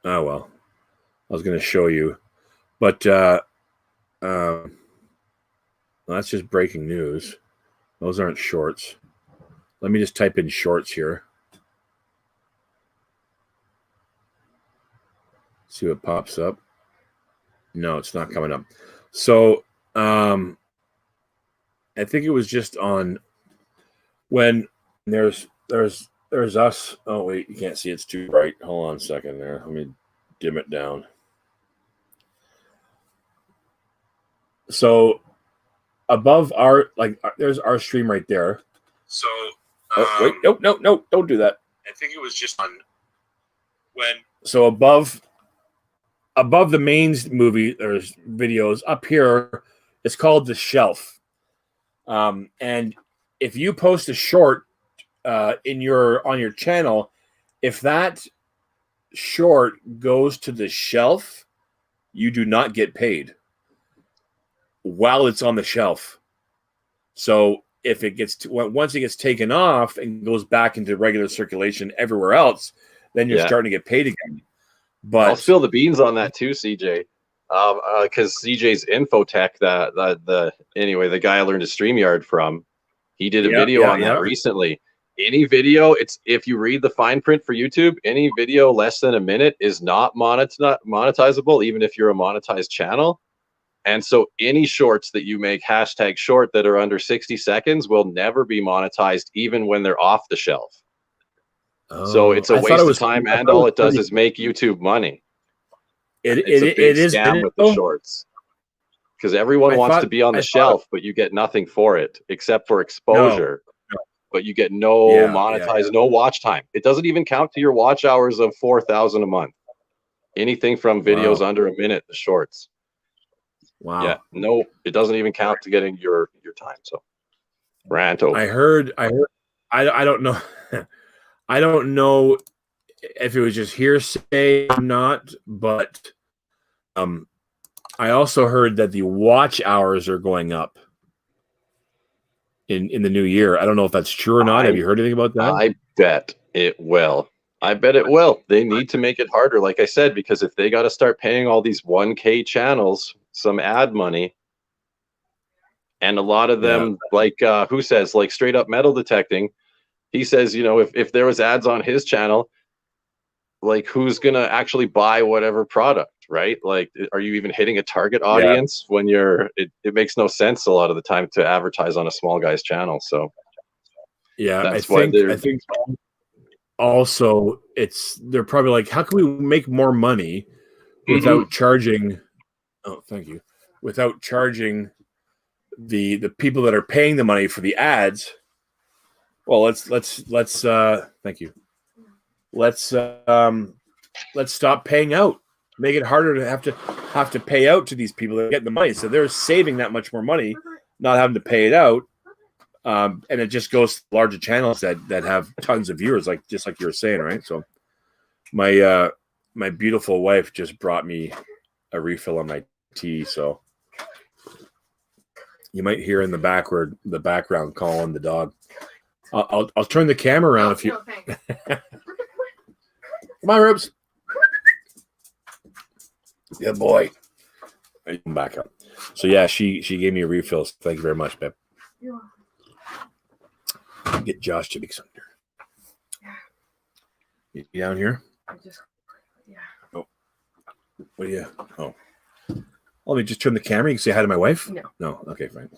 A: Oh well, I was going to show you, but well, that's just breaking news. Those aren't shorts. Let me just type in shorts here. See what pops up. No, it's not coming up. So I think it was just on when there's us. Oh wait, you can't see, it's too bright. Hold on a second there. Let me dim it down. So above our, like, there's our stream right there. So wait, no, don't do that. I think it was just on when. So above the main movie, there's videos up here. It's called the shelf. And if you post a short on your channel, if that short goes to the shelf, you do not get paid while it's on the shelf. So if it gets once it gets taken off and goes back into regular circulation everywhere else, then you're starting to get paid again. But
C: I'll spill the beans on that too, CJ. Because CJ's Infotech, the guy I learned to StreamYard from, he did a video on that recently. Any video, if you read the fine print for YouTube, any video less than a minute is not monetizable, even if you're a monetized channel. And so any shorts that you make hashtag short that are under 60 seconds will never be monetized, even when they're off the shelf. So it's a waste of time, and all it does is make YouTube money. It's a big scam with the shorts, because everyone wants to be on the shelf, but you get nothing for it except for exposure. No. But you get no monetized, no watch time. It doesn't even count to your watch hours of 4,000 a month. Anything from videos under a minute, the shorts.
A: Wow.
C: Yeah. No, it doesn't even count to getting your time. So, rant over.
A: I heard. I don't know. I don't know if it was just hearsay or not, but I also heard that the watch hours are going up in the new year. I don't know if that's true or not. Have you heard anything about that?
C: I bet it will. They need to make it harder, like I said, because if they got to start paying all these 1K channels some ad money, and a lot of them, like who says, like Straight Up Metal Detecting, he says, if there was ads on his channel, like, who's gonna actually buy whatever product, right? Like, are you even hitting a target audience when it makes no sense a lot of the time to advertise on a small guy's channel. So
A: I think also they're probably like, how can we make more money without charging without charging the people that are paying the money for the ads? Well, let's thank you. Let's stop paying out. Make it harder to have to pay out to these people that get the money. So they're saving that much more money, not having to pay it out. And it just goes to larger channels that have tons of viewers, just like you were saying, right? So my beautiful wife just brought me a refill on my tea, so you might hear in the background calling the dog. I'll turn the camera around if you. Come on, Rubes. Good boy. Come back up. So yeah, she gave me a refill. So thank you very much, babe. Get Josh to make some dinner. You down here? Oh, what do you? Oh, let me just turn the camera. You can say hi to my wife. No. Okay, fine.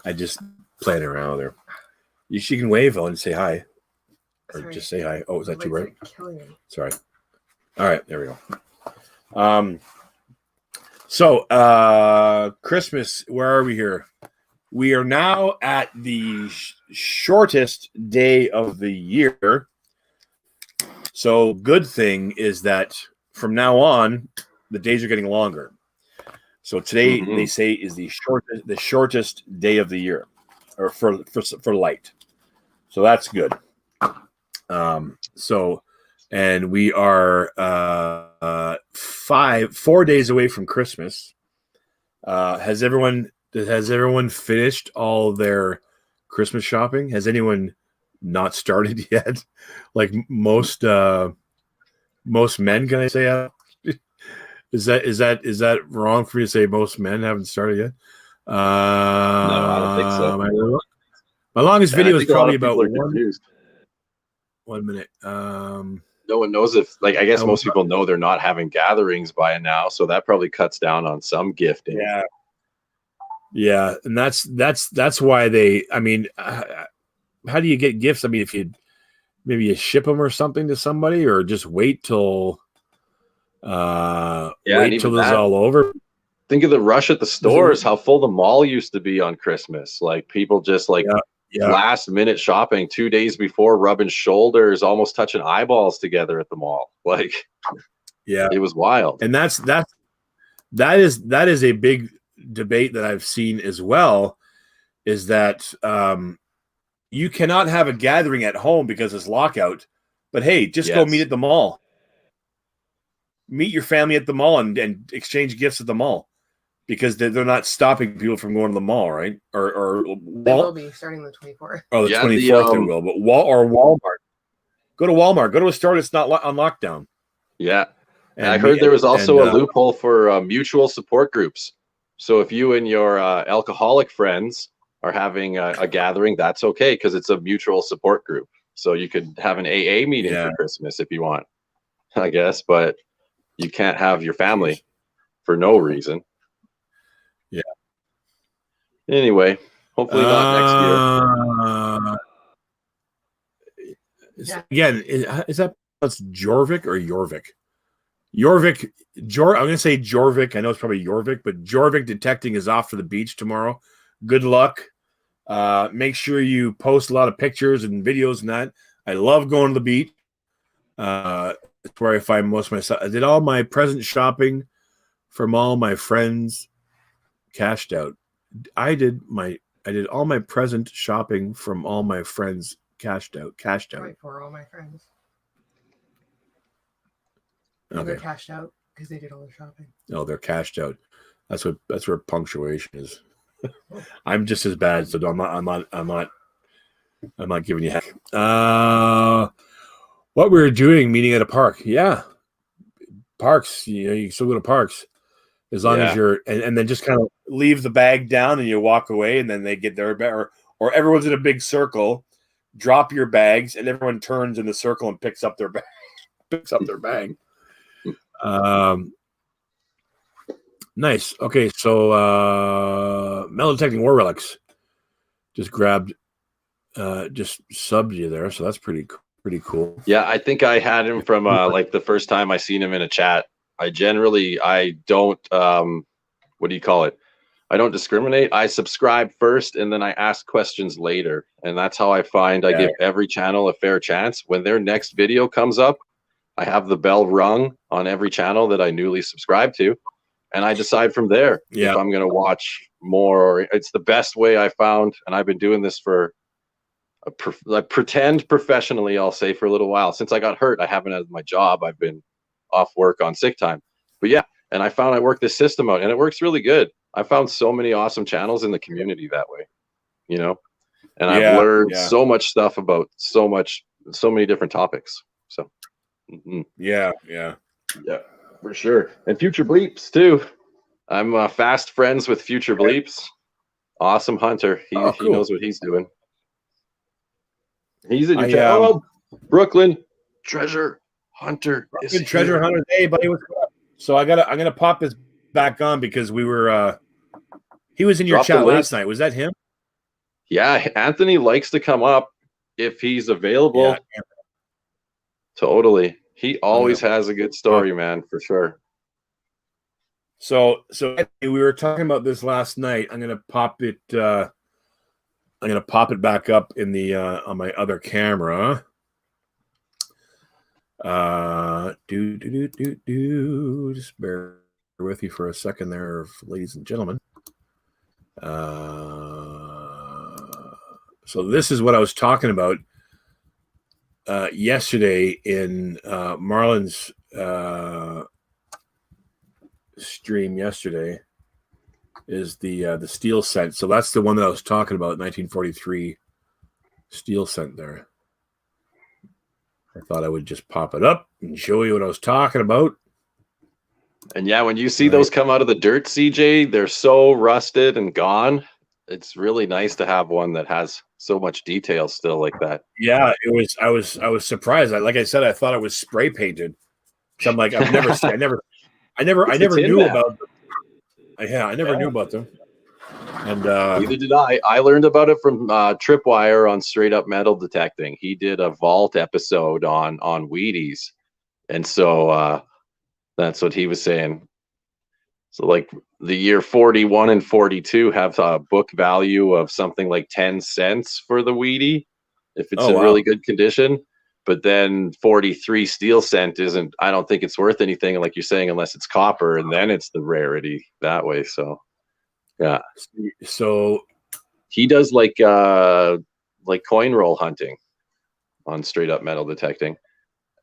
A: I just playing around with her. She can wave and say hi. Or just say hi. Oh, is that too bright? Sorry. All right, there we go. So Christmas, where are we here? We are now at the shortest day of the year. So good thing is that from now on, the days are getting longer. So today they say is the shortest day of the year, or for light. So that's good. And we are 4 days away from Christmas. Has everyone finished all their Christmas shopping? Has anyone not started yet? Like most men, can I say? Is that wrong for me to say most men haven't started yet?
C: No, I don't think so.
A: My longest video is probably about
C: 1
A: minute.
C: No one knows if, like, I guess most people know they're not having gatherings by now, so that probably cuts down on some gifting.
A: Yeah, and that's why they. I mean, how do you get gifts? I mean, if you ship them or something to somebody, or just wait till this is all over.
C: Think of the rush at the stores, how full the mall used to be on Christmas. Like, people just last minute shopping 2 days before, rubbing shoulders, almost touching eyeballs together at the mall. Like, it was wild.
A: And that is a big debate that I've seen as well, is that you cannot have a gathering at home because it's lockout, but hey, just go meet at the mall. Meet your family at the mall and exchange gifts at the mall, because they're not stopping people from going to the mall, right? Or
E: they will be starting the 24th.
A: Oh, the 24th they will. But Walmart. Go to Walmart. Go to a store that's not on lockdown.
C: Yeah. And I heard there was also a loophole for mutual support groups. So if you and your alcoholic friends are having a gathering, that's okay, because it's a mutual support group. So you could have an AA meeting for Christmas if you want, I guess, but you can't have your family for no reason.
A: Yeah.
C: Anyway, hopefully not
A: next year. Again, is that Jorvik or Jorvik? Jorvik. I'm going to say Jorvik. I know it's probably Jorvik, but Jorvik Detecting is off for the beach tomorrow. Good luck. Make sure you post a lot of pictures and videos and that. I love going to the beach. It's where I find most of my stuff. I did all my present shopping from all my friends cashed out. I did all my present shopping from all my friends cashed out.
E: Right, for all my friends.
A: Okay.
E: They're cashed out because they did all their shopping.
A: No, they're cashed out. That's where punctuation is. I'm just as bad, so I'm not giving you heck. What we were doing, meeting at a park. Yeah. Parks, you can still go to parks as long as you're, and then just kind of leave the bag down and you walk away, and then they get their bag, or everyone's in a big circle, drop your bags, and everyone turns in the circle and picks up their bag. Nice. Okay, so metal detecting war relics just grabbed, just subbed you there, so that's pretty cool.
C: Yeah, I think I had him from like the first time I seen him in a chat. I don't what do you call it? I don't discriminate. I subscribe first and then I ask questions later, and that's how I find I give every channel a fair chance. When their next video comes up, I have the bell rung on every channel that I newly subscribe to, and I decide from there if I'm going to watch more. Or it's the best way I found, and I've been doing this for pretend professionally, I'll say, for a little while. Since I got hurt, I haven't had my job. I've been off work on sick time. But yeah, and I found I worked this system out, and it works really good. I found so many awesome channels in the community that way, and I've learned so much stuff about so many different topics. So
A: yeah,
C: for sure. And Future Bleeps too. I'm fast friends with Future Bleeps. Awesome hunter. He knows what he's doing. He's in your channel. Brooklyn Treasure Hunter.
A: Treasure Hunter. Hey, buddy, what's up? So I'm gonna pop this back on because we were he was in your chat last night. Was that him?
C: Yeah, Anthony likes to come up if he's available. Yeah. Totally. He always has a good story, man, for sure.
A: So we were talking about this last night. I'm gonna pop it. I'm gonna pop it back up in the on my other camera. Just bear with you for a second there, ladies and gentlemen. So this is what I was talking about yesterday in Marlon's stream yesterday. Is the steel cent. So that's the one that I was talking about, 1943 steel cent there. I thought I would just pop it up and show you what I was talking about.
C: And yeah, when you see those come out of the dirt, CJ, they're so rusted and gone. It's really nice to have one that has so much detail still like that.
A: Yeah, it was. I was surprised. Like I said, I thought it was spray painted. So I'm like, I never knew about them. I never knew about them. And
C: neither did I. I learned about it from Tripwire on Straight Up Metal Detecting. He did a vault episode on Wheaties, and so that's what he was saying. So like the year 41 and 42 have a book value of something like 10 cents for the Wheatie if it's in really good condition. But then 43 steel cent isn't. I don't think it's worth anything, like you're saying, unless it's copper, and then it's the rarity that way. So. Yeah.
A: So
C: he does like coin roll hunting on Straight Up Metal Detecting.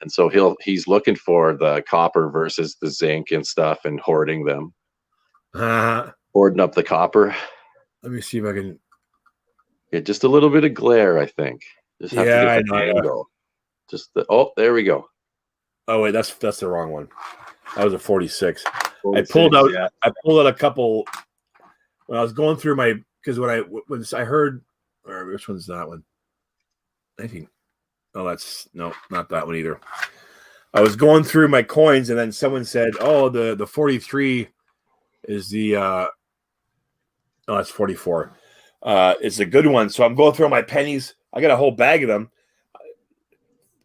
C: And so he's looking for the copper versus the zinc and stuff and hoarding them. Hoarding up the copper.
A: Let me see if I can
C: get just a little bit of glare, I think. Just have to get the angle. There we go.
A: Oh wait, that's the wrong one. That was a 46. I pulled out a couple. When I was going through because when I heard, or which one's that one? I think, not that one either. I was going through my coins, and then someone said, "Oh, the 43 is the that's 44. It's a good one." So I'm going through my pennies. I got a whole bag of them.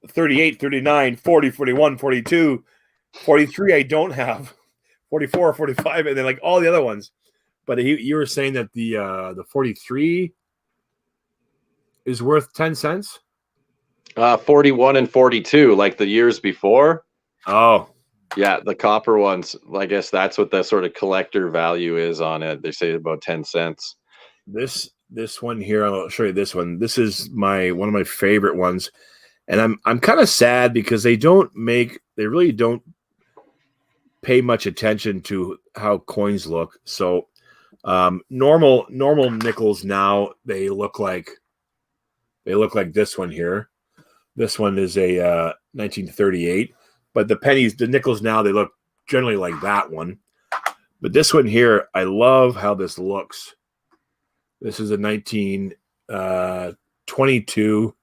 A: 38, 39, 40, 41, 42, 43. I don't have 44, 45, and then like all the other ones. But you were saying that the 43 is worth 10 cents?
C: 41 and 42, like the years before.
A: Oh.
C: Yeah, the copper ones, I guess that's what the sort of collector value is on it. They say about 10 cents.
A: This one here, I'll show you this one. This is one of my favorite ones. And I'm kind of sad because they really don't pay much attention to how coins look. So normal nickels now they look like this one here. This one is a 1938, but the nickels now they look generally like that one. But this one here, I love how this looks. This is a 1922.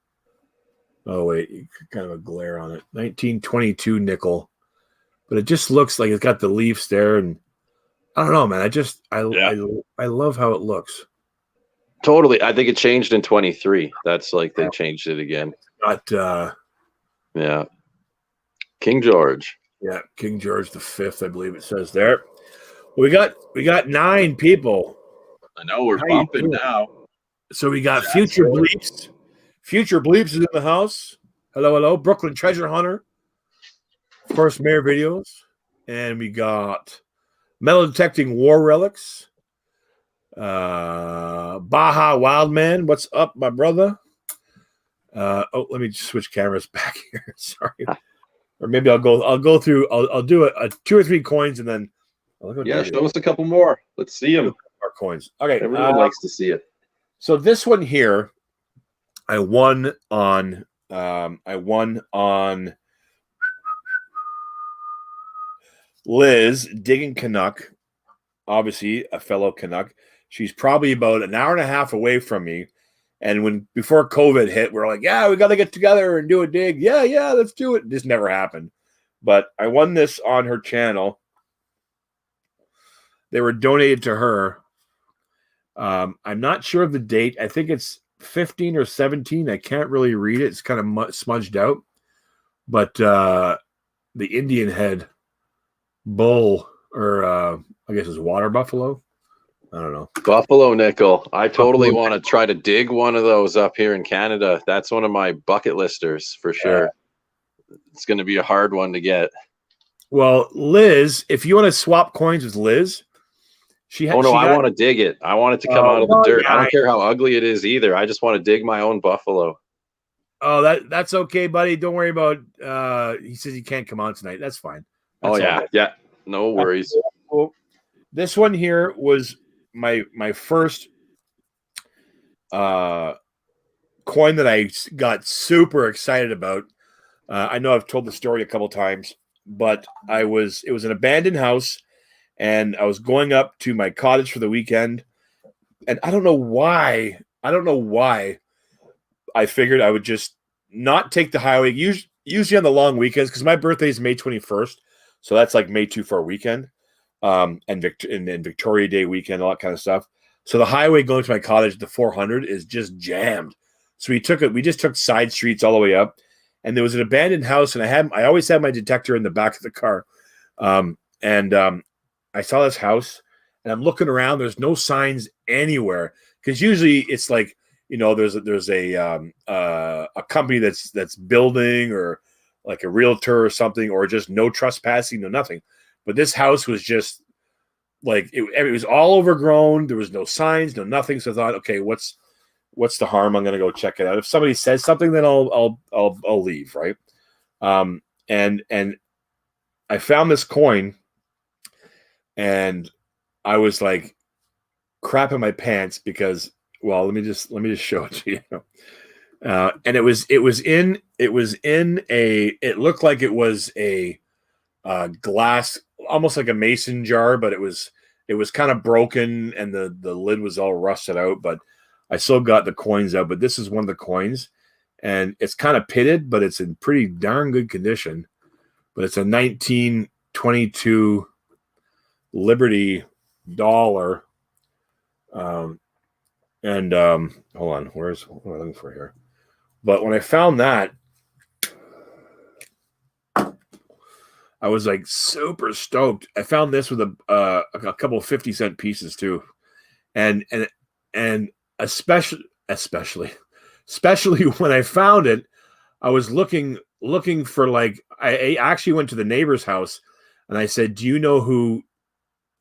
A: Oh wait, kind of a glare on it. 1922 nickel, but it just looks like it's got the leaves there and. I don't know, man. I love how it looks.
C: Totally. I think it changed in 23. That's like they changed it again. Yeah. King George.
A: Yeah, King George V, I believe it says there. We got 9 people.
C: I know we're bumping now.
A: So we got Future Bleeps. Future Bleeps is in the house. Hello. Brooklyn Treasure Hunter. First Mayor Videos. And we got Metal Detecting War Relics. Baja Wildman. What's up, my brother? Let me just switch cameras back here. Sorry. Or maybe I'll go through. I'll do a 2 or 3 coins and then.
C: Show us a couple more. Let's see them.
A: Our coins. Okay.
C: Everyone likes to see it.
A: So this one here, I won on. Liz Digging Canuck, obviously a fellow Canuck. She's probably about an hour and a half away from me. And before COVID hit, we're like, yeah, we got to get together and do a dig. Yeah, let's do it. This never happened. But I won this on her channel. They were donated to her. I'm not sure of the date. I think it's 15 or 17. I can't really read it. It's kind of smudged out. But the Indian head bull, or I guess it's water buffalo. I don't know.
C: Buffalo nickel. I totally want to try to dig one of those up here in Canada. That's one of my bucket listers for sure. It's going to be a hard one to get.
A: Well, Liz, if you want to swap coins with Liz,
C: I want to dig it. I want it to come out of the dirt. Yeah, I don't care how ugly it is either. I just want to dig my own buffalo.
A: Oh, that's okay, buddy. Don't worry about. He says he can't come on tonight. That's fine. That's
C: yeah. No worries.
A: This one here was my first coin that I got super excited about. I know I've told the story a couple times, but it was an abandoned house, and I was going up to my cottage for the weekend, and I don't know why I figured I would just not take the highway. Usually on the long weekends, because my birthday is May 21st, so that's like May 24 weekend, and Victoria Day weekend, all that kind of stuff. So the highway going to my cottage, the 400, is just jammed. So we just took side streets all the way up, and there was an abandoned house, and I always had my detector in the back of the car, and I saw this house, and I'm looking around. There's no signs anywhere, because usually it's like, there's a company that's building, or like a realtor or something, or just no trespassing, no nothing. But this house was just like it was all overgrown. There was no signs, no nothing. So I thought, okay, what's the harm? I'm gonna go check it out. If somebody says something, then I'll leave, right? And I found this coin, and I was like crapping my pants because, well, let me just show it to you. And it looked like it was a glass, almost like a mason jar, but it was kind of broken, and the lid was all rusted out, but I still got the coins out. But this is one of the coins, and it's kind of pitted, but it's in pretty darn good condition. But it's a 1922 Liberty dollar. Hold on, what am I looking for here? But when I found that, I was like super stoked. I found this with a couple of 50-cent pieces too, and especially when I found it, I was looking for, like, I actually went to the neighbor's house, and I said, "Do you know who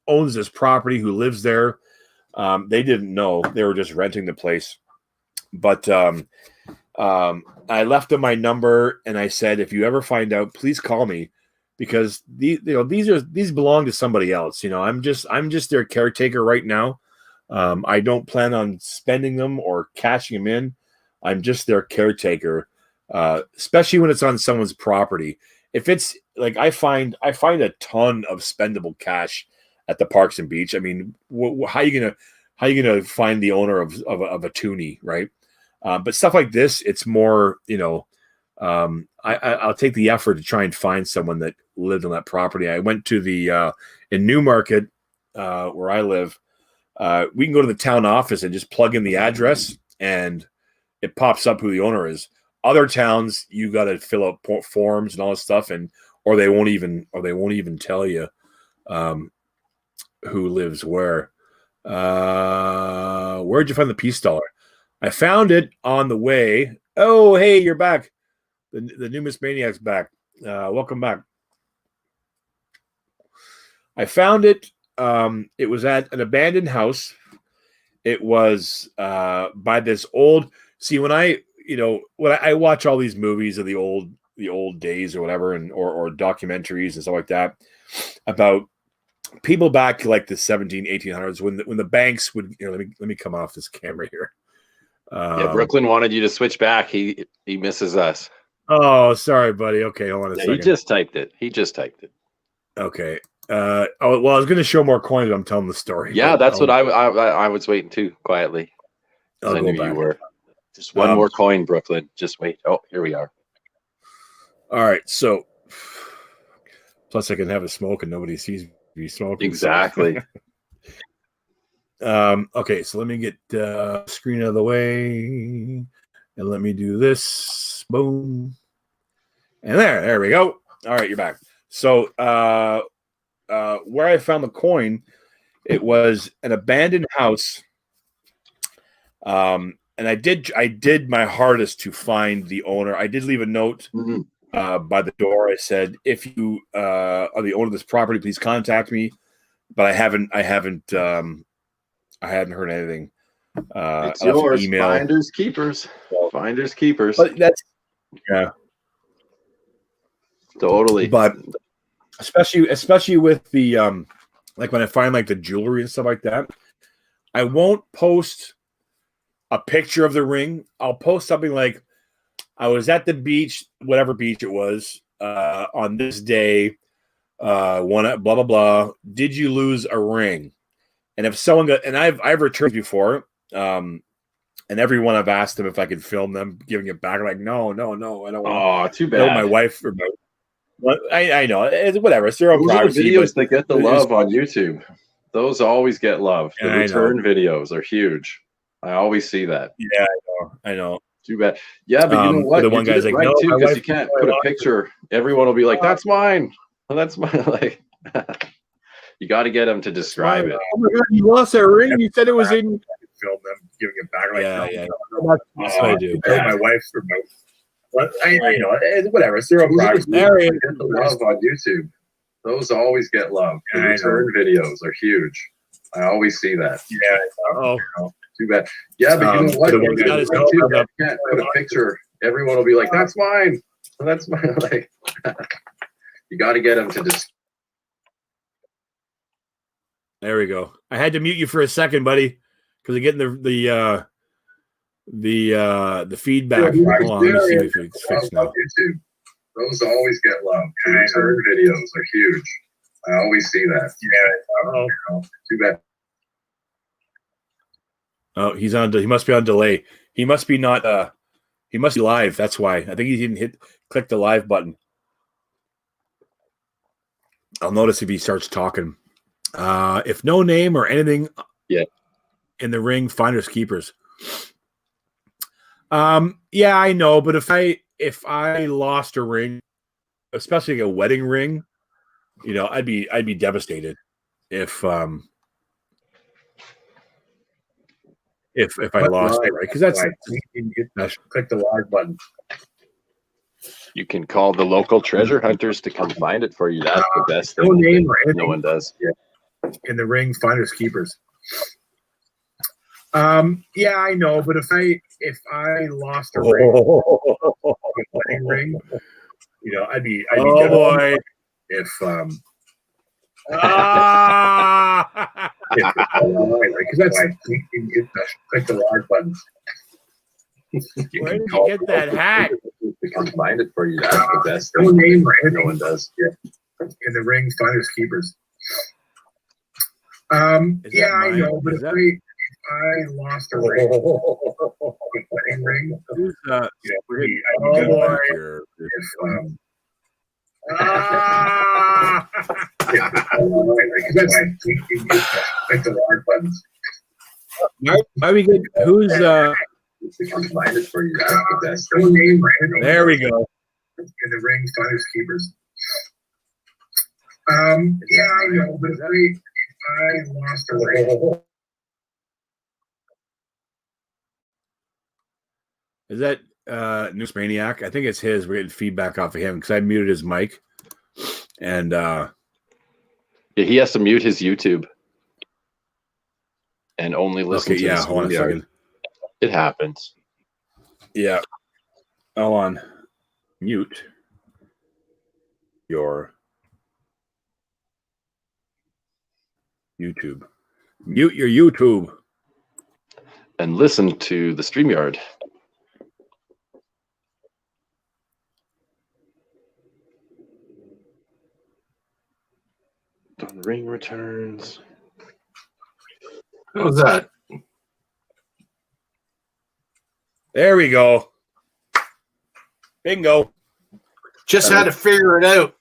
A: owns this property? Who lives there?" They didn't know. They were just renting the place. But I left them my number, and I said, if you ever find out, please call me, because these belong to somebody else. I'm just their caretaker right now. I don't plan on spending them or cashing them in. I'm just their caretaker, especially when it's on someone's property. If it's like, I find a ton of spendable cash at the Parks and Beach. I mean, how are you gonna find the owner of a toonie, right? But stuff like this, it's more, I'll take the effort to try and find someone that lived on that property. I went to the in Newmarket, where I live. We can go to the town office and just plug in the address, and it pops up who the owner is. Other towns, you got to fill out forms and all this stuff, or they won't even tell you who lives where. Where'd you find the peace dollar? I found it on the way. Oh, hey, you're back. The new Miss Maniac's back. Welcome back. I found it. It was at an abandoned house. It was by this old. See, when I watch all these movies of the old days or whatever, or documentaries and stuff like that about people back to like the 1800s when the banks would. Let me come off this camera here.
C: Yeah, Brooklyn wanted you to switch back. He misses us.
A: Oh, sorry, buddy. Okay, hold on a second.
C: He just typed it.
A: Okay. Well, I was going to show more coins, but I'm telling the story.
C: Yeah, that's what I was waiting too, quietly. I knew you were. Just one more coin, Brooklyn. Just wait. Oh, here we are.
A: All right. So, plus I can have a smoke and nobody sees me smoking.
C: Exactly.
A: Okay, so let me get screen out of the way, and let me do this. Boom, and there we go. All right, you're back. So, where I found the coin, it was an abandoned house. And I did my hardest to find the owner. I did leave a note by the door. I said, if you are the owner of this property, please contact me. But I haven't heard anything.
C: It's yours. Email. Finders keepers. Finders keepers.
A: But that's
C: totally.
A: But especially with the like when I find like the jewelry and stuff like that, I won't post a picture of the ring. I'll post something like, I was at the beach, whatever beach it was, on this day, one blah blah blah. Did you lose a ring? And if someone got, and I've returned before, and everyone I've asked them if I could film them giving it back. I'm like, no, I don't want.
C: Oh, too bad.
A: My wife or I know it's whatever. It's their own privacy.
C: Those are videos that get the love on YouTube. Those always get love. The return videos are huge. I always see that.
A: Yeah, I know.
C: Too bad. Yeah, but you know what?
A: The one guy's like,
C: right
A: no,
C: too, because you can't put a picture. Everyone will be like, "That's mine. That's mine." Like, you got to get them to describe it.
A: Oh my God, you lost that ring. You said it was in. Film them giving it back. Like, yeah. That's what I do. My wife or my. I know. Whatever. It's their own privacy.
C: Get the love on YouTube. Those always get love. The return videos are huge. I always see that.
A: Yeah.
C: Too bad. Yeah, but you know what? You can't put a picture. Everyone will be like, "That's mine. That's mine." Like, you got to get them to just.
A: There we go. I had to mute you for a second, buddy, because I'm getting the feedback. Hold on, let me see if it's fixed now.
C: YouTube. Those always get love. The return videos are huge. I always see that. Yeah. Too bad.
A: Oh, he must be on delay. He must be not. He must be live. That's why. I think he didn't click the live button. I'll notice if he starts talking. If no name or anything, in the ring, finders keepers. Yeah, I know, but if I lost a ring, especially a wedding ring, I'd be devastated if I lost it, right? Because that's click the live button.
C: You can call the local treasure hunters to come find it for you. That's the best thing. No one does.
A: Yeah. In the ring, finders keepers. Yeah, I know, but if I lost a wedding ring, I'd be devastated. If because that's click the live button. Where did you get that hat?
C: We can find it for you. That's the best thing. No one does. Yeah.
A: In the ring, finders keepers. Yeah, I know, but if I lost a ring, wedding ring. Click the live buttons. Are we good? Who's
C: find it for you. That's the best.
A: There we go. In the ring, finders keepers. Yeah, I know, but if I lost a ring. Is that Noose Maniac? I think it's his. We're getting feedback off of him because I muted his mic. And
C: he has to mute his YouTube and only listen to
A: his hold on a second.
C: It happens.
A: Yeah. Hold on. Mute your YouTube. Mute your YouTube.
C: And listen to the StreamYard. The ring returns.
A: How's that? There we go. Bingo.
B: Just had to figure it out.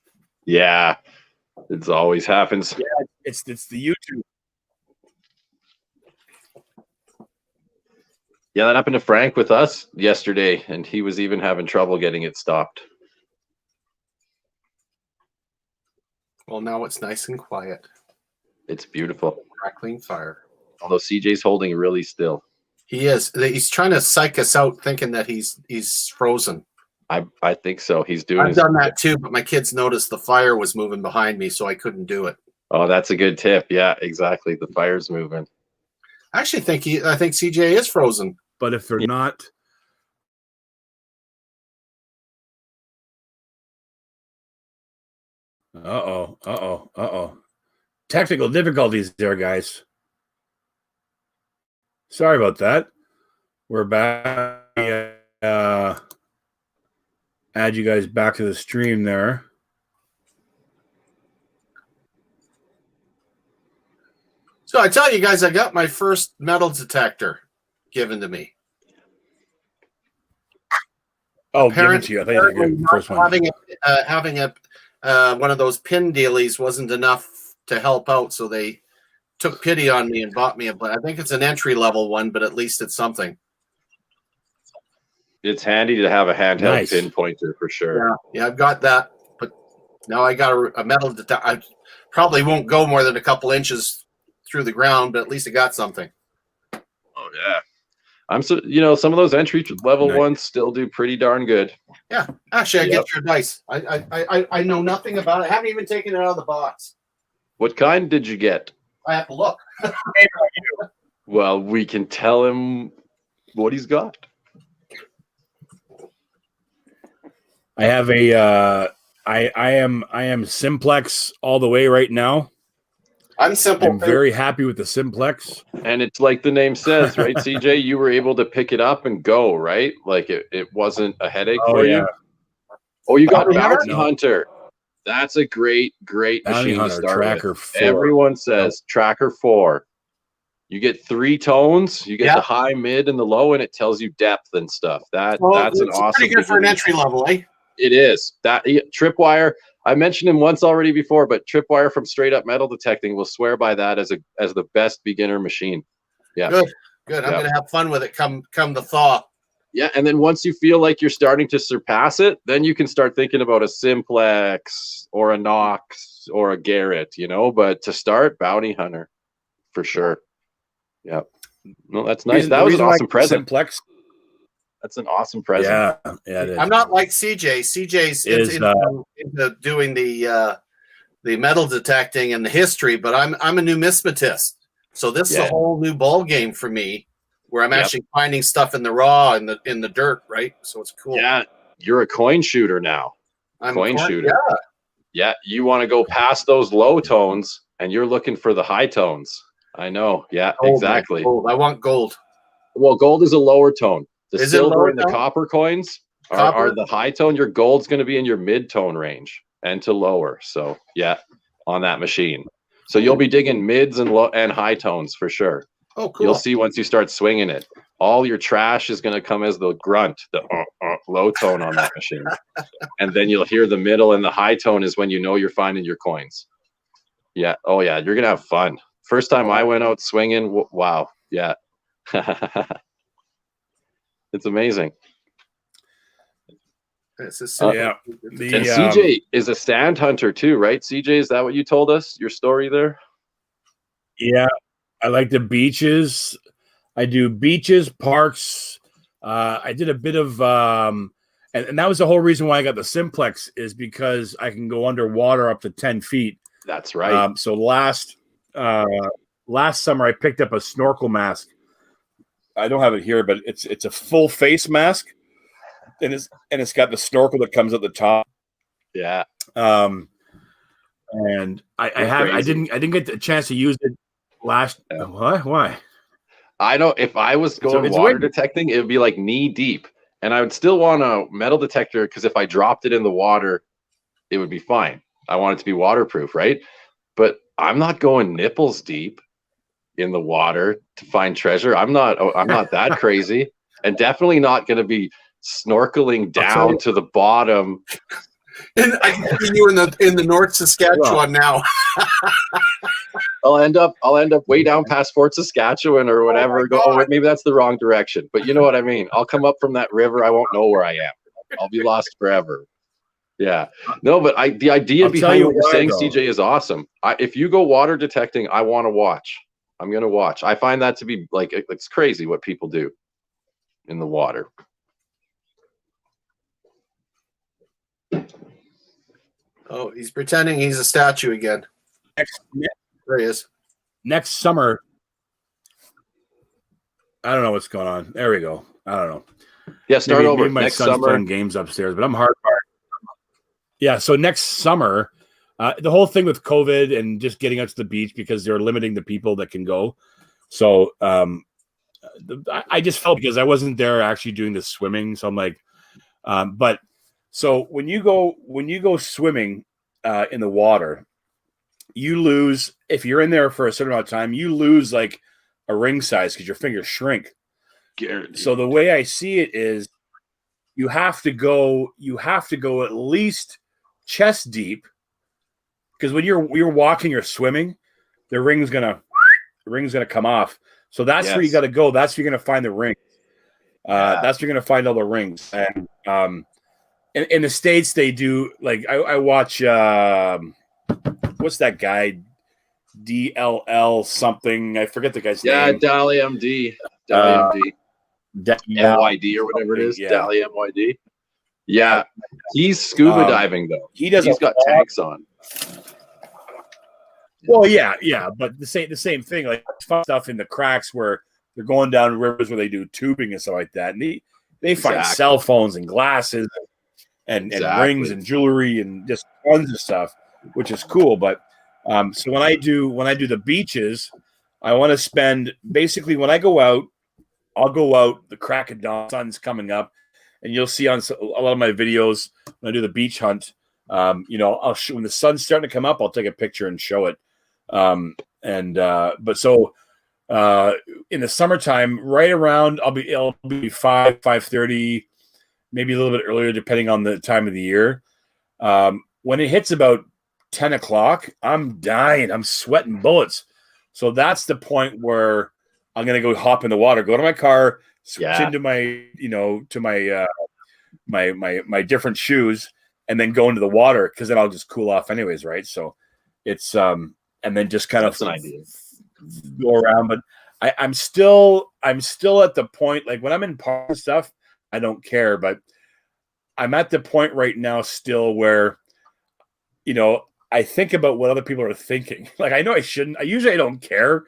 C: Yeah. It always happens.
A: Yeah, it's the YouTube.
C: Yeah, that happened to Frank with us yesterday, and he was even having trouble getting it stopped.
B: Well, now it's nice and quiet.
C: It's beautiful.
B: Crackling fire.
C: Although CJ's holding really still.
B: He is. He's trying to psych us out, thinking that he's frozen.
C: I think so. He's doing.
B: I've done that too, but my kids noticed the fire was moving behind me, so I couldn't do it.
C: Oh, that's a good tip. Yeah, exactly. The fire's moving.
B: I actually think I think CJ is frozen.
A: But if they're not, technical difficulties there, guys. Sorry about that. We're back. Add you guys back to the stream there.
B: So I tell you guys, I got my first metal detector given to me.
A: Oh, given to you. I thought you were the first one.
B: Having one of those pin dealies wasn't enough to help out, so they took pity on me and bought me I think it's an entry level one, but at least it's something.
C: It's handy to have a handheld pin pointer for sure.
B: Yeah, I've got that, but now I got a metal detector. I probably won't go more than a couple inches through the ground, but at least I got something.
C: Oh yeah, some of those entry level ones still do pretty darn good.
B: Yeah, actually, I get your advice. I know nothing about it. I haven't even taken it out of the box.
C: What kind did you get?
B: I have to look.
C: Well, we can tell him what he's got.
A: I have a I am simplex all the way right now.
B: I'm simple.
A: I'm very happy with the simplex.
C: And it's like the name says, right, CJ? You were able to pick it up and go, right? Like it wasn't a headache for you. Oh, you got Bounty Hunter. That's a great machine to start
A: Tracker
C: with.
A: 4.
C: Everyone says Tracker 4. You get 3 tones. You get the high, mid, and the low, and it tells you depth and stuff. That's an awesome.
B: Pretty good for an entry level, eh?
C: It is. That Tripwire. I mentioned him once already before, but Tripwire from Straight Up Metal Detecting will swear by that as the best beginner machine. Yeah.
B: Good. I'm gonna have fun with it come the thaw.
C: Yeah, and then once you feel like you're starting to surpass it, then you can start thinking about a Simplex or a Nox or a Garrett, But to start, Bounty Hunter, for sure. Yeah. No, that's nice. That was an awesome present.
A: Simplex.
C: That's an awesome present.
A: Yeah, it is.
B: I'm not like CJ. CJ's into doing the metal detecting and the history, but I'm a numismatist. So this is a whole new ball game for me, where I'm actually finding stuff in the raw and in the dirt, right? So it's cool.
C: Yeah, you're a coin shooter now.
B: I'm
C: coin shooter. Yeah, you want to go past those low tones, and you're looking for the high tones. I know. Yeah,
B: gold,
C: exactly.
B: Gold. I want gold.
C: Well, gold is a lower tone. The
B: is
C: silver and the copper coins are the high tone. Your gold's going to be in your mid tone range and to lower. So yeah, on that machine. So you'll be digging mids and low and high tones for sure.
B: Oh, cool.
C: You'll see once you start swinging it. All your trash is going to come as the grunt, the low tone on that machine. And then you'll hear the middle and the high tone is when you know you're finding your coins. Yeah. Oh yeah. You're going to have fun. First time I went out swinging. Wow. Yeah. It's amazing.
B: And
C: CJ is a stand hunter too, right? CJ, is that what you told us? Your story there?
A: Yeah, I like the beaches. I do beaches, parks. I did a bit of, and that was the whole reason why I got the Simplex is because I can go underwater up to 10 feet.
C: That's right.
A: So last summer I picked up a snorkel mask. I don't have it here, but it's a full face mask, and it's got the snorkel that comes at the top.
C: Yeah.
A: And I didn't get the chance to use it last. Why?
C: I don't. If I was going water detecting, it would be like knee deep, and I would still want a metal detector because if I dropped it in the water, it would be fine. I want it to be waterproof, right? But I'm not going nipples deep in the water to find treasure. I'm not that crazy, and definitely not going to be snorkeling down to the bottom.
B: And I can see you in the North Saskatchewan now.
C: I'll end up way down past Fort Saskatchewan or whatever. Maybe that's the wrong direction, but you know what I mean. I'll come up from that river. I won't know where I am. I'll be lost forever. Yeah. No, but the idea behind what you're saying, CJ, is awesome. If you go water detecting, I want to watch. I'm going to watch. I find that to be like, it's crazy what people do in the water.
B: Oh, he's pretending he's a statue again. There he is.
A: Next summer. I don't know what's going on. There we go. I don't know.
C: Yeah, start over.
A: Maybe my
C: next
A: son's
C: summer.
A: playing games upstairs, but I'm hard. Yeah, so next summer, the whole thing with COVID and just getting out to the beach because they're limiting the people that can go. So I just felt because I wasn't there actually doing the swimming. So I'm like, but so when you go swimming in the water, you lose, if you're in there for a certain amount of time, you lose like a ring size because your fingers shrink.
C: Guaranteed.
A: So the way I see it is you have to go at least chest deep, because when you're walking or swimming, the ring's gonna come off. So that's where you got to go. That's where you're gonna find the ring. That's where you're gonna find all the rings. And in the States they do, like I watch what's that guy, DLL something, I forget the guy's name.
C: Dali MD. MYD or whatever it is. Dali MYD. Yeah, he's scuba diving though. He's got tanks on.
A: Well, yeah, but the same thing, like fun stuff in the cracks where they're going down rivers where they do tubing and stuff like that, and they find cell phones and glasses and rings and jewelry and just tons of stuff, which is cool. But so when I do the beaches, I want to spend, basically when I go out, I'll go out the crack of dawn, sun's coming up, and you'll see on a lot of my videos when I do the beach hunt, I'll show, when the sun's starting to come up, I'll take a picture and show it. But so in the summertime, right around, it'll be 5:30, maybe a little bit earlier, depending on the time of the year. When it hits about 10 o'clock, I'm dying. I'm sweating bullets. So that's the point where I'm going to go hop in the water, go to my car, switch into my, my different shoes, and then go into the water, because then I'll just cool off anyways, right? So it's and then just kind of go around. But I'm still at the point, like when I'm in park and stuff, I don't care. But I'm at the point right now still where, I think about what other people are thinking. Like, I know I shouldn't. I don't care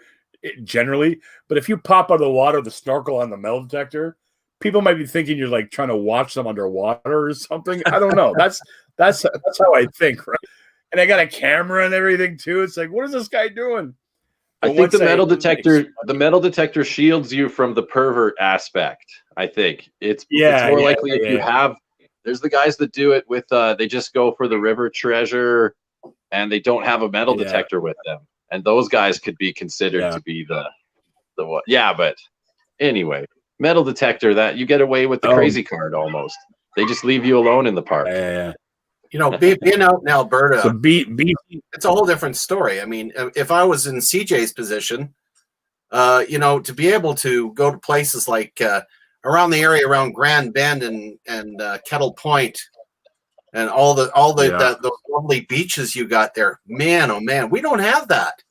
A: generally, but if you pop out of the water, the snorkel on the metal detector, people might be thinking you're like trying to watch them underwater or something. I don't know. That's how I think, right? And I got a camera and everything too. It's like, what is this guy doing?
C: I think the metal detector shields you from the pervert aspect. I think it's more likely if you have. There's the guys that do it with they just go for the river treasure and they don't have a metal detector with them, and those guys could be considered to be the what? Yeah, but anyway, metal detector, that you get away with the crazy card almost. They just leave you alone in the park.
B: Being out in Alberta,
A: so
B: it's a whole different story. I mean, if I was in CJ's position, to be able to go to places like around the area around Grand Bend and Kettle Point and all the lovely beaches you got there, man, oh man, we don't have that.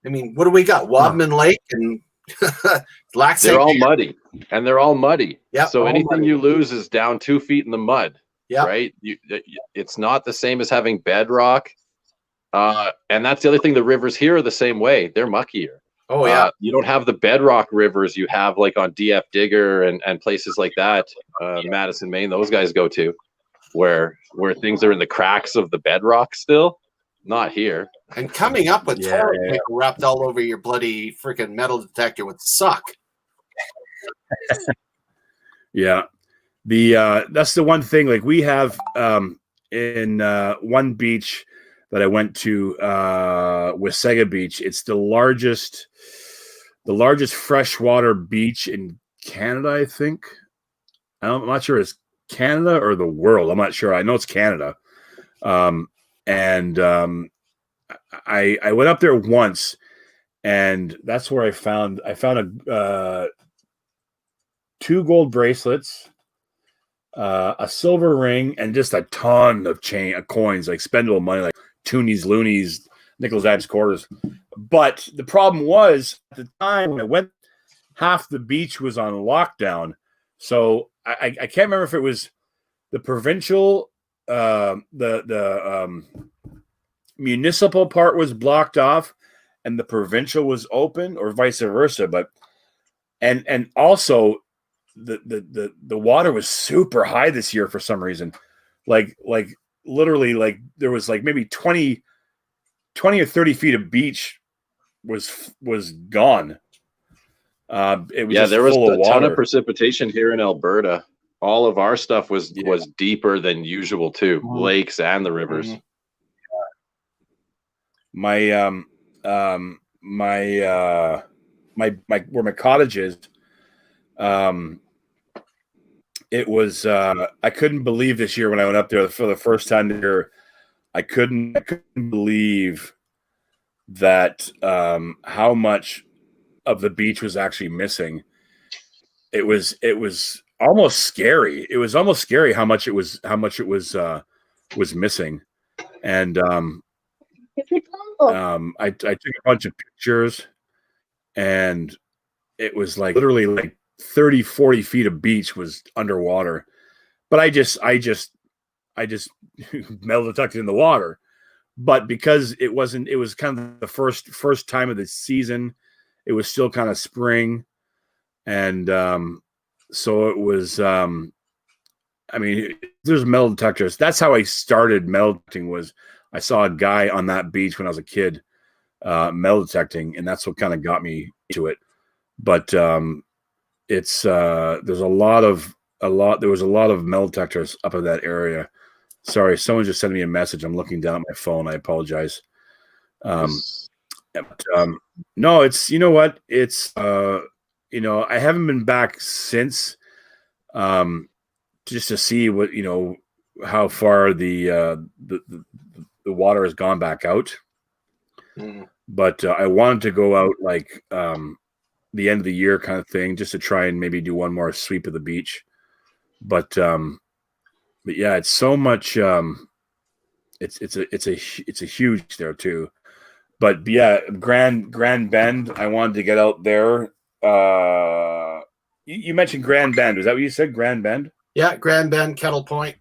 B: I mean, what do we got? Wadman Lake and Lac St.
C: They're all muddy, and they're all muddy.
B: Yeah.
C: So anything you lose is down 2 feet in the mud.
B: Yeah.
C: Right. It's not the same as having bedrock. And that's the other thing. The rivers here are the same way. They're muckier.
B: Oh yeah.
C: You don't have the bedrock rivers you have like on DF Digger and places like that. Madison, Maine, those guys go to, where things are in the cracks of the bedrock still. Not here.
B: And coming up with toilet paper wrapped all over your bloody freaking metal detector would suck.
A: Yeah. That's the one thing, like we have in one beach that I went to, Wasaga Beach. It's the largest freshwater beach in Canada, I think. I'm not sure it's Canada or the world. I'm not sure. I know it's Canada. I went up there once, and that's where I found a 2 gold bracelets, a silver ring, and just a ton of coins, like spendable money, like toonies, loonies, nickels, abs, quarters. But the problem was, at the time when I went, half the beach was on lockdown. So I can't remember if it was the provincial, the municipal part was blocked off and the provincial was open, or vice versa. But and also the water was super high this year for some reason. Like literally, like there was like maybe 20 or 30 feet of beach was gone. It was
C: there was
A: a
C: ton of precipitation here in Alberta. All of our stuff was deeper than usual too, lakes and the rivers.
A: My where my cottage is, it was I couldn't believe this year when I went up there for the first time this year. I couldn't believe that how much of the beach was actually missing. It was almost scary. It was almost scary how much it was missing. And I took a bunch of pictures, and it was like literally like 30, 40 feet of beach was underwater. But I just metal detected in the water. But because it was kind of the first time of the season, it was still kind of spring. And so it was, I mean, there's metal detectors. That's how I started metal detecting. Was I saw a guy on that beach when I was a kid, metal detecting, and that's what kind of got me into it. But it's there was a lot of metal detectors up in that area. Sorry, someone just sent me a message. I'm looking down at my phone. I apologize. But, no, it's, you know what? It's you know, I haven't been back since, just to see what, you know, how far the water has gone back out. But I wanted to go out like the end of the year kind of thing, just to try and maybe do one more sweep of the beach. But yeah, it's so much. It's a huge there too. But yeah, Grand Bend. I wanted to get out there. You mentioned Grand Bend. Was that what you said? Grand Bend?
B: Yeah, Grand Bend, Kettle Point.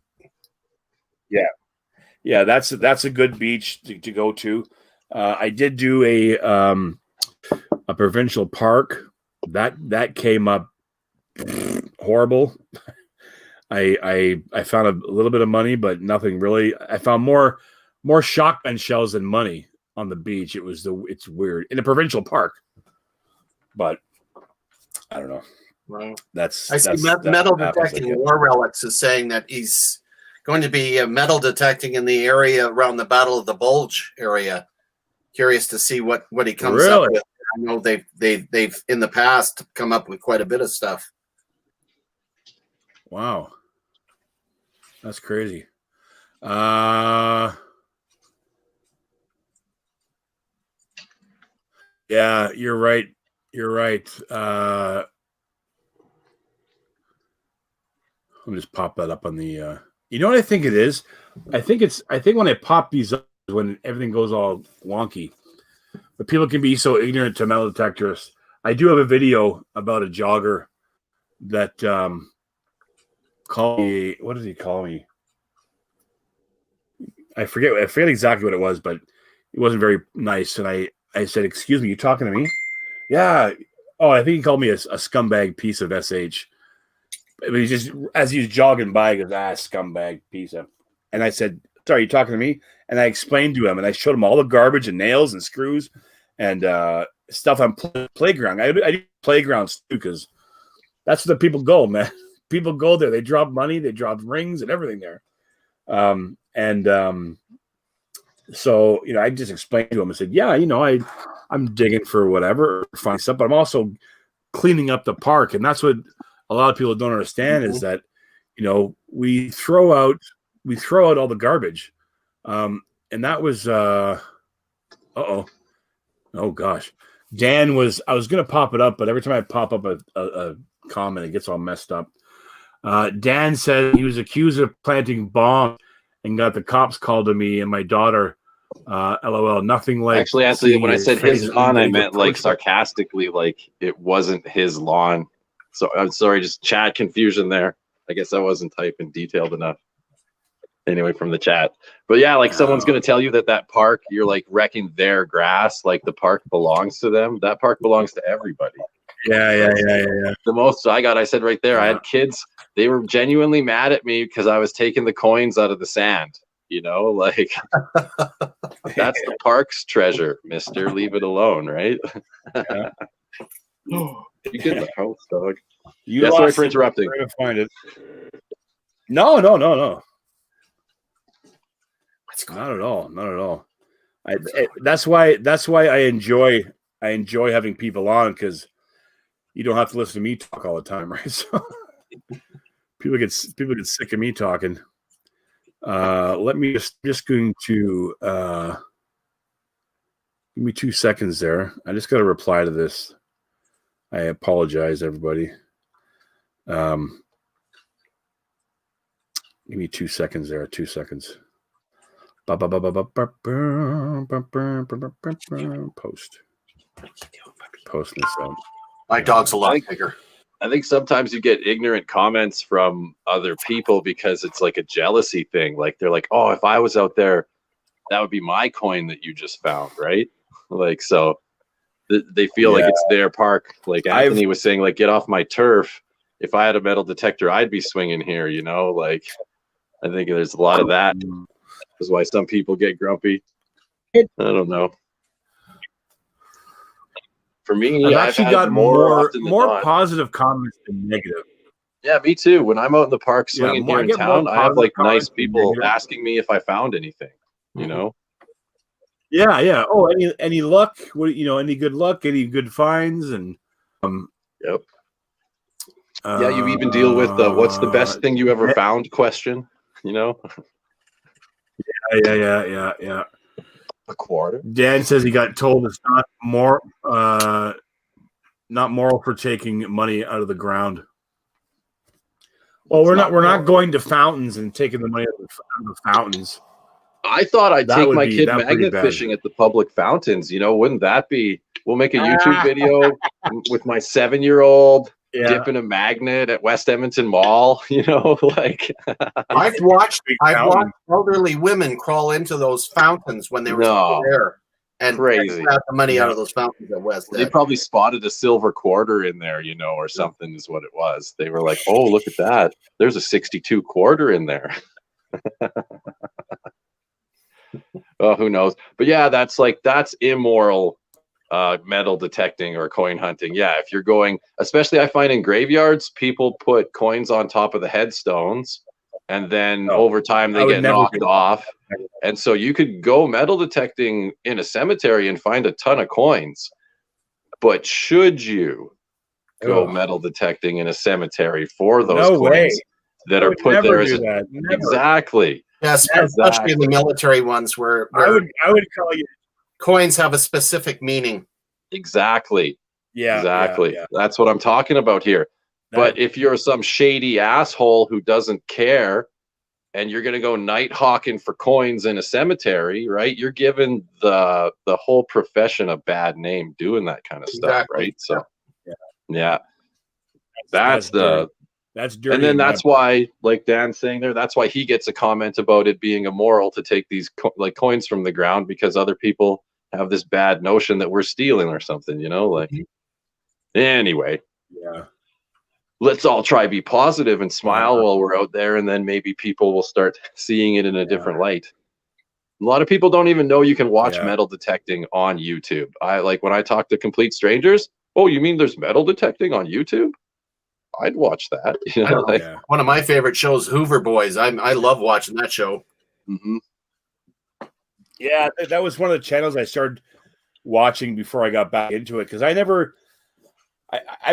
A: Yeah. That's a good beach to go to. I did do a provincial park that came up horrible. I found a little bit of money, but nothing really. I found more shotgun shells than money on the beach. It's weird in a provincial park, but I don't know.
B: Right.
A: I
B: see metal detecting war relics is saying that he's going to be metal detecting in the area around the Battle of the Bulge area. Curious to see what he comes up with. I know they've in the past come up with quite a bit of stuff.
A: Wow, that's crazy. Yeah, you're right. Let me just pop that up on the. You know what I think it is? I think when I pop these up, when everything goes all wonky. But people can be so ignorant to metal detectors. I do have a video about a jogger that called me. What did he call me? I forget exactly what it was, but it wasn't very nice. And I said, "Excuse me, you talking to me?" Yeah. Oh, I think he called me a scumbag piece of SH. I mean, just as he was jogging by, he goes, scumbag piece of. And I said, "Sorry, you talking to me?" And I explained to him, and I showed him all the garbage and nails and screws and stuff on playground. I do playgrounds too, because that's where the people go, man. People go there. They drop money, they drop rings and everything there. So, you know, I just explained to him. I said, "Yeah, you know, I'm digging for whatever, find stuff, but I'm also cleaning up the park." And that's what a lot of people don't understand is that, you know, we throw out all the garbage. And that was Oh gosh. I was going to pop it up, but every time I pop up a comment, it gets all messed up. Dan said he was accused of planting bombs and got the cops called to me and my daughter. LOL. Nothing like.
C: Actually, Anthony, when I said his lawn, I meant like sarcastically, like it wasn't his lawn. So I'm sorry, just chat confusion there. I guess I wasn't typing detailed enough. Anyway, from the chat. But yeah, like someone's going to tell you that park, you're like wrecking their grass, like the park belongs to them. That park belongs to everybody.
A: Yeah.
C: The most I said right there, I had kids, they were genuinely mad at me because I was taking the coins out of the sand. You know, like that's the park's treasure, mister. Leave it alone, right?
A: Yeah.
C: You get the house, dog.
A: Yeah,
C: sorry for interrupting.
A: Trying to find it. No. Not at all. Not at all. That's why I enjoy having people on, because you don't have to listen to me talk all the time, right? So people get sick of me talking. Let me just going to give me 2 seconds there. I just got to reply to this. I apologize, everybody. Give me 2 seconds there. 2 seconds. Post this out.
B: My dog's a lot bigger.
C: I think sometimes you get ignorant comments from other people because it's like a jealousy thing. Like they're like, oh, if I was out there, that would be my coin that you just found, right? Like, so they feel like it's their park. Like Anthony was saying, like, get off my turf. If I had a metal detector, I'd be swinging here, you know? Like, I think there's a lot of that. That's why some people get grumpy. I don't know. For me,
A: I've actually got more positive comments than negative.
C: Yeah, me too. When I'm out in the park swinging here in town, I have like nice people asking me if I found anything. You know?
A: Yeah. Oh, any luck? What, any good luck? Any good finds? And
C: yep. Yeah, you even deal with the what's the best thing you ever found question. You know?
A: Yeah.
C: A quarter.
A: Dan says he got told it's not moral for taking money out of the ground. Well, we're not going to fountains and taking the money out of the fountains.
C: I thought I'd take my kid magnet fishing at the public fountains. You know, wouldn't that be? We'll make a YouTube video with my 7-year-old dipping a magnet at West Edmonton Mall. You know, like
B: I've watched elderly women crawl into those fountains when they were still there and
C: crazy
B: grab the money out of those fountains at West.
C: They probably spotted a silver quarter in there, you know, or something is what it was. They were like, "Oh, look at that! There's a 62 quarter in there." Oh, who knows? But yeah, that's immoral metal detecting or coin hunting. Yeah, if you're going, especially I find in graveyards, people put coins on top of the headstones and then over time they get knocked off. And so you could go metal detecting in a cemetery and find a ton of coins. But should you go metal detecting in a cemetery for those coins that are put there as exactly.
B: Yes, especially in the military ones where
A: I would call you
B: coins have a specific meaning.
C: Exactly.
A: Yeah.
C: Exactly. Yeah. That's what I'm talking about here. But if you're some shady asshole who doesn't care and you're going to go night hawking for coins in a cemetery, right? You're giving the whole profession a bad name doing that kind of stuff, right? So yeah. That's dirty. And then that's why, like Dan's saying there, that's why he gets a comment about it being immoral to take these coins from the ground, because other people have this bad notion that we're stealing or something, you know, like anyway.
A: Yeah.
C: Let's all try be positive and smile while we're out there, and then maybe people will start seeing it in a different light. A lot of people don't even know you can watch metal detecting on YouTube. When I talk to complete strangers, oh, you mean there's metal detecting on YouTube? I'd watch that. You know,
B: one of my favorite shows, Hoover Boys. I love watching that show.
C: Mm-hmm.
A: Yeah, that was one of the channels I started watching before I got back into it, because I've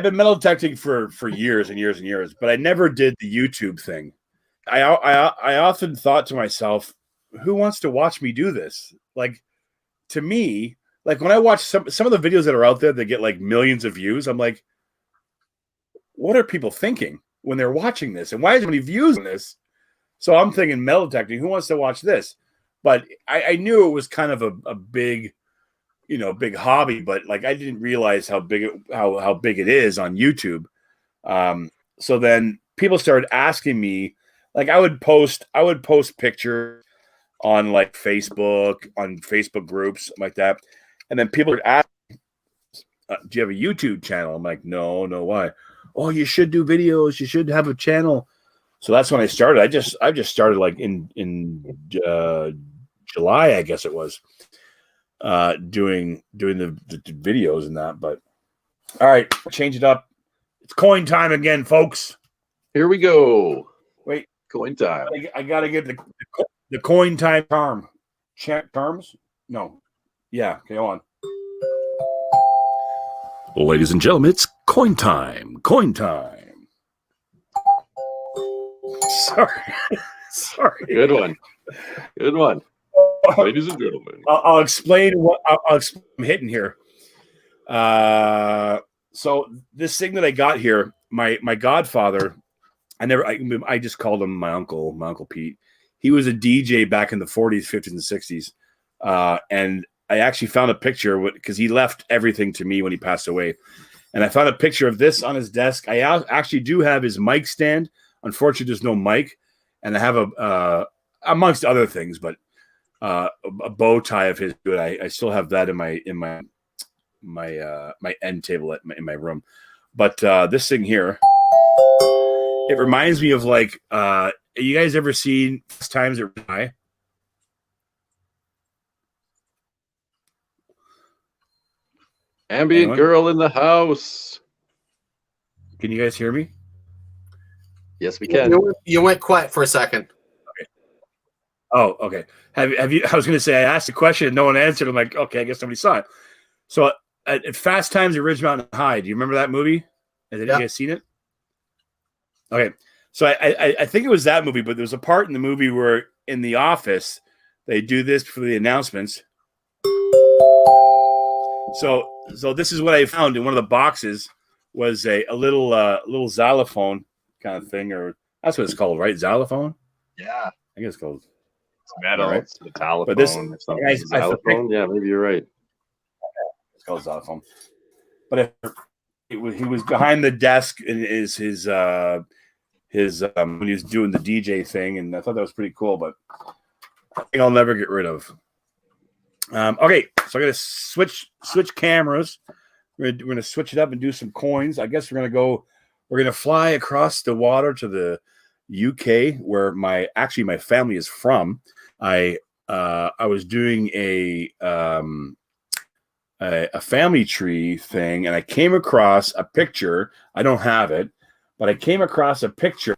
A: been metal detecting for years and years and years, but I never did the YouTube thing. I often thought to myself, who wants to watch me do this? Like, to me, like when I watch some of the videos that are out there that get like millions of views, I'm like, what are people thinking when they're watching this? And why is there many views on this? So I'm thinking metal detecting, who wants to watch this? But I knew it was kind of a big, big hobby, but like I didn't realize how big it is on YouTube. So then people started asking me, like I would post pictures on like Facebook, on Facebook groups like that. And then people would ask, do you have a YouTube channel? I'm like, no, why? Oh, you should do videos. You should have a channel. So that's when I started. I just started like in July, I guess it was, doing the videos and that. But all right, change it up. It's coin time again, folks.
C: Here we go.
A: Wait,
C: coin time.
A: I gotta get the coin time term. Terms? No. Yeah. Okay, on. Ladies and gentlemen, it's coin time. Coin time. Sorry.
C: Good one. Ladies and gentlemen.
A: I'll explain what I'm hitting here. So this thing that I got here, my godfather, I just called him my uncle Pete. He was a DJ back in the 40s, 50s, and 60s. And I actually found a picture because he left everything to me when he passed away. And I found a picture of this on his desk. I actually do have his mic stand. Unfortunately, there's no mic. And I have amongst other things, but a bow tie of his. I still have that in my end table in my room. But this thing here, it reminds me of like, you guys ever seen Fast Times at Ridgemont?
C: Ambient girl in the house.
A: Can you guys hear me?
C: Yes, we can.
B: You went quiet for a second.
A: Okay. Oh, okay. Have you? I was going to say I asked a question and no one answered. I'm like, okay, I guess somebody saw it. So at Fast Times at Ridgemont High, do you remember that movie? Has you guys seen it? Okay, so I think it was that movie, but there was a part in the movie where in the office they do this for the announcements. So this is what I found in one of the boxes was a little xylophone kind of thing, or that's what it's called, right? Xylophone?
C: Yeah.
A: I guess it's called.
C: It's metal.
A: Right?
C: It's a telephone.
A: But this,
C: or something. Xylophone? Yeah, maybe you're right.
A: It's called xylophone. But he was behind the desk in his when he was doing the DJ thing, and I thought that was pretty cool, but I think I'll never get rid of. Okay, so I'm gonna switch cameras. We're gonna switch it up and do some coins. I guess we're gonna fly across the water to the UK, where my family is from. I was doing a family tree thing, and I came across a picture. I don't have it, but I came across a picture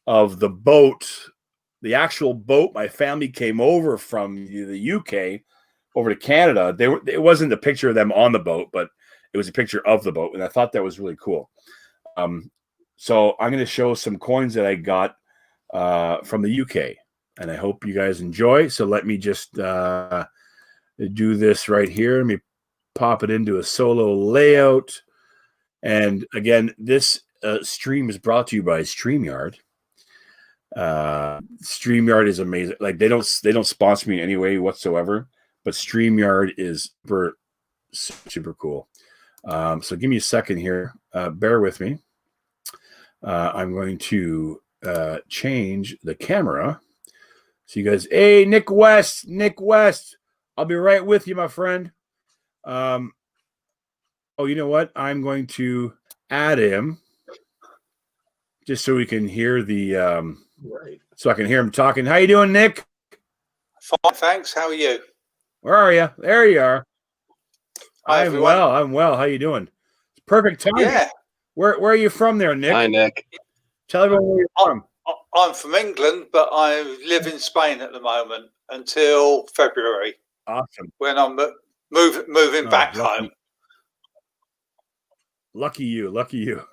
A: of the boat, the actual boat my family came over from the UK over to Canada. It wasn't a picture of them on the boat, but it was a picture of the boat, and I thought that was really cool. So I'm going to show some coins that I got from the UK, and I hope you guys enjoy. So let me just do this right here. Let me pop it into a solo layout. And again, this stream is brought to you by StreamYard. StreamYard is amazing. Like they don't sponsor me in any way whatsoever, but StreamYard is super cool. So give me a second here. Bear with me. I'm going to change the camera. So you guys, hey, Nick West, I'll be right with you, my friend. Oh, you know what? I'm going to add him just so we can hear the so I can hear him talking. How you doing, Nick?
F: Fine, thanks. How are you?
A: Where are you? There you are.
F: Hi,
A: I'm well. How you doing? It's perfect time.
F: Yeah.
A: Where are you from there, Nick?
C: Hi, Nick.
A: Tell everyone where you're from.
F: I'm from England, but I live in Spain at the moment until February.
A: Awesome.
F: When I'm moving back home.
A: Lucky you.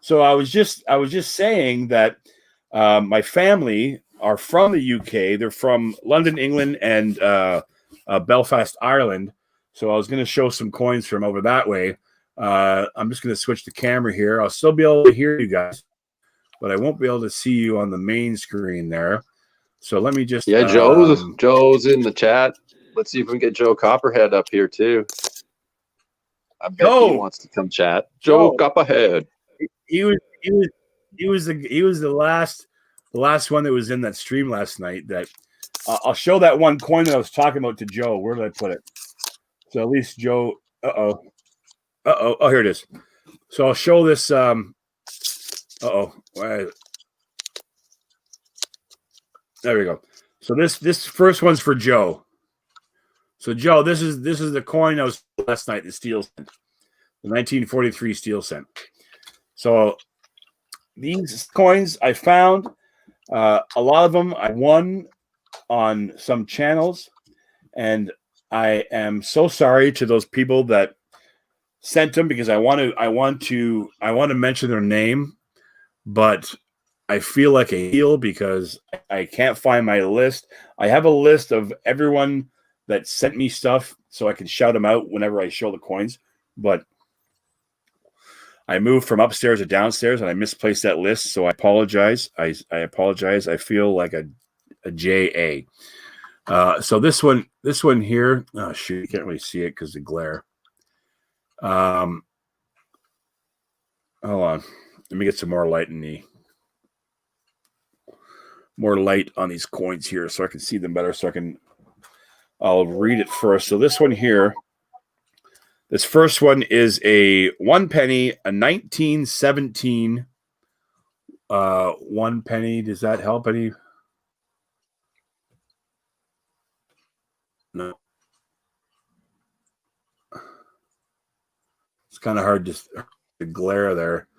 A: So I was just saying that my family are from the UK. They're from London, England, and Belfast, Ireland. So I was going to show some coins from over that way. I'm just going to switch the camera here. I'll still be able to hear you guys, but I won't be able to see you on the main screen there. So let me just...
C: Yeah, Joe's in the chat. Let's see if we can get Joe Copperhead up here too. I bet he wants to come chat. Joe Copperhead.
A: He was the last one that was in that stream last night. That I'll show that one coin that I was talking about to Joe. Where did I put it? So at least Joe. Oh, here it is. So I'll show this. There we go. So this first one's for Joe. So Joe, this is the coin that was last night, the steel cent, the 1943 steel cent. So these coins I found, a lot of them I won on some channels, and I am so sorry to those people that sent them, because I want to mention their name, but I feel like a heel because I can't find my list. I have a list of everyone that sent me stuff so I can shout them out whenever I show the coins, but I moved from upstairs to downstairs and I misplaced that list, so I apologize. I apologize. I feel like a JA. So this one here, oh shoot, you can't really see it because of the glare. Hold on. Let me get some more light on these coins here so I can see them better, so I'll read it first. So this one here, this first one is a 1 penny, a 1917 1 penny. Does that help any? No. It's kind of hard to glare there,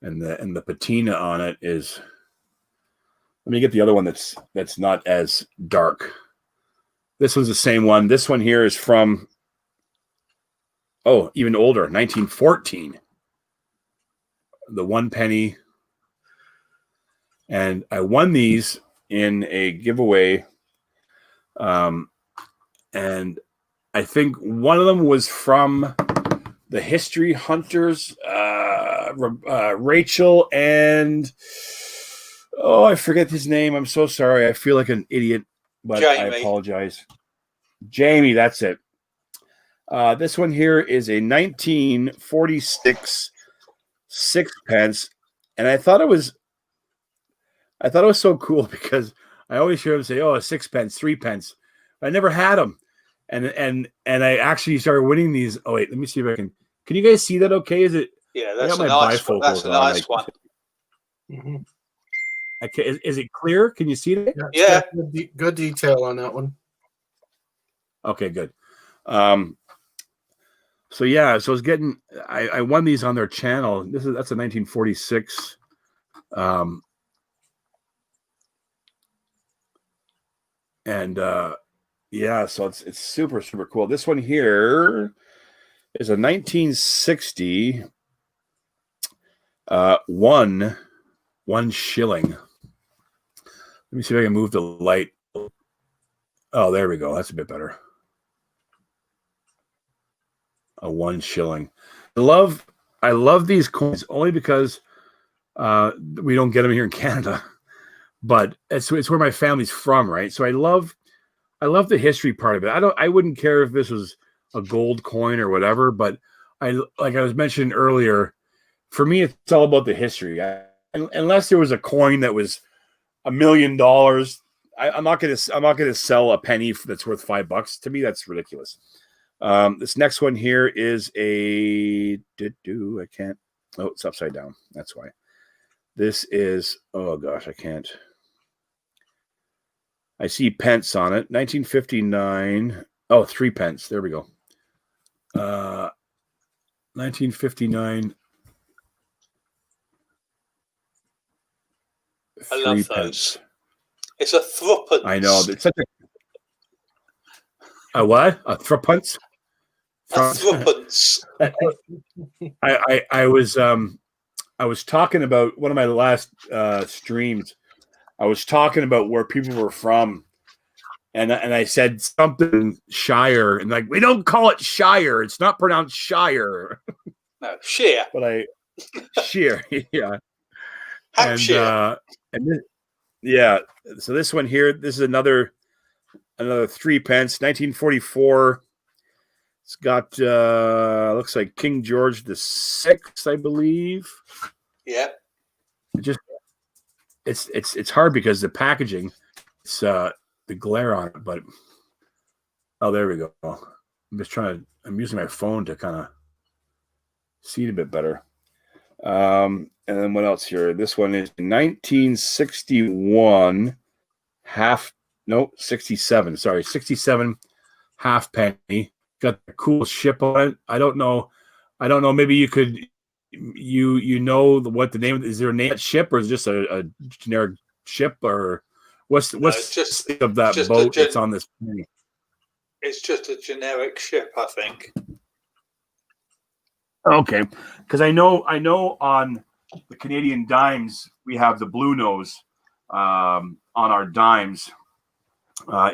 A: and the patina on it is. Let me get the other one that's not as dark. This one's the same one. This one here is from, even older, 1914. The 1 penny. And I won these in a giveaway. And I think one of them was from the History Hunters, Rachel and, I forget his name. I'm so sorry. I feel like an idiot, but Jamie. I apologize. Jamie, that's it. This one here is a 1946 sixpence, and I thought it was so cool because I always hear them say, "Oh, a sixpence, 3 pence." I never had them, and I actually started winning these. Oh wait, let me see if I can. Can you guys see that? Okay, is it?
F: Yeah, that's a nice one. That's a nice one.
B: Mm-hmm.
A: Okay, is it clear? Can you see it?
F: Yeah.
B: Good detail on that one.
A: Okay, good. So I was getting. I won these on their channel. That's a 1946. So it's super, super cool. This one here is a 1960 one shilling. Let me see if I can move the light. Oh, there we go. That's a bit better. A 1 shilling. I love these coins only because we don't get them here in Canada, but it's where my family's from, right? So I love the history part of it. I wouldn't care if this was a gold coin or whatever, but like I was mentioning earlier, for me it's all about the history. Unless there was a coin that was $1 million, I'm not gonna sell a penny that's worth $5. To me, that's ridiculous. This next one here is I can't. Oh, it's upside down. That's why. This is, oh gosh, I can't. I see pence on it. 1959. Oh, 3 pence. There we go. 1959.
F: I love those. It's a threepence.
A: I know. It's such a what? A threepence?
F: A threepence.
A: I was talking about one of my last streams. I was talking about where people were from, And I said something Shire, and like, we don't call it Shire. It's not pronounced Shire.
F: No, sheer.
A: But sheer, yeah.
F: Hampshire.
A: Yeah. So this one here, this is another 3 pence, 1944. It's got looks like King George VI, I believe.
F: Yeah.
A: It's hard because the packaging, it's the glare on it, but there we go. I'm using my phone to kind of see it a bit better. And then what else here? This one is 1961 67. Sorry, 67 halfpenny. Got the cool ship on it. I don't know. Maybe you could, you know what the name is? There a name of ship, or is it just a generic ship, or what's just of that just boat that's on this penny?
F: It's just a generic ship, I think.
A: Okay, because I know on the Canadian dimes we have the blue nose on our dimes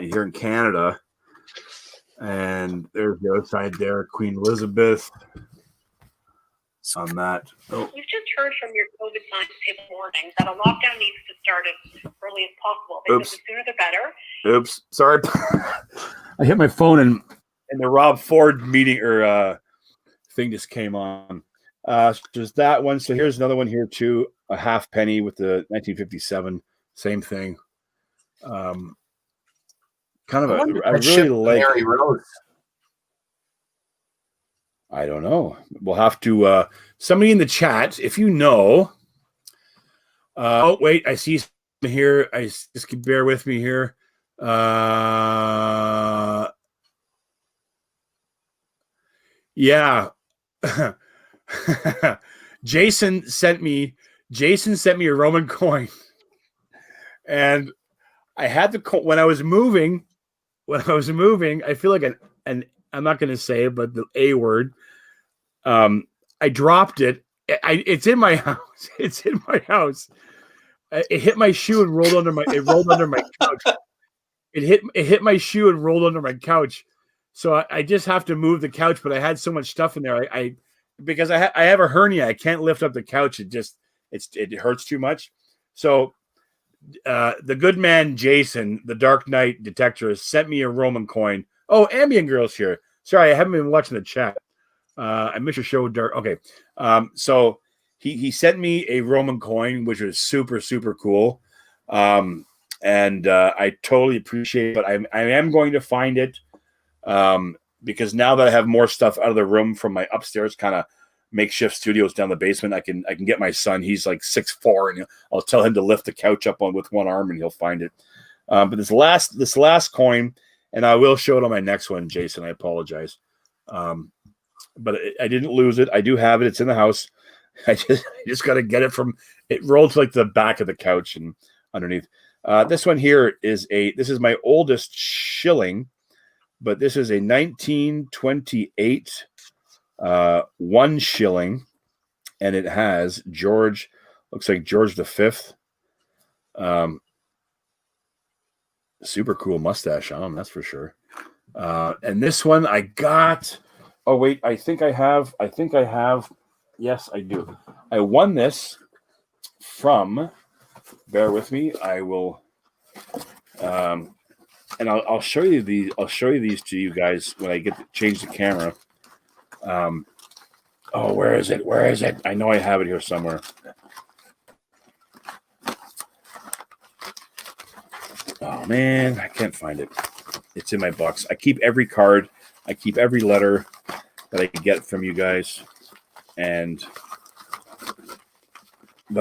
A: here in Canada, and there's the other side there, Queen Elizabeth on that.
G: We've just heard from your COVID science warning that a lockdown needs to start as early as possible. Because the sooner the better.
A: Oops, sorry. I hit my phone and the Rob Ford meeting or thing just came on. Just that one. So here's another one here too. A halfpenny with the 1957. Same thing. Kind of I really like Mary Rose. I don't know. We'll have to somebody in the chat if you know. Oh wait, I see something here. I just can bear with me here. Yeah. Jason sent me a Roman coin, and I had the when I was moving. I feel like an I'm not going to say it, but the A word. I dropped it. It's in my house. It's in my house. It hit my shoe and rolled under my. It rolled under my couch. It hit my shoe and rolled under my couch. So I just have to move the couch. But I had so much stuff in there. Because I have a hernia. I can't lift up the couch. It hurts too much. So the good man Jason, the Dark Knight detector, sent me a Roman coin. Oh, Ambient Girl's here. Sorry, I haven't been watching the chat. I missed your show, Dark. Okay, so he sent me a Roman coin, which was super super cool, and I totally appreciate it. But I am going to find it because now that I have more stuff out of the room from my upstairs kind of makeshift studios down the basement, I can get my son. He's like 6'4", and I'll tell him to lift the couch up with one arm, and he'll find it. But this last coin, and I will show it on my next one, Jason. I apologize, but I didn't lose it. I do have it. It's in the house. I just got to get it from. It rolled to like the back of the couch and underneath. This one here is my oldest shilling, but this is a 1928 1 shilling, and it has George. Looks like George V. Super cool mustache on him, that's for sure. And this one I got. Oh wait, I think I have. Yes, I do. I won this from. Bear with me. I will. And I'll show you these. I'll show you these to you guys when I get to change the camera. Oh, where is it? Where is it? I know I have it here somewhere. Oh man, I can't find it. It's in my box. I keep every card. I keep every letter that I get from you guys. But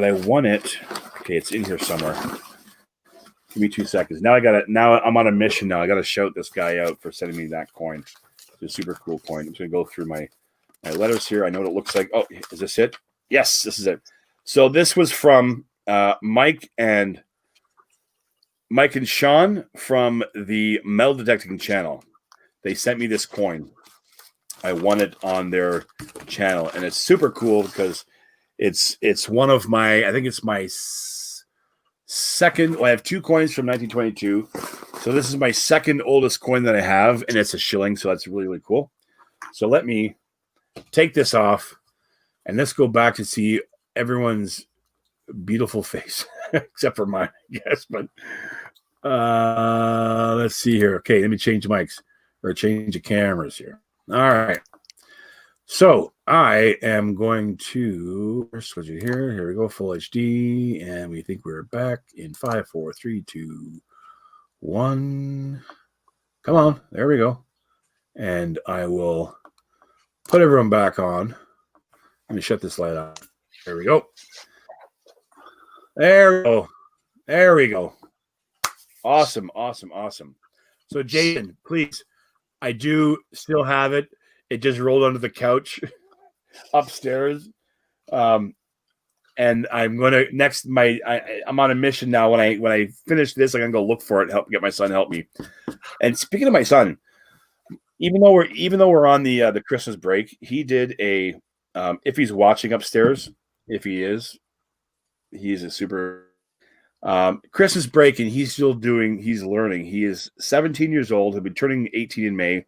A: I won it. Okay, it's in here somewhere. Give me 2 seconds. Now I'm on a mission now. I got to shout this guy out for sending me that coin. It's a super cool coin. I'm just going to go through my letters here. I know what it looks like. Oh, is this it? Yes, this is it. So this was from Mike and Sean from the metal detecting channel. They sent me this coin. I won it on their channel, and it's super cool because it's one of my. I think it's my second. Well, I have 2 coins from 1922, So this is my second oldest coin that I have, and it's a shilling, so that's really, really cool. So let me take this off, and let's go back to see everyone's beautiful face, except for mine, I guess. But let's see here. Okay, let me change mics or change the cameras here. All right. So I am going to switch it here. Here we go, full HD, and we think we're back in 5, 4, 3, 2, 1. Come on, there we go. And I will put everyone back on. Let me shut this light off. There we go. There we go. There we go. Awesome, awesome, awesome. So Jaden, please, I do still have it. It just rolled under the couch upstairs. And I'm gonna I'm on a mission now. When I finish this, I'm gonna go look for it and get my son to help me. And speaking of my son, even though we're on the Christmas break, he did a if he's watching upstairs, if he is, he's a super Christmas break, and he's learning. He is 17 years old. He'll be turning 18 in May.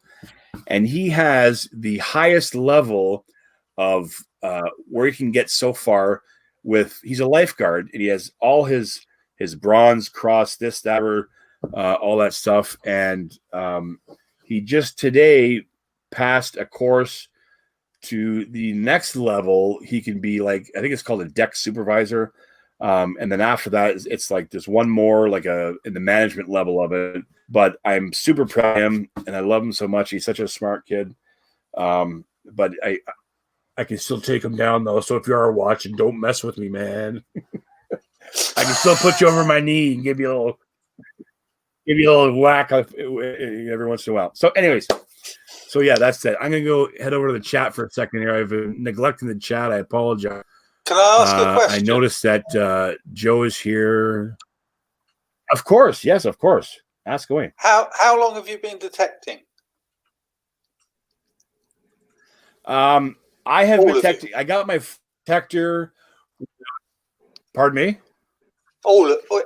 A: And he has the highest level of where he can get so far he's a lifeguard, and he has all his bronze cross, this, that, or all that stuff. And he just today passed a course to the next level. He can be like, I think it's called a deck supervisor. And then after that, it's like there's one more like in the management level of it. But I'm super proud of him, and I love him so much. He's such a smart kid. But I can still take him down though. So if you are watching, don't mess with me, man. I can still put you over my knee and give you a little whack every once in a while. So, anyways, so yeah, that's it. I'm gonna go head over to the chat for a second here. I've been neglecting the chat. I apologize.
F: Can I ask a question?
A: I noticed that Joe is here. Of course, yes, of course. Ask away.
F: How long have you been detecting?
A: I have been detecting. I got my detector. Pardon me?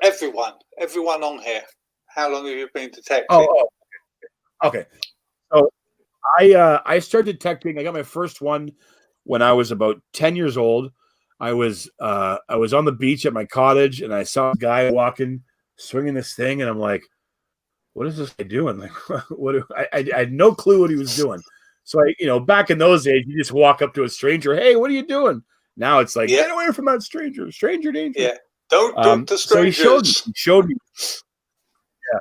F: Everyone on here. How long have you been detecting?
A: Oh. Okay. So I started detecting. I got my first one when I was about 10 years old. I was on the beach at my cottage, and I saw a guy walking, swinging this thing, and I'm like, what is this guy doing? Like, I had no clue what he was doing. So back in those days, you just walk up to a stranger. Hey, what are you doing? Now it's like, get away from that stranger. Stranger danger.
F: Yeah. Don't talk to strangers.
A: So he showed me. Yeah.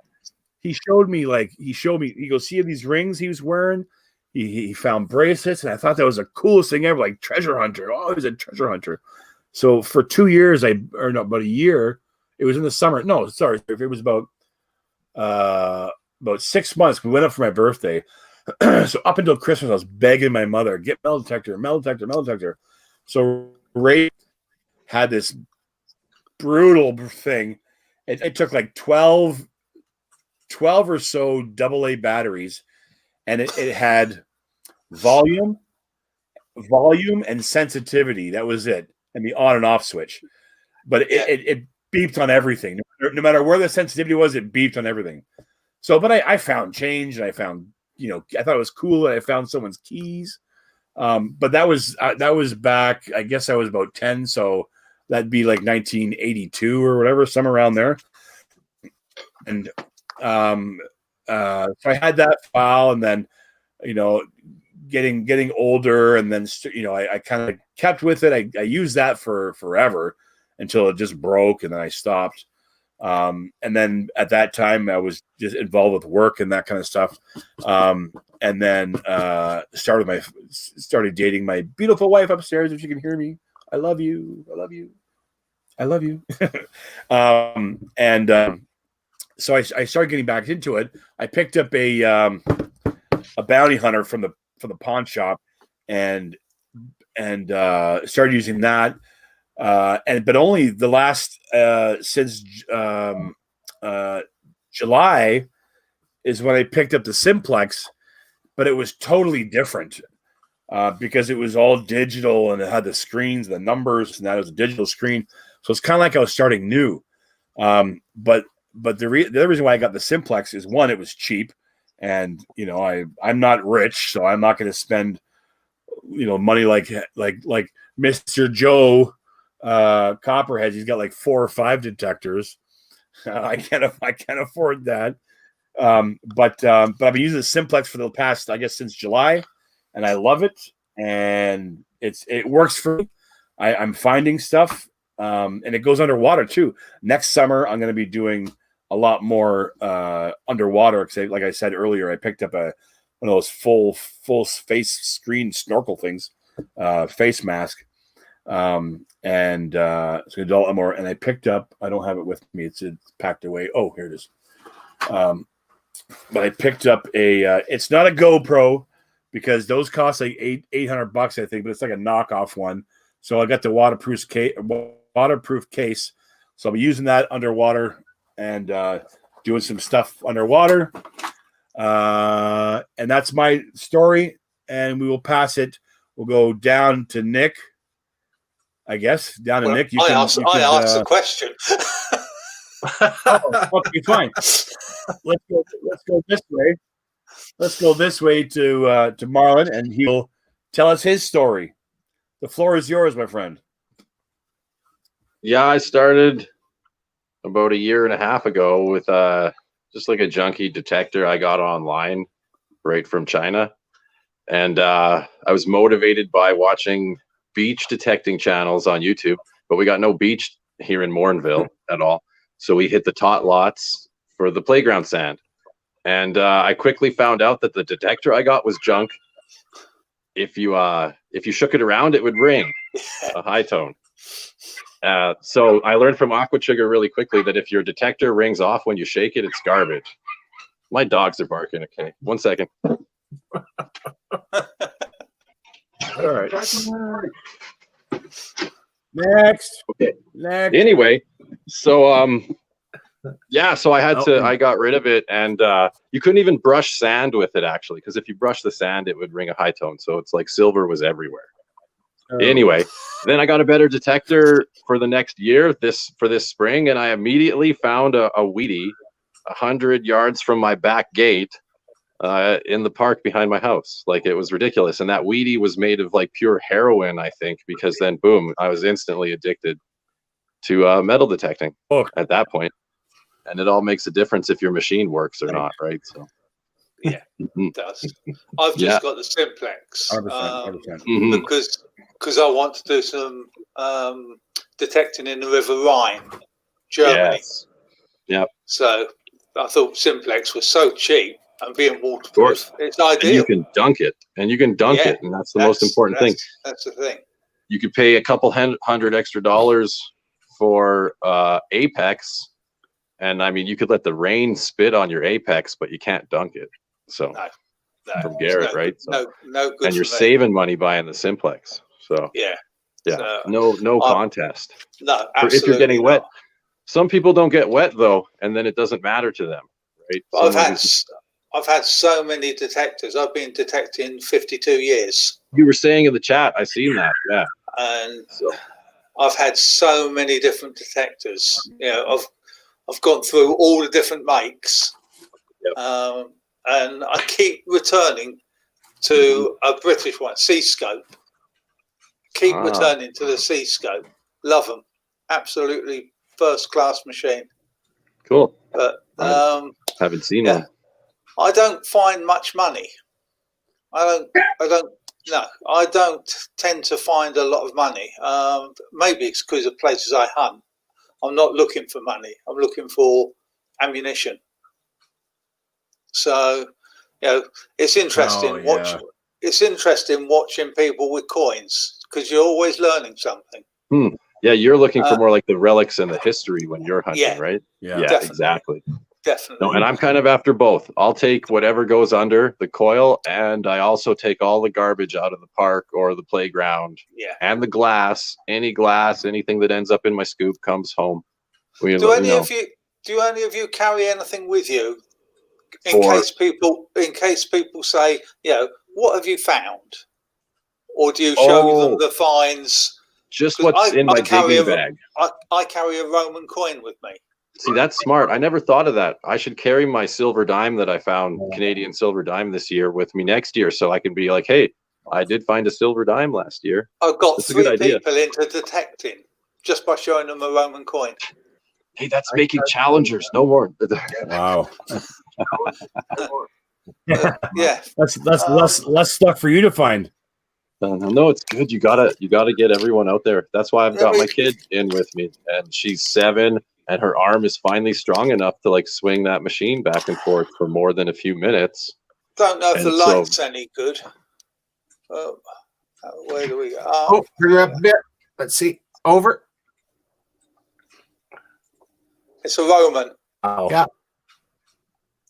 A: He showed me. He goes, see these rings he was wearing? He found bracelets, and I thought that was the coolest thing ever. Like treasure hunter. Oh, he was a treasure hunter. So for 2 years, about a year. It was in the summer. No, sorry, it was about 6 months. We went up for my birthday. So up until Christmas, I was begging my mother, get metal detector. So Ray had this brutal thing. It took like 12 or so AA batteries, and it had volume and sensitivity. That was it, and the on and off switch. But it beeped on everything. No matter where the sensitivity was, it beeped on everything. So, but I found change, and I found, I thought it was cool, and I found someone's keys. But that was back, I guess I was about 10, so that'd be like 1982 or whatever, somewhere around there. And so I had that file, and then, getting older, and then, I kind of kept with it. I used that for forever until it just broke, and then I stopped. And then at that time I was just involved with work and that kind of stuff. And then started dating my beautiful wife upstairs. If you can hear me, I love you. So I started getting back into it. I picked up a bounty hunter from the pawn shop, and started using that. But only the last since July is when I picked up the Simplex, but it was totally different because it was all digital, and it had the screens, the numbers, and that was a digital screen. So it's kind of like I was starting new. But the other reason why I got the Simplex is, one, it was cheap, and I'm not rich, so I'm not going to spend money like Mr. Joe Copperhead. He's got like 4 or 5 detectors. I can't afford that. But I've been using the Simplex for the past, I guess, since July, and I love it, and it works for me. I'm finding stuff, and it goes underwater too. Next summer, I'm going to be doing a lot more underwater. Because, like I said earlier, I picked up one of those full face screen snorkel things, face mask, and it's going to do a lot more. And I picked up. I don't have it with me. It's packed away. Oh, here it is. But I picked up it's not a GoPro, because those cost like $800, I think, but it's like a knockoff one. So I got the waterproof case. So I'll be using that underwater and doing some stuff underwater. And that's my story. And we will pass it. We'll go down to Nick, I guess. Nick.
F: I asked a question.
A: Okay, fine. Let's go this way. Let's go this way to Marlon, and he'll tell us his story. The floor is yours, my friend.
C: Yeah, I started about 1.5 years ago with just like a junky detector I got online right from China. And I was motivated by watching beach detecting channels on YouTube, but we got no beach here in Morinville at all. So we hit the tot lots for the playground sand. And I quickly found out that the detector I got was junk. If you shook it around, it would ring a high tone. So I learned from Aqua Sugar really quickly that if your detector rings off when you shake it, it's garbage. My dogs are barking. Okay, 1 second. All right.
A: Next.
C: Okay.
A: Next.
C: Anyway, so so I got rid of it, and you couldn't even brush sand with it, actually, because if you brush the sand, it would ring a high tone. So it's like silver was everywhere. Anyway, then I got a better detector for the next year, for this spring, and I immediately found a Wheatie 100 yards from my back gate in the park behind my house. Like, it was ridiculous. And that Wheatie was made of like pure heroin, I think, because then boom, I was instantly addicted to metal detecting at that point. And it all makes a difference if your machine works or not, right? So
F: yeah, it does. I've just got the Simplex 100%. Because I want to do some detecting in the River Rhine, Germany.
C: Yes. Yep.
F: So I thought Simplex was so cheap, and being waterproof, it's ideal.
C: And you can dunk it, and that's the most important thing.
F: That's the thing.
C: You could pay a couple $100 extra for Apex, and I mean, you could let the rain spit on your Apex, but you can't dunk it. So from Garrett, right? So,
F: no good.
C: And you're saving money buying the Simplex. So so, no contest.
F: No, absolutely.
C: If you're getting wet, some people don't get wet though, and then it doesn't matter to them, right?
F: I've had so many detectors. I've been detecting 52 years.
C: You were saying in the chat, I seen that, yeah.
F: And I've had so many different detectors. You know, I've gone through all the different makes, and I keep returning to a British one, C-Scope. Keep returning to the C-Scope. Love them, absolutely first-class machine.
C: Cool.
F: But
C: haven't seen one.
F: I don't find much money. I don't tend to find a lot of money. Maybe it's because of places I hunt. I'm not looking for money. I'm looking for ammunition. So, it's interesting It's interesting watching people with coins, because you're always learning something.
C: Yeah, you're looking for more like the relics and the history when you're hunting, right?
A: Yeah,
F: definitely.
C: Exactly.
F: Definitely.
C: No, and I'm kind of after both. I'll take whatever goes under the coil, and I also take all the garbage out of the park or the playground.
F: Yeah.
C: And the glass, anything that ends up in my scoop comes home.
F: Do any of you carry anything with you in case people say, what have you found? Or do you show them the finds?
C: Just what's in my digging bag.
F: I carry a Roman coin with me.
C: See, that's smart. I never thought of that. I should carry my silver dime that I found, Canadian silver dime this year, with me next year, so I can be like, hey, I did find a silver dime last year.
F: I've got 3 people into detecting just by showing them a Roman coin.
C: Hey, that's making challengers. No more.
A: Wow.
F: Yeah.
A: That's less stuff for you to find.
C: No, it's good. You gotta get everyone out there. That's why I've got my kid in with me, and she's 7, and her arm is finally strong enough to like swing that machine back and forth for more than a few minutes.
F: Don't know if the light's any good. Where do we go?
B: Oh, hurry up a bit. Let's see. Over.
F: It's a Roman.
A: Oh.
B: Yeah.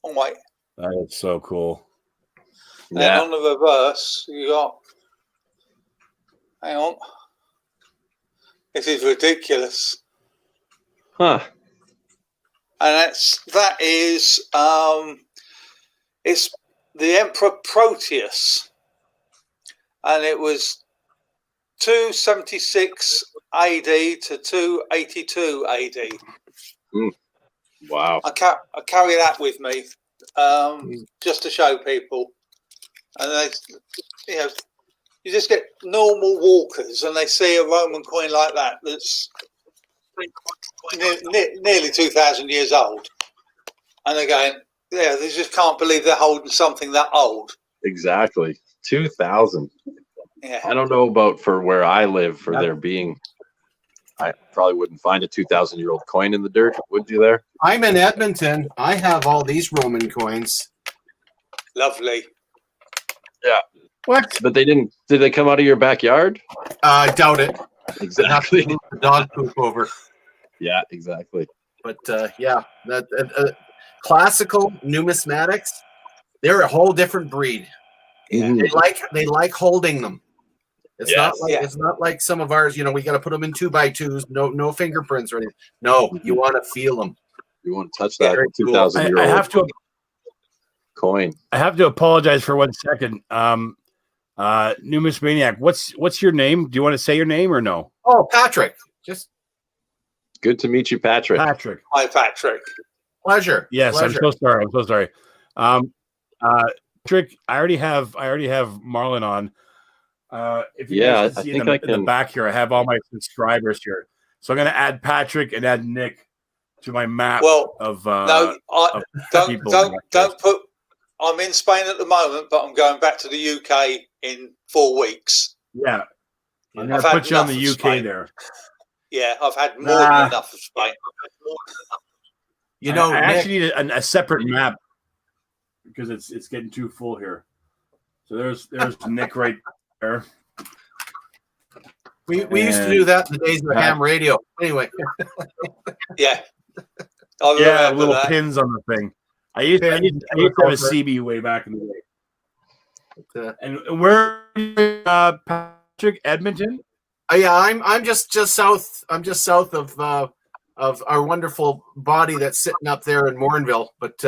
F: Oh, wait.
A: That is so cool.
F: And on the reverse, you got. Hang on. This is ridiculous.
C: Huh.
F: And that is it's the Emperor Proteus, and it was 276 AD to 282 AD.
C: Wow.
F: I carry that with me just to show people, and they, you just get normal walkers, and they see a Roman coin like that that's nearly 2,000 years old, and they're going, yeah, they just can't believe they're holding something that old.
C: Exactly. 2,000.
F: Yeah.
C: I don't know about for where I live, for there being. I probably wouldn't find a 2,000-year-old coin in the dirt, would you? There.
B: I'm in Edmonton. I have all these Roman coins.
F: Lovely.
C: Yeah.
B: What?
C: But they didn't. Did they come out of your backyard?
B: I doubt it.
C: Exactly.
B: The dog poop over.
C: Yeah, exactly.
B: But yeah, that classical numismatics, they're a whole different breed.
C: Mm-hmm.
B: They like holding them. It's
C: Yes.
B: not like some of ours. We got to put them in 2x2s. No fingerprints or anything. No, you want to feel them.
C: You want to touch that 2,000-year-old
A: I have to
C: coin.
A: I have to apologize for 1 second. Numismaniac, what's your name? Do you want to say your name or no?
B: Oh, Patrick. Just
C: good to meet you, Patrick.
A: Patrick.
F: Hi, Patrick.
B: Pleasure.
A: Yes,
B: Pleasure.
A: I'm so sorry. Patrick, I already have Marlon on. If you guys can see in the back here, I have all my subscribers here. So I'm going to add Patrick and add Nick to my map of
F: don't put. I'm in Spain at the moment, but I'm going back to the UK in 4 weeks.
A: Yeah, I'm going to put you on the UK there.
F: Yeah, I've had more than enough of Spain.
A: I actually need a separate map because it's getting too full here. So there's Nick right there.
B: We used to do that in the days of ham radio. Anyway.
F: Yeah.
A: Little pins on the thing. I used to have a CB way back in the day. And where Patrick, Edmonton?
B: Yeah, I'm just south. I'm just south of our wonderful body that's sitting up there in Morinville. But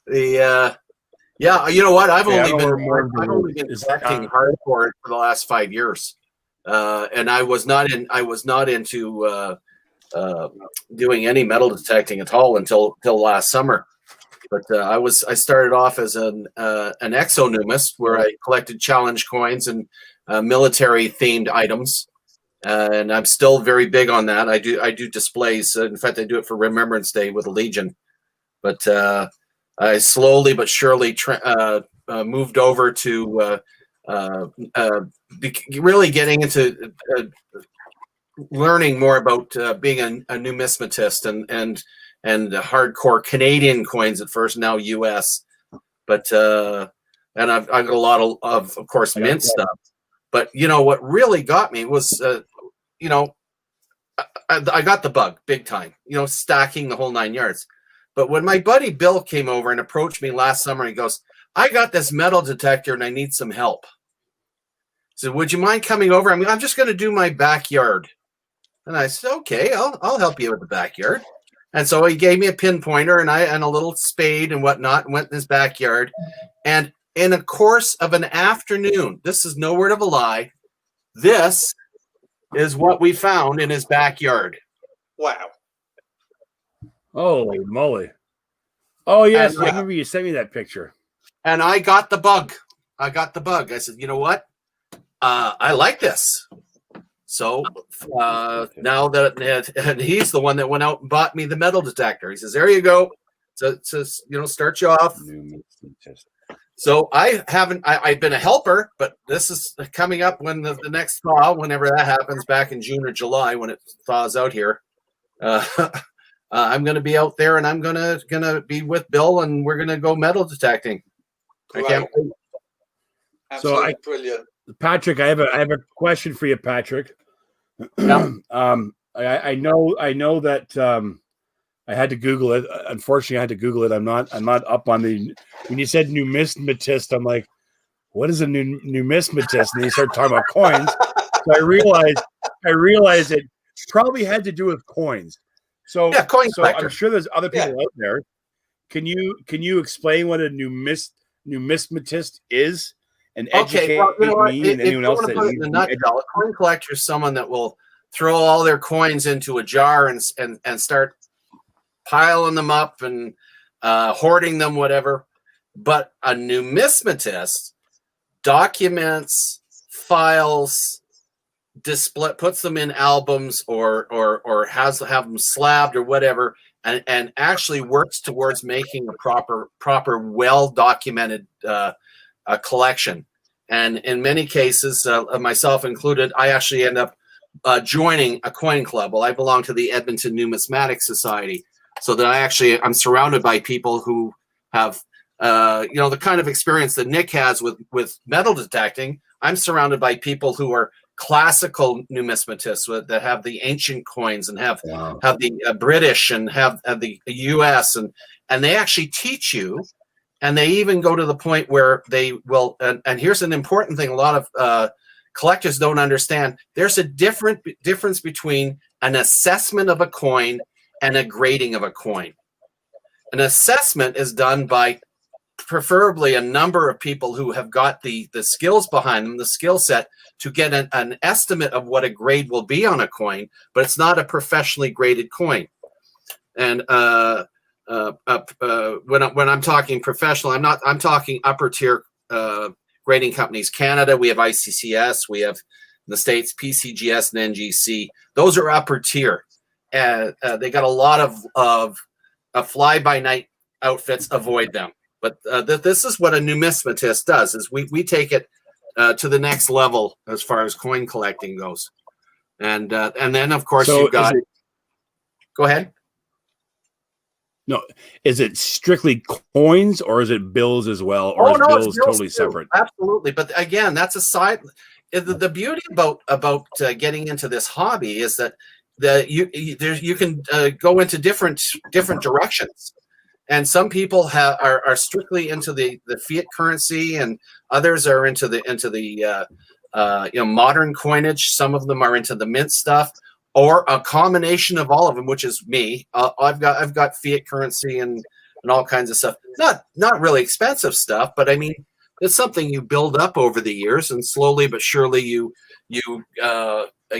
B: you know what? I've only been detecting hardcore for the last 5 years, and I was not into doing any metal detecting at all until last summer. But I started off as an exonumist where I collected challenge coins and military themed items, and I'm still very big on that. I do displays. In fact, I do it for Remembrance Day with the Legion. But I slowly but surely moved over to really getting into learning more about being a numismatist and hardcore Canadian coins at first, now U.S. But and I've got a lot of course mint stuff. But what really got me was I got the bug big time. Stacking the whole 9 yards. But when my buddy Bill came over and approached me last summer, he goes, "I got this metal detector and I need some help." So would you mind coming over? I'm just going to do my backyard. And I said, okay, I'll help you with the backyard. And so he gave me a pinpointer and a little spade and whatnot, and went in his backyard. And in a course of an afternoon, this is no word of a lie, this is what we found in his backyard.
F: Wow.
A: Holy moly. Oh, yes. I remember you sent me that picture.
B: And I got the bug. I said, you know what? I like this. So now that, and he's the one that went out and bought me the metal detector. He says, there you go. So start you off. So I've been a helper, but this is coming up when the next thaw, whenever that happens, back in June or July, when it thaws out here. I'm going to be out there, and I'm going to be with Bill, and we're going to go metal detecting.
F: Right.
B: I can't wait.
F: Absolutely brilliant.
A: Patrick, I have a question for you, Patrick.
B: Yeah.
A: I know that I had to Google it. Unfortunately, I had to Google it. I'm not up on the. When you said numismatist, I'm like, what is a numismatist? And you start talking about coins. So I realized it probably had to do with coins. So
B: yeah, coin
A: collector. I'm sure there's other people out there. Can you explain what a numismatist is and educate me and anyone else that
B: in a nutshell, a coin collector is someone that will throw all their coins into a jar and start piling them up and hoarding them, whatever. But a numismatist documents, files, puts them in albums or have them slabbed or whatever, and actually works towards making a proper well-documented collection. And in many cases, myself included, I actually end up joining a coin club. Well, I belong to the Edmonton Numismatic Society, so that I'm surrounded by people who have the kind of experience that Nick has with metal detecting. I'm surrounded by people who are classical numismatists that have the ancient coins and have the British and have the US, and they actually teach you, and they even go to the point where they will. And here's an important thing: a lot of collectors don't understand. There's a difference between an assessment of a coin and a grading of a coin. An assessment is done by preferably a number of people who have got the skills behind them, the skill set, to get an estimate of what a grade will be on a coin, but it's not a professionally graded coin. And when I'm talking professional, I'm talking upper tier grading companies. Canada, we have ICCS, we have in the States PCGS and NGC. Those are upper tier. They got a lot of fly-by-night outfits. Avoid them. But this is what a numismatist does: is we take it to the next level as far as coin collecting goes, and then of course you've got. Go ahead.
A: No, is it strictly coins or is it bills as well, or is bills totally separate?
B: Absolutely, but again, that's a side. The beauty about getting into this hobby is that you can go into different directions. And some people are strictly into the fiat currency, and others are into the modern coinage. Some of them are into the mint stuff, or a combination of all of them, which is me. I've got fiat currency and all kinds of stuff. Not really expensive stuff, but I mean, it's something you build up over the years, and slowly but surely you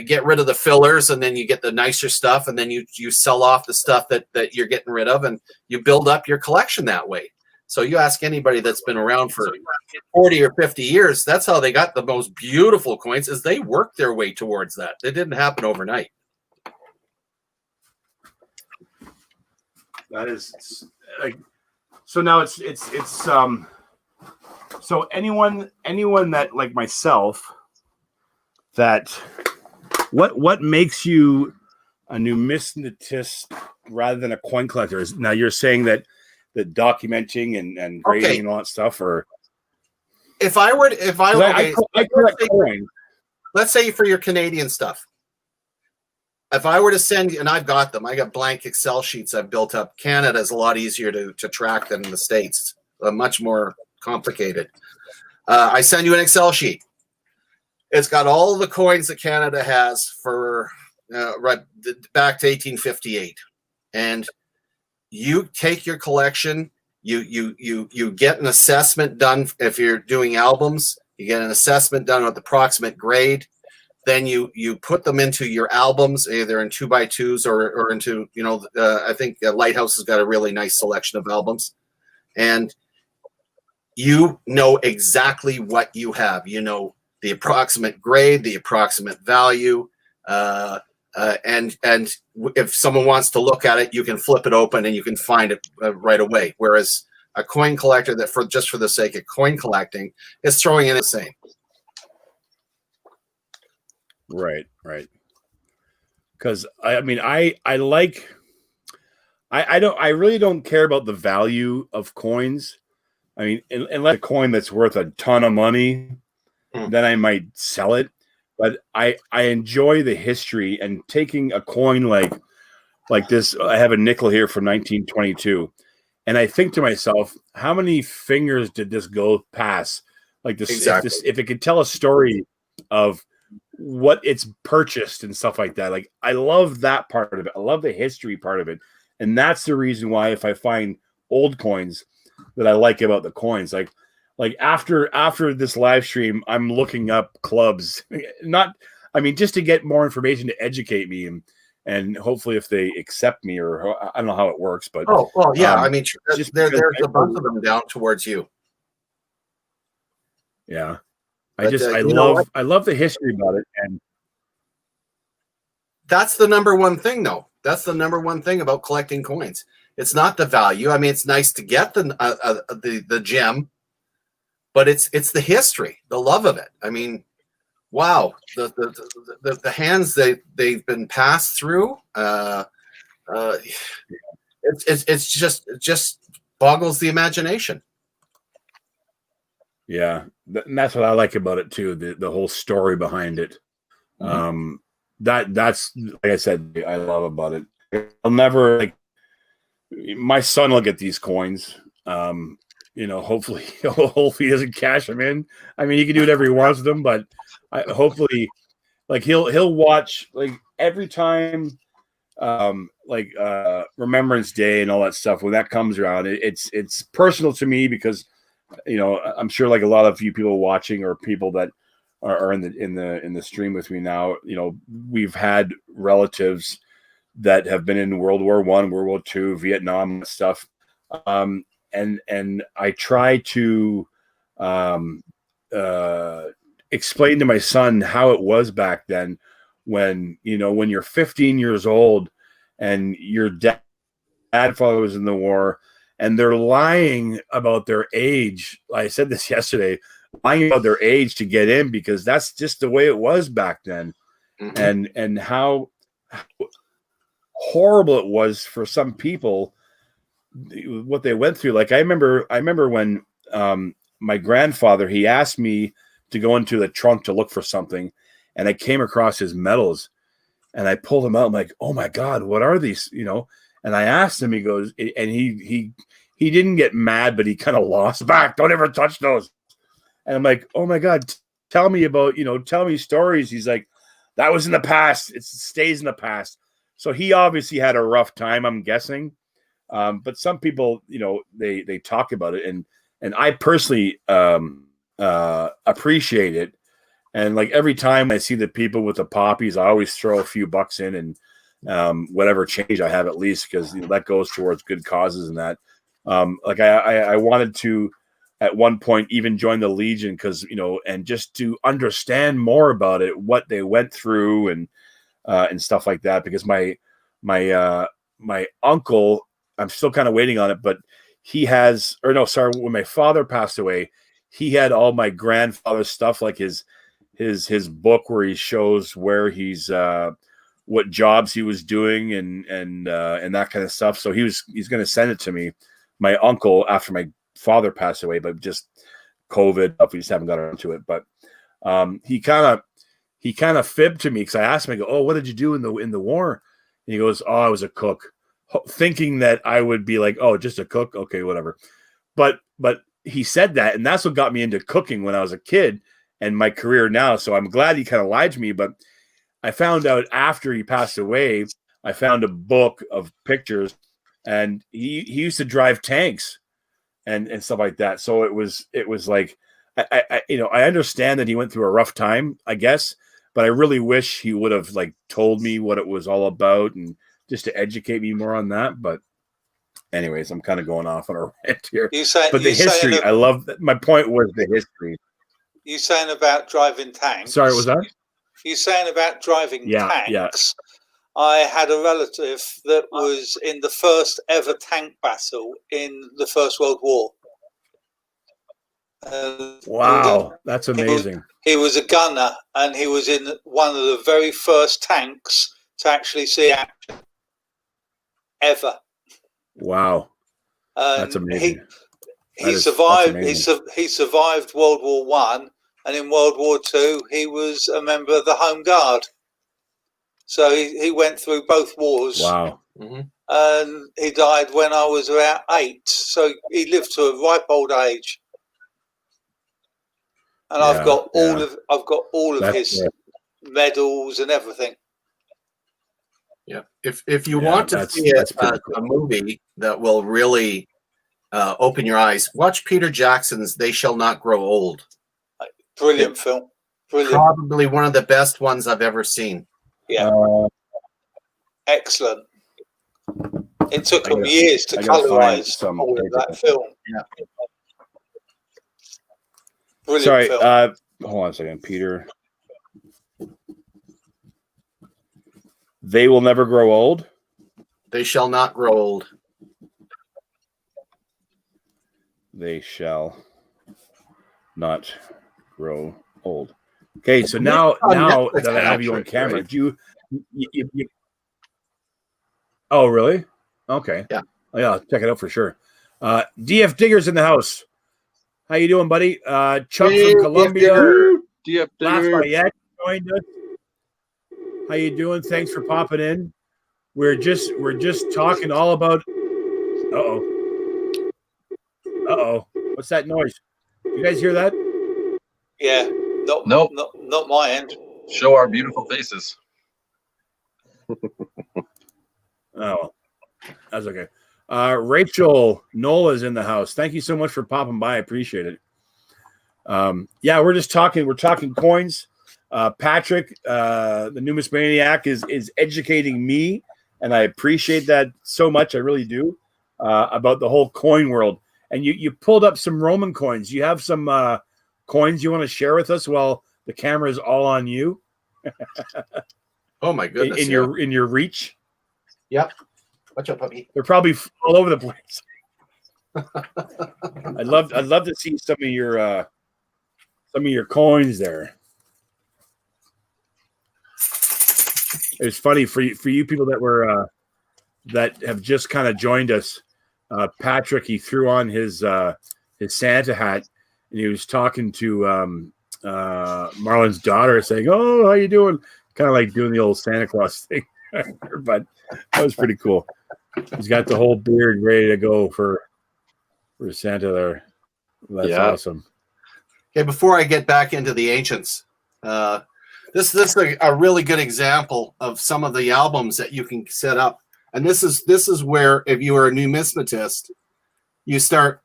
B: get rid of the fillers, and then you get the nicer stuff, and then you sell off the stuff that you're getting rid of, and you build up your collection that way. So you ask anybody that's been around for 40 or 50 years, that's how they got the most beautiful coins, is they worked their way towards that. It didn't happen overnight.
A: That is so now it's so anyone that, like myself, that what makes you a numismatist rather than a coin collector? Now you're saying that documenting and grading and all that stuff, or
B: if I collect
A: coins.
B: Let's say for your Canadian stuff, if I were to send you, and I've got them, I got blank Excel sheets I've built up. Canada is a lot easier to track than the States, much more complicated. I send you an Excel sheet. It's got all the coins that Canada has for right back to 1858, and you take your collection. You get an assessment done. If you're doing albums, you get an assessment done with the approximate grade. then you put them into your albums, either in 2x2s or into, I think Lighthouse has got a really nice selection of albums, and you know exactly what you have. You know the approximate grade, the approximate value, and if someone wants to look at it, you can flip it open and you can find it right away. Whereas a coin collector that for the sake of coin collecting is throwing in the same.
A: Right. Because I really don't care about the value of coins. I mean, unless a coin that's worth a ton of money, then I might sell it. But I enjoy the history, and taking a coin like this. I have a nickel here from 1922, and I think to myself, how many fingers did this go past? Like this,
B: exactly.
A: If it could tell a story of what it's purchased and stuff like that. Like, I love that part of it. I love the history part of it. And that's the reason why, if I find old coins that I like about the coins, like after this live stream, I'm looking up clubs, just to get more information to educate me, and hopefully if they accept me, or I don't know how it works, but
B: there's a bunch of them down towards you.
A: Yeah. I love the history about it, and
B: that's the number one thing, though. That's the number one thing about collecting coins. It's not the value. I mean, it's nice to get the gem, but it's the history, the love of it. I mean, wow, the hands they've been passed through. It just boggles the imagination.
A: Yeah, and that's what I like about it too. The whole story behind it. That's like I said, I love about it. I'll never my son will get these coins. Hopefully he doesn't cash them in. I mean, he can do whatever he wants with them, but hopefully, he'll watch every time, Remembrance Day and all that stuff. When that comes around, it's personal to me because, I'm sure a lot of you people watching, or people that are in the stream with me now, we've had relatives that have been in World War I, World War II, Vietnam stuff. And I try to explain to my son how it was back then, when you're 15 years old and your dad father was in the war, and they're lying about their age. I said this yesterday, lying about their age to get in, because that's just the way it was back then. And how horrible it was for some people, what they went through. I remember when my grandfather, he asked me to go into the trunk to look for something, and I came across his medals, and I pulled them out. I'm like, oh my God, what are these? And I asked him, he goes, and he didn't get mad, but he kind of lost back. Don't ever touch those. And I'm like, oh my God, tell me stories. He's like, that was in the past. It stays in the past. So he obviously had a rough time, I'm guessing. But some people, they talk about it, and I personally appreciate it. And every time I see the people with the poppies, I always throw a few bucks in, and whatever change I have, at least, because that goes towards good causes and that. I wanted to at one point even join the Legion, because and just to understand more about it, what they went through, and stuff like that. Because my uncle, I'm still kind of waiting on it, but when my father passed away, he had all my grandfather's stuff, like his book where he shows where he's what jobs he was doing, and that kind of stuff. So he's going to send it to me, my uncle, after my father passed away, but just COVID, we just haven't got around to it. But he kind of fibbed to me, because I asked him, I go, oh, what did you do in the war? And he goes, oh, I was a cook, thinking that I would be like, oh, just a cook, okay, whatever. But he said that, and that's what got me into cooking when I was a kid, and my career now. So I'm glad he kind of lied to me. But I found out after he passed away, I found a book of pictures, and he used to drive tanks and stuff like that. So it was like, I understand that he went through a rough time, I guess, but I really wish he would have like told me what it was all about and just to educate me more on that. But anyways, I'm kind of going off on a rant here. But the history, I love that. My point was the history.
F: You saying about driving tanks?
A: Sorry, was that?
F: You saying about driving tanks?
A: Yeah.
F: I had a relative that was in the first ever tank battle in the First World War.
A: Wow, that's amazing.
F: He was a gunner, and he was in one of the very first tanks to actually see action ever.
A: Wow, that's amazing.
F: He survived. He survived World War I, and in World War II, he was a member of the Home Guard. So he went through both wars.
A: Wow.
F: And he died when I was about 8. So he lived to a ripe old age. And I've got all of his medals and everything.
B: Yeah. If you want to see a movie that will really open your eyes, watch Peter Jackson's They Shall Not Grow Old.
F: Brilliant film. Brilliant.
B: Probably one of the best ones I've ever seen.
F: Yeah. Excellent. It took them years to colorize that film.
B: Yeah.
F: Brilliant
A: Sorry,
F: film.
A: Hold on a second, Peter. They will never grow old.
B: They shall not grow old.
A: They shall not grow old. Okay, so now that I have you on camera, right? do you Oh, really? Okay.
B: Yeah.
A: Oh, yeah, check it out for sure. DF Digger's in the house. How you doing, buddy? Chuck from Colombia.
C: DF Digger.
A: Lafayette joined us. How you doing? Thanks for popping in. We're just talking all about. Uh-oh. What's that noise? You guys hear that?
F: Yeah. Nope. Not my end.
C: Show our beautiful faces.
A: Oh, that's okay. Rachel Nola's in the house. Thank you so much for popping by. I appreciate it. Yeah, we're just talking. We're talking coins. Patrick, the numismaniac, is educating me, and I appreciate that so much. I really do. About the whole coin world. And you pulled up some Roman coins. You have some coins you want to share with us while the camera is all on you?
B: Oh my goodness!
A: In your reach.
B: Yep. Watch out, puppy.
A: They're probably all over the place. I'd love to see some of your coins there. It's funny for you people that were that have just kind of joined us. Patrick, he threw on his Santa hat and he was talking to Marlon's daughter, saying, "Oh, how you doing?" Kind of like doing the old Santa Claus thing. But that was pretty cool. He's got the whole beard ready to go for Santa there. That's awesome.
B: Okay, before I get back into the ancients, this is a really good example of some of the albums that you can set up. And this is where, if you are a numismatist, you start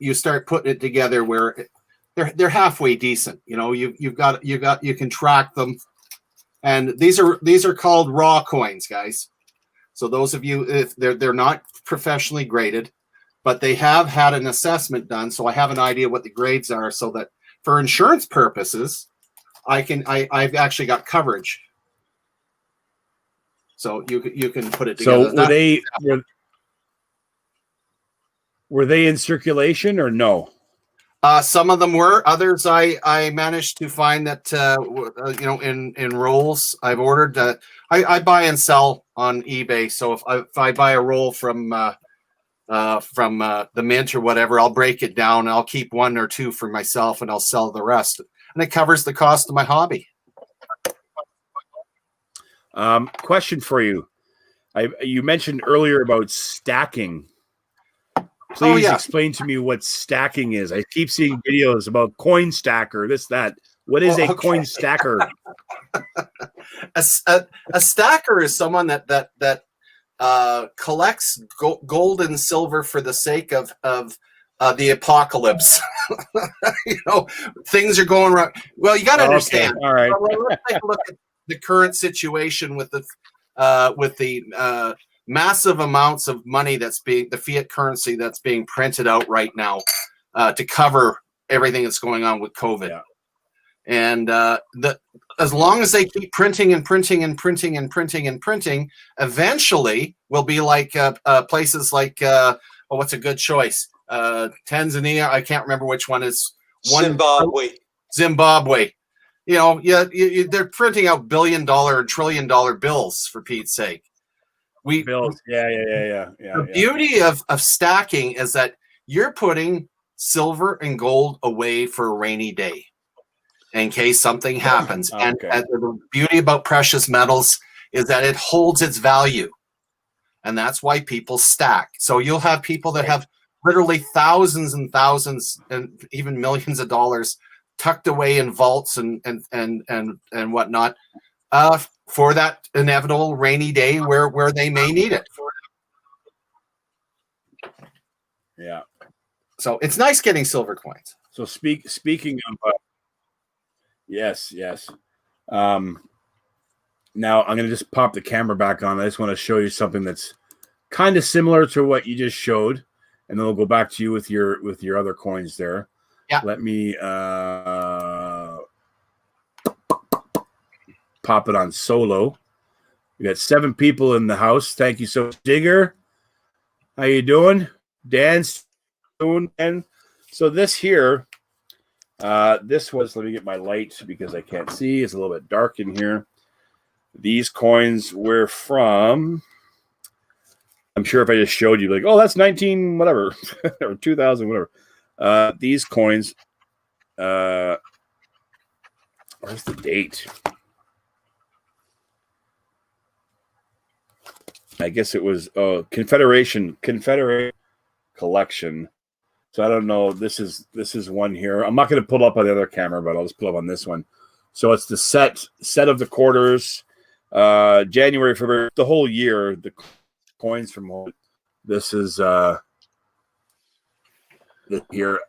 B: putting it together where they're halfway decent. You know, you can track them. And these are called raw coins, guys. So those of you, if they're not professionally graded, but they have had an assessment done, so I have an idea what the grades are, so that for insurance purposes, I've actually got coverage. So you can put it together.
A: So were they in circulation or no?
B: Some of them were. Others I managed to find that in rolls I've ordered. I buy and sell on eBay. So if I buy a roll from the mint or whatever, I'll break it down. I'll keep one or two for myself, and I'll sell the rest. And it covers the cost of my hobby.
A: Question for you. You mentioned earlier about stacking. Please explain to me what stacking is. I keep seeing videos about coin stacker, this, that. What is a coin stacker?
B: A stacker is someone that collects gold and silver for the sake of the apocalypse. Things are going wrong. Well, you got to understand.
A: Okay. All right.
B: Let's take a look at the current situation with the massive amounts of money the fiat currency that's being printed out right now to cover everything that's going on with COVID.
A: Yeah.
B: And as long as they keep printing and printing and printing and printing and printing, eventually we'll be like places like what's a good choice? Tanzania. I can't remember which one is. Zimbabwe. You know, they're printing out $1 billion, $1 trillion bills for Pete's sake.
A: Bills. Yeah.
B: The beauty of stacking is that you're putting silver and gold away for a rainy day in case something happens.
A: Okay.
B: And the beauty about precious metals is that it holds its value. And that's why people stack. So you'll have people that have literally thousands and thousands and even millions of dollars tucked away in vaults and whatnot for that inevitable rainy day where they may need it.
A: Yeah.
B: So it's nice getting silver coins.
A: So speaking of yes. Now I'm going to just pop the camera back on. I just want to show you something that's kind of similar to what you just showed, and then we'll go back to you with your other coins there.
B: Yeah.
A: Let me pop it on solo. We got 7 people in the house. Thank you so much, Digger. How you doing? Dan's doing. And so this here, this was, let me get my light because I can't see. It's a little bit dark in here. These coins were from, I'm sure if I just showed you, like, oh, that's 19 whatever, or 2000 whatever. These coins, where's the date? I guess it was Confederate collection. So I don't know. This is one here. I'm not going to pull up on the other camera, but I'll just pull up on this one. So it's the set of the quarters, January, February, the whole year. The coins from this is here.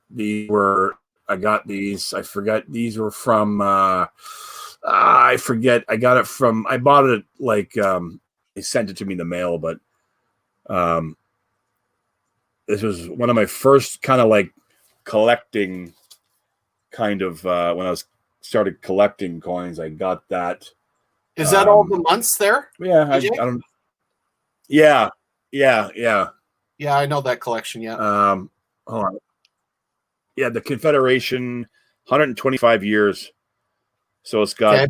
A: I got these. I forgot. These were from. I forget. I got it from. I bought it like. They sent it to me in the mail, but this was one of my first kind of like collecting kind of when I was started collecting coins. I got that.
B: Is that all the months there?
A: Yeah, I don't. Yeah.
B: Yeah, I know that collection. Yeah.
A: Hold on. Yeah, the Confederation, 125 years. So it's got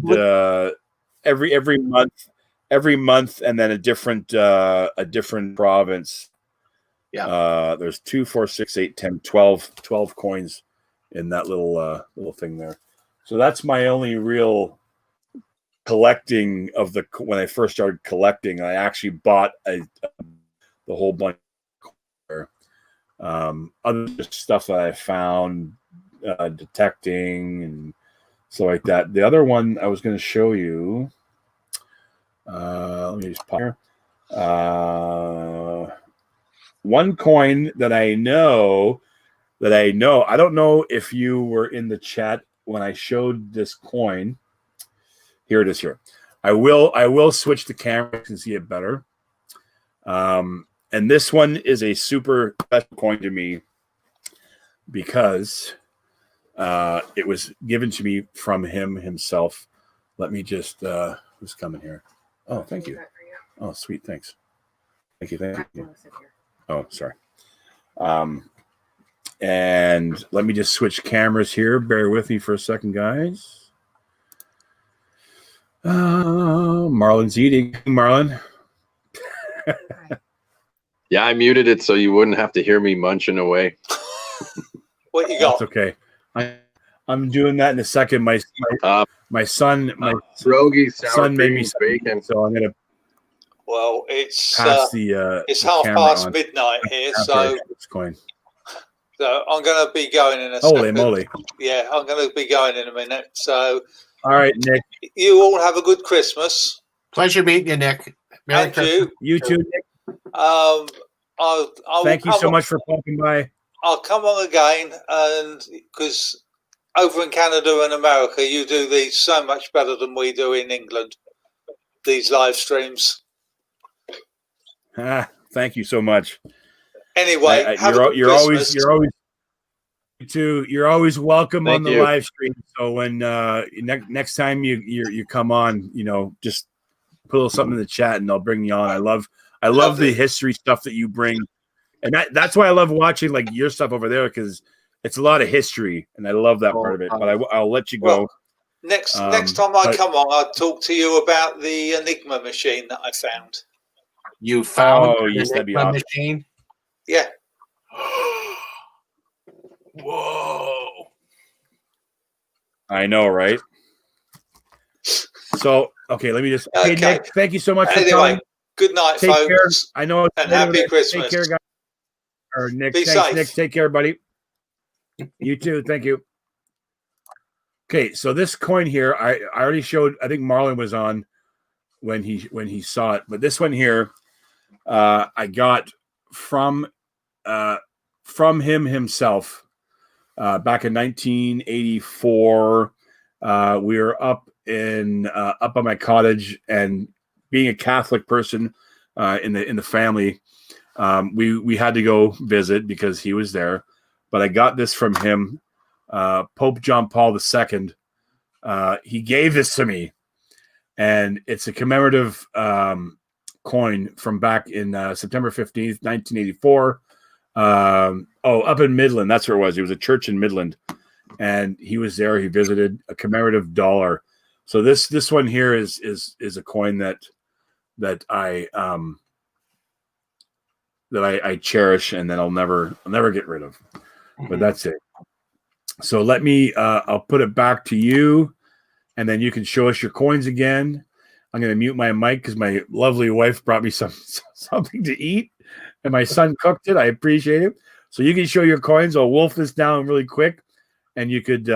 A: every month, and then a different province.
B: Yeah.
A: There's 2, 4, 6, 8, 10, 12 coins in that little thing there. So that's my only real collecting of when I first started collecting. I actually bought the whole bunch there. Other stuff that I found detecting and stuff like that. The other one I was going to show you. Let me just pop here. One coin that I know. I don't know if you were in the chat when I showed this coin. Here it is. Here, I will switch the camera so you can see it better. And this one is a super special coin to me because it was given to me from him himself. Let me just who's coming here? Oh, thank you. Oh, sweet. Thanks. Thank you. Oh, sorry. And let me just switch cameras here. Bear with me for a second, guys. Marlon's eating. Marlon.
C: Yeah, I muted it so you wouldn't have to hear me munching away.
F: What you got?
A: That's okay. I'm doing that in a second. My son made me bacon, so I'm gonna.
F: Well, it's
A: pass
F: it's half past midnight here, so I'm going to be going in a
A: Holy
F: second.
A: Moly!
F: Yeah, I'm going to be going in a minute. So,
A: all right, Nick.
F: You all have a good Christmas.
B: Pleasure meeting you, Nick.
F: Merry Christmas.
A: You too, Nick.
F: I'll
A: thank you so much for popping by.
F: I'll come on again, and because over in Canada and America, you do these so much better than we do in England. These live streams.
A: Thank you so much.
F: Anyway,
A: you're always welcome on the live stream. So when next time you come on, just put a little something in the chat and I'll bring you on. I love the history stuff that you bring, and that's why I love watching like your stuff over there, because it's a lot of history, and I love that part of it. But I'll let you go.
F: Well, next time I come on, I'll talk to you about the Enigma machine that I found.
B: You found
A: the Enigma
B: machine?
F: Yeah.
A: Whoa. I know, right? So, okay, let me just. Okay. Hey, Nick, thank you so much for coming.
F: Good night,
A: take
F: folks.
A: Care. I know.
F: And happy Christmas.
A: Take care, guys. Or Nick,
F: Be
A: thanks,
F: safe.
A: Nick. Take care, buddy. You too. Thank you. Okay, so this coin here, I already showed. I think Marlon was on when he saw it, but this one here, I got from him himself back in 1984. We were up on my cottage, and being a Catholic person in the family, we had to go visit because he was there. But I got this from him. Pope John Paul II. He gave this to me, and it's a commemorative coin from back in September 15th, 1984. Up in Midland. That's where it was. It was a church in Midland, and he was there. He visited, a commemorative dollar. So this one here is a coin that I cherish, and that I'll never get rid of. But that's it. So let me I'll put it back to you, and then you can show us your coins again. I'm going to mute my mic because my lovely wife brought me something to eat, and my son cooked it. I appreciate it. So you can show your coins. I'll wolf this down really quick, and you could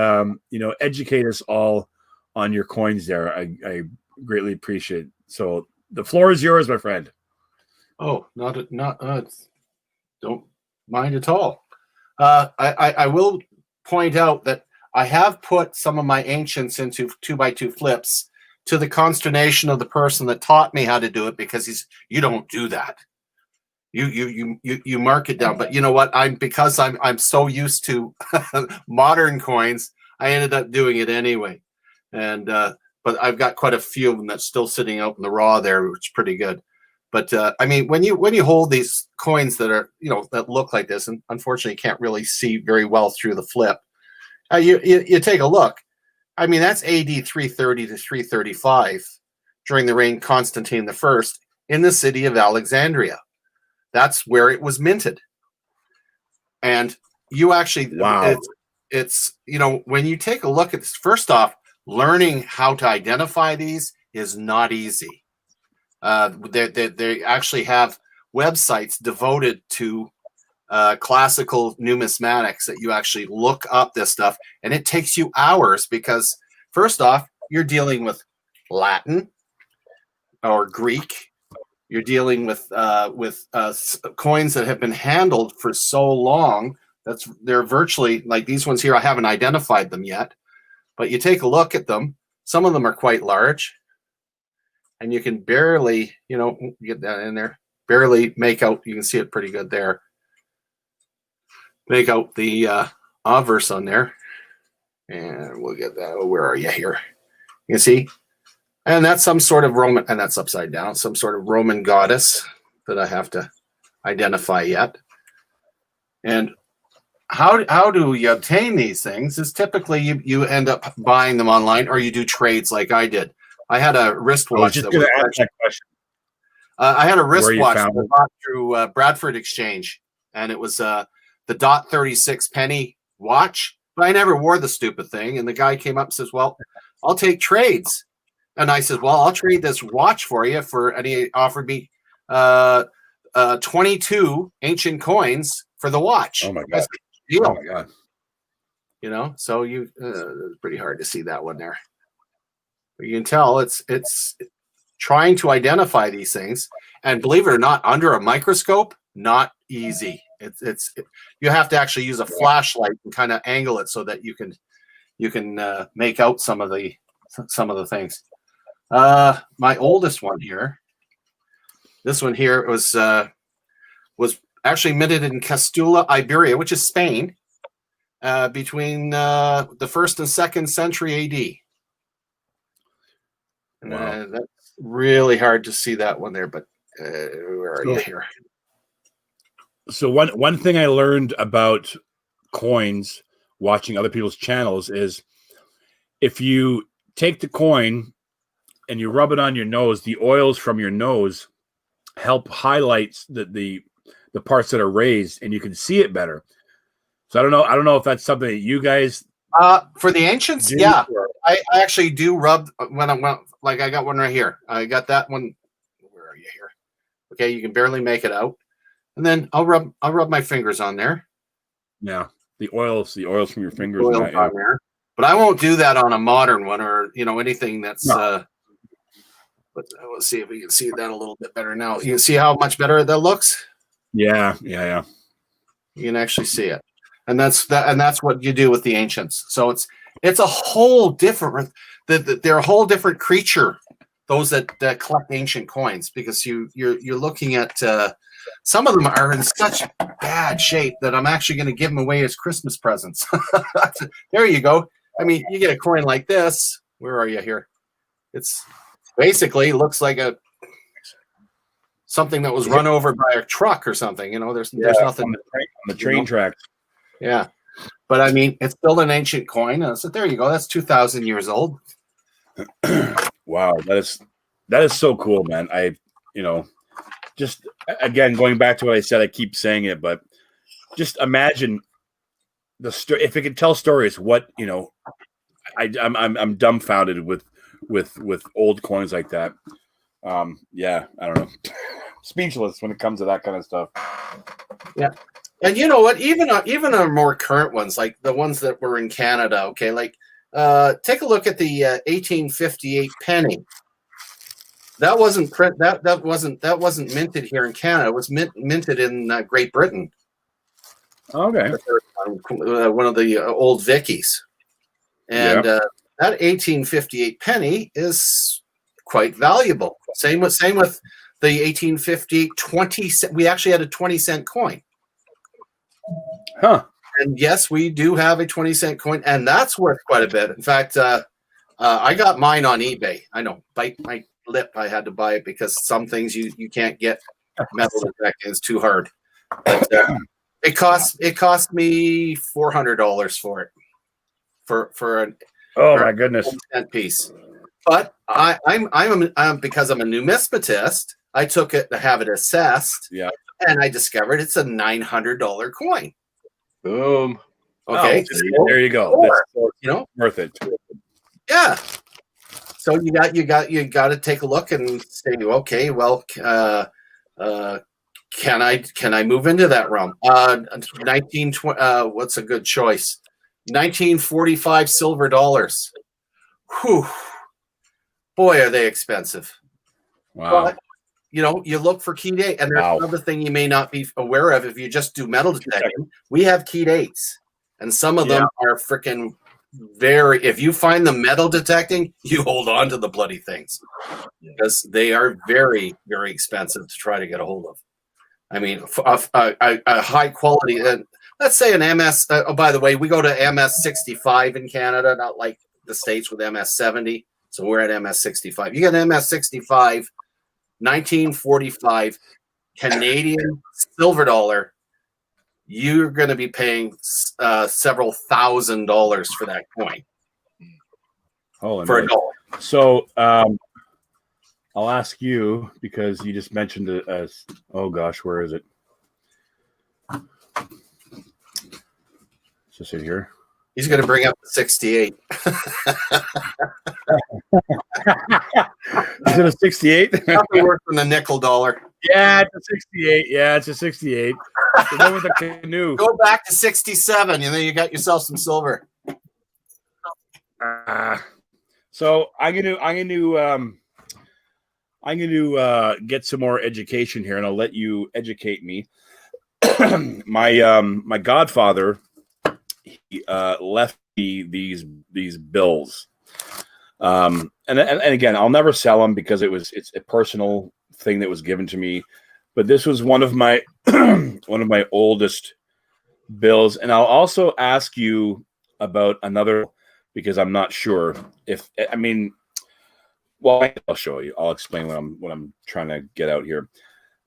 A: educate us all on your coins there. I greatly appreciate it. So the floor is yours, my friend.
B: Oh, not don't mind at all. I will point out that I have put some of my ancients into 2x2 flips, to the consternation of the person that taught me how to do it, because you don't do that. You mark it down. But you know what? I'm so used to modern coins, I ended up doing it anyway. And but I've got quite a few of them that's still sitting out in the raw there, which is pretty good. But I mean, when you hold these coins that are, that look like this, and unfortunately you can't really see very well through the flip, you take a look. I mean, that's AD 330 to 335 during the reign of Constantine I in the city of Alexandria. That's where it was minted. And you actually,
A: wow.
B: It's when you take a look at this, first off, learning how to identify these is not easy. They actually have websites devoted to classical numismatics that you actually look up this stuff, and it takes you hours because, first off, you're dealing with Latin or Greek. You're dealing with coins that have been handled for so long they're virtually like these ones here. I haven't identified them yet, but you take a look at them. Some of them are quite large, and you can barely, get that in there, barely make out. You can see it pretty good there. Make out the obverse on there, and we'll get that. Oh, where are you here? You can see, and that's some sort of Roman, and that's upside down, some sort of Roman goddess that I have to identify yet. And how do you obtain these things? Is typically you end up buying them online, or you do trades like I did. I had a wristwatch. I had a wristwatch that I bought through Bradford Exchange, and it was the .36 penny watch, but I never wore the stupid thing. And the guy came up and says, "Well, I'll take trades." And I said, "Well, I'll trade this watch for you and he offered me 22 ancient coins for the watch."
A: Oh my God.
B: Deal.
A: Oh my God.
B: So it's pretty hard to see that one there. But you can tell it's trying to identify these things, and believe it or not, under a microscope, not easy. You have to actually use a flashlight and kind of angle it so that you can you can make out some of the things. My oldest one here, this one here was actually minted in Castilla, Iberia, which is Spain, between the 1st and 2nd century AD.
A: Wow.
B: That's really hard to see that one there, but where are you here?
A: So one thing I learned about coins watching other people's channels is if you take the coin and you rub it on your nose, the oils from your nose help highlight the parts that are raised, and you can see it better. So I don't know if that's something that you guys
B: for the ancients, yeah. I actually do rub when I'm like I got one right here. I got that one. Where are you here? Okay, you can barely make it out. And then I'll rub my fingers on there.
A: Yeah, the oils from your fingers
B: on there. But I won't do that on a modern one or anything that's but let's see if we can see that a little bit better now. You can see how much better that looks?
A: Yeah.
B: You can actually see it. And that's what you do with the ancients. So it's a whole different they're a whole different creature, those that collect ancient coins, because you're looking at some of them are in such bad shape that I'm actually going to give them away as Christmas presents. There you go. I mean, you get a coin like this. Where are you here? It's basically looks like something that was run over by a truck or something. There's nothing
A: on the train tracks.
B: Yeah, but I mean, it's still an ancient coin. So there you go. That's 2,000 years old.
A: Wow, that is so cool, man. Just again going back to what I said, I keep saying it, but just imagine the story. If it could tell stories, what I'm dumbfounded with old coins like that. Yeah, I don't know, speechless when it comes to that kind of stuff.
B: Yeah, and you know what? Even our more current ones, like the ones that were in Canada. Okay, like take a look at the 1858 penny. That wasn't minted here in Canada. It was minted in Great Britain.
A: Okay.
B: One of the old Vickies. And that 1858 penny is quite valuable. Same with the 1858 20 cent. We actually had a 20-cent coin.
A: Huh.
B: And yes, we do have a 20-cent coin, and that's worth quite a bit. In fact, I got mine on eBay. I know, bite my lip. I had to buy it because some things you can't get metal detecting. It's too hard. But it cost me $400 for it for an
A: my goodness
B: piece. But I'm because I'm a numismatist. I took it to have it assessed.
A: Yeah,
B: and I discovered it's a $900 coin.
C: Boom.
B: Okay,
A: there you go. Worth it.
B: Yeah. So you got to take a look and say, okay, well, can I move into that realm? 1920. What's a good choice? 1945 silver dollars. Whew. Boy, are they expensive.
A: Wow.
B: But, you look for key date, and there's another thing you may not be aware of if you just do metal detecting. We have key dates, and some of them are freaking very. If you find the metal detecting, you hold on to the bloody things because they are very, very expensive to try to get a hold of. I mean, a high quality. Let's say an MS. By the way, we go to MS 65 in Canada, not like the States with MS 70. So we're at MS 65. You got an MS 65. 1945 Canadian silver dollar, you're going to be paying several $1,000s for that coin. For a dollar.
A: So I'll ask you, because you just mentioned it as, oh gosh, where is it? Is this it here?
B: He's going to bring up the 68.
A: Is it a 68?
B: Nothing worse than a nickel dollar.
A: Yeah, it's a 68. Yeah, it's a 68. The one with the canoe.
B: Go back to 67, and then you got yourself some silver.
A: So I'm going to get some more education here, and I'll let you educate me. My godfather he left me these bills. And again, I'll never sell them because it's a personal thing that was given to me. But this was one of my one of my oldest bills, and I'll also ask you about another because I'm not sure if well, I'll show you. I'll explain what I'm trying to get out here,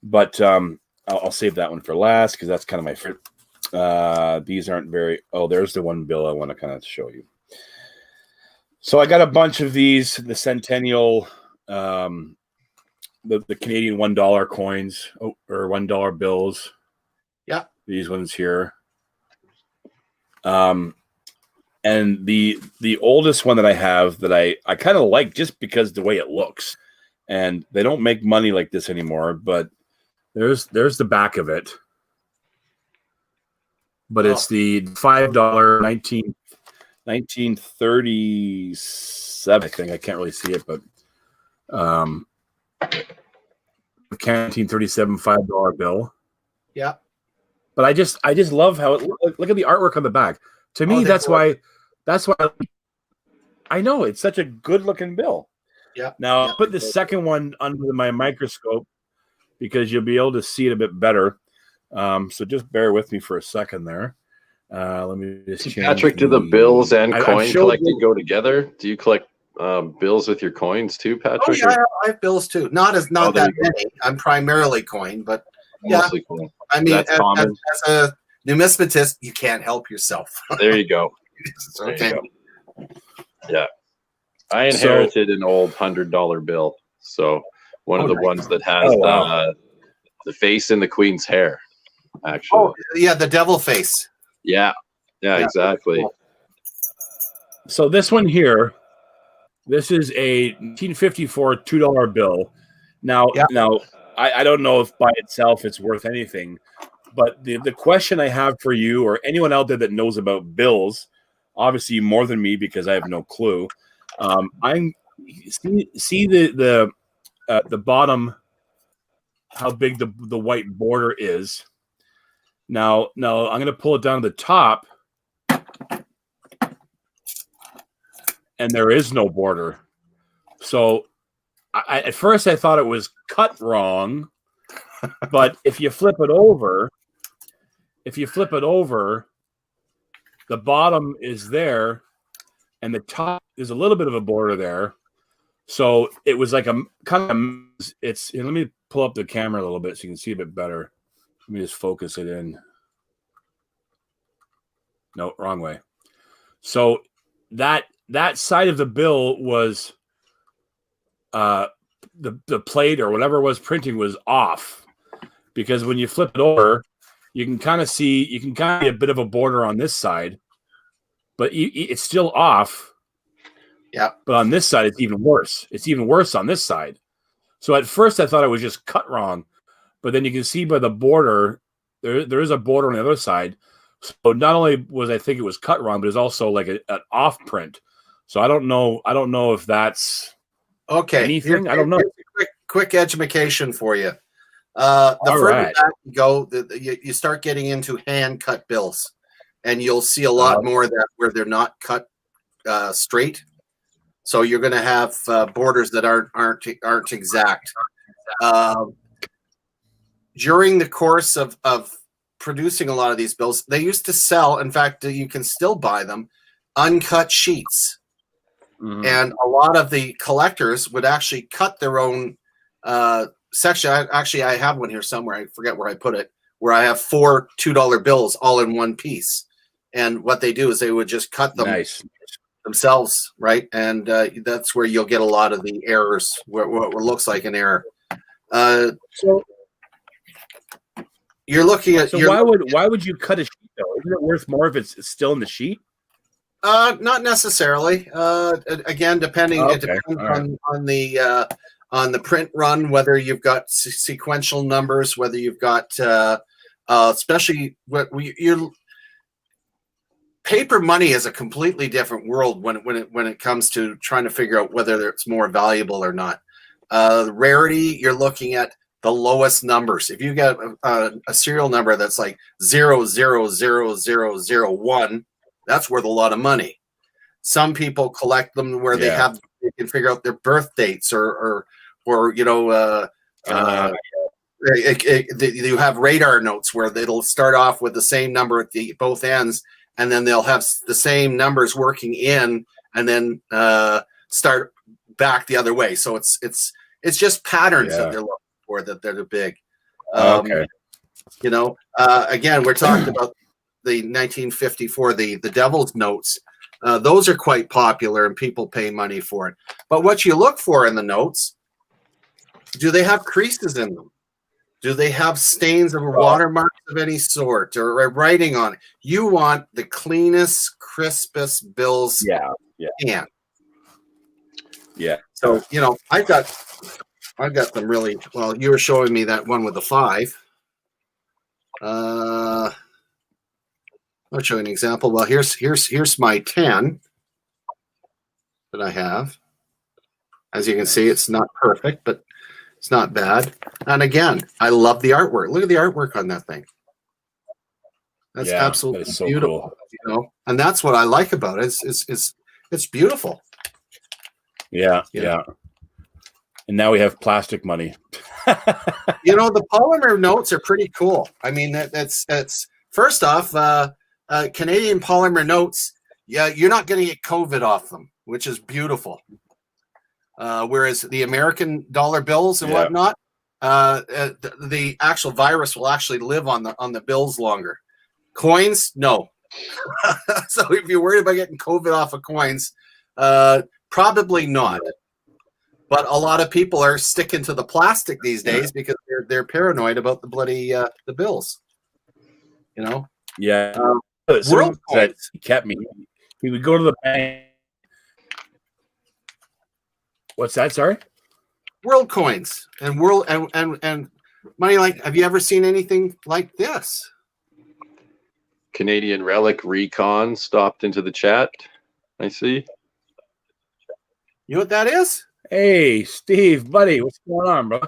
A: but I'll save that one for last because that's kind of my favorite. These aren't very. Oh, there's the one bill I want to kind of show you. So I got a bunch of these, the Centennial, the Canadian $1 coins or $1 bills.
B: Yeah,
A: these ones here. And the oldest one that I have that I kind of like just because the way it looks, and they don't make money like this anymore. But there's the back of it. But it's the $5 1937. I think I can't really see it, but the 1937 $5 bill.
B: Yeah.
A: But I just love how it look at the artwork on the back. To me, that's why I know it's such a good looking bill.
B: Yeah.
A: Now I'll put the second one under my microscope because you'll be able to see it a bit better. So just bear with me for a second there. Let me just change.
C: Patrick, do the bills and coin collecting go together? Do you collect bills with your coins too, Patrick?
B: Oh yeah, I have bills too. Not that many. I'm primarily coin, but
C: mostly coin.
B: I mean, as a numismatist, you can't help yourself.
C: There you go.
B: Okay.
C: Yeah, I inherited an old $100 bill, so one of the ones that has the face in the Queen's hair. Actually,
B: oh yeah, the devil face.
C: Yeah, exactly.
A: So this one here, this is a 1954 $2 bill. Now, I don't know if by itself it's worth anything, but the question I have for you or anyone out there that knows about bills, obviously more than me because I have no clue. See the bottom, how big the white border is. Now I'm going to pull it down to the top, and there is no border. So at first I thought it was cut wrong, but if you flip it over, the bottom is there, and the top is a little bit of a border there. So it was like a kind of it's. Let me pull up the camera a little bit so you can see a bit better. Let me just focus it in. No, wrong way. So that side of the bill was the plate or whatever was printing was off, because when you flip it over, you can kind of see a bit of a border on this side, but it's still off.
B: Yeah.
A: But on this side, it's even worse. It's even worse on this side. So at first I thought it was just cut wrong, but then you can see by the border, there is a border on the other side. So not only was I think it was cut wrong, but it's also like an off print. So I don't know if that's anything. I don't know.
B: Quick education for you. The further back you go, you start getting into hand cut bills, and you'll see a lot more of that where they're not cut straight. So you're going to have borders that aren't exact. During the course of producing a lot of these bills, they used to sell, in fact, you can still buy them, uncut sheets. Mm-hmm. And a lot of the collectors would actually cut their own section. I have one here somewhere. I forget where I put it, where I have 4 $2 bills all in one piece. And what they do is they would just cut them themselves, right? And that's where you'll get a lot of the errors, what looks like an error. So you're looking at.
A: So why would you cut a sheet though? Isn't it worth more if it's still in the sheet?
B: Not necessarily. Again, depending. It depends on the print run, whether you've got sequential numbers, whether you've got especially paper money is a completely different world when it comes to trying to figure out whether it's more valuable or not. Rarity, you're looking at the lowest numbers. If you get a serial number that's like 0000001,
H: That's worth a lot of money. Some people collect them where they can figure out their birth dates or you know, you have radar notes where it'll start off with the same number at both ends, and then they'll have the same numbers working in, and then start back the other way. So it's just patterns that they're looking for that they're big. Okay. You know, again, we're talking about the 1954, the Devil's Notes. Those are quite popular and people pay money for it. But what you look for in the notes, do they have creases in them? Do they have stains or watermarks of any sort or writing on it? You want the cleanest, crispest bills. Yeah. So, you know, I've got them really well. You were showing me that one with the 5. I'll show you an example. Well, here's my 10 that I have. As you can see, it's not perfect, but it's not bad. And again, I love the artwork. Look at the artwork on that thing. That's absolutely so beautiful. Cool. You know, and that's what I like about it. It's beautiful. Yeah. And now we have plastic money. You know, the polymer notes are pretty cool. I mean, that's first off, Canadian polymer notes. Yeah, you're not going to get COVID off them, which is beautiful. Whereas the American dollar bills and whatnot, the actual virus will actually live on the bills longer. Coins, no. So if you're worried about getting COVID off of coins, probably not. But a lot of people are sticking to the plastic these days because they're paranoid about the bloody the bills. You know. Yeah. World coins kept me. He would go to the bank. What's that? Sorry. World coins and world and money. Like, have you ever seen anything like this?
C: Canadian Relic Recon stopped into the chat. I see.
H: You know what that is?
A: Hey, Steve, buddy, what's going on, bro?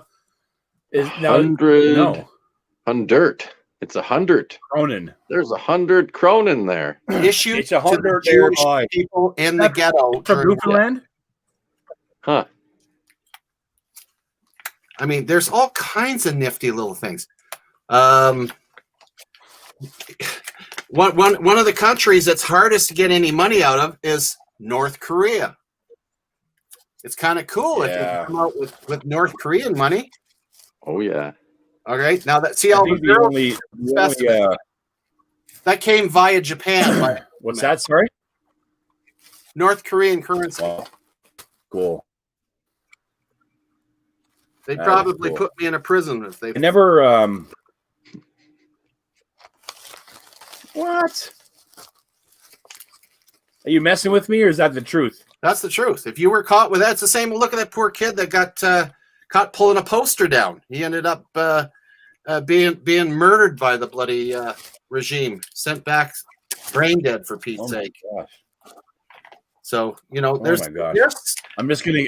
C: Is 100? No, 100. It's 100 Cronin. There's 100 Cronin there.
H: Issued it's 100 Jewish people in the ghetto
A: from Newfoundland.
C: Huh.
H: I mean, there's all kinds of nifty little things. One of the countries that's hardest to get any money out of is North Korea. It's kind of cool if you come out with North Korean money.
C: Oh yeah.
H: All right. Now that see all the that came via Japan.
A: What's that? Sorry.
H: North Korean currency.
A: Wow. Cool.
H: They'd probably put me in a prison if they
A: never. What? Are you messing with me, or is that the truth?
H: That's the truth. If you were caught with that, it's the same. Look at that poor kid that got caught pulling a poster down. He ended up being murdered by the bloody regime, sent back brain dead for Pete's sake. Gosh. So you know, there's. Oh my gosh.
A: I'm just gonna.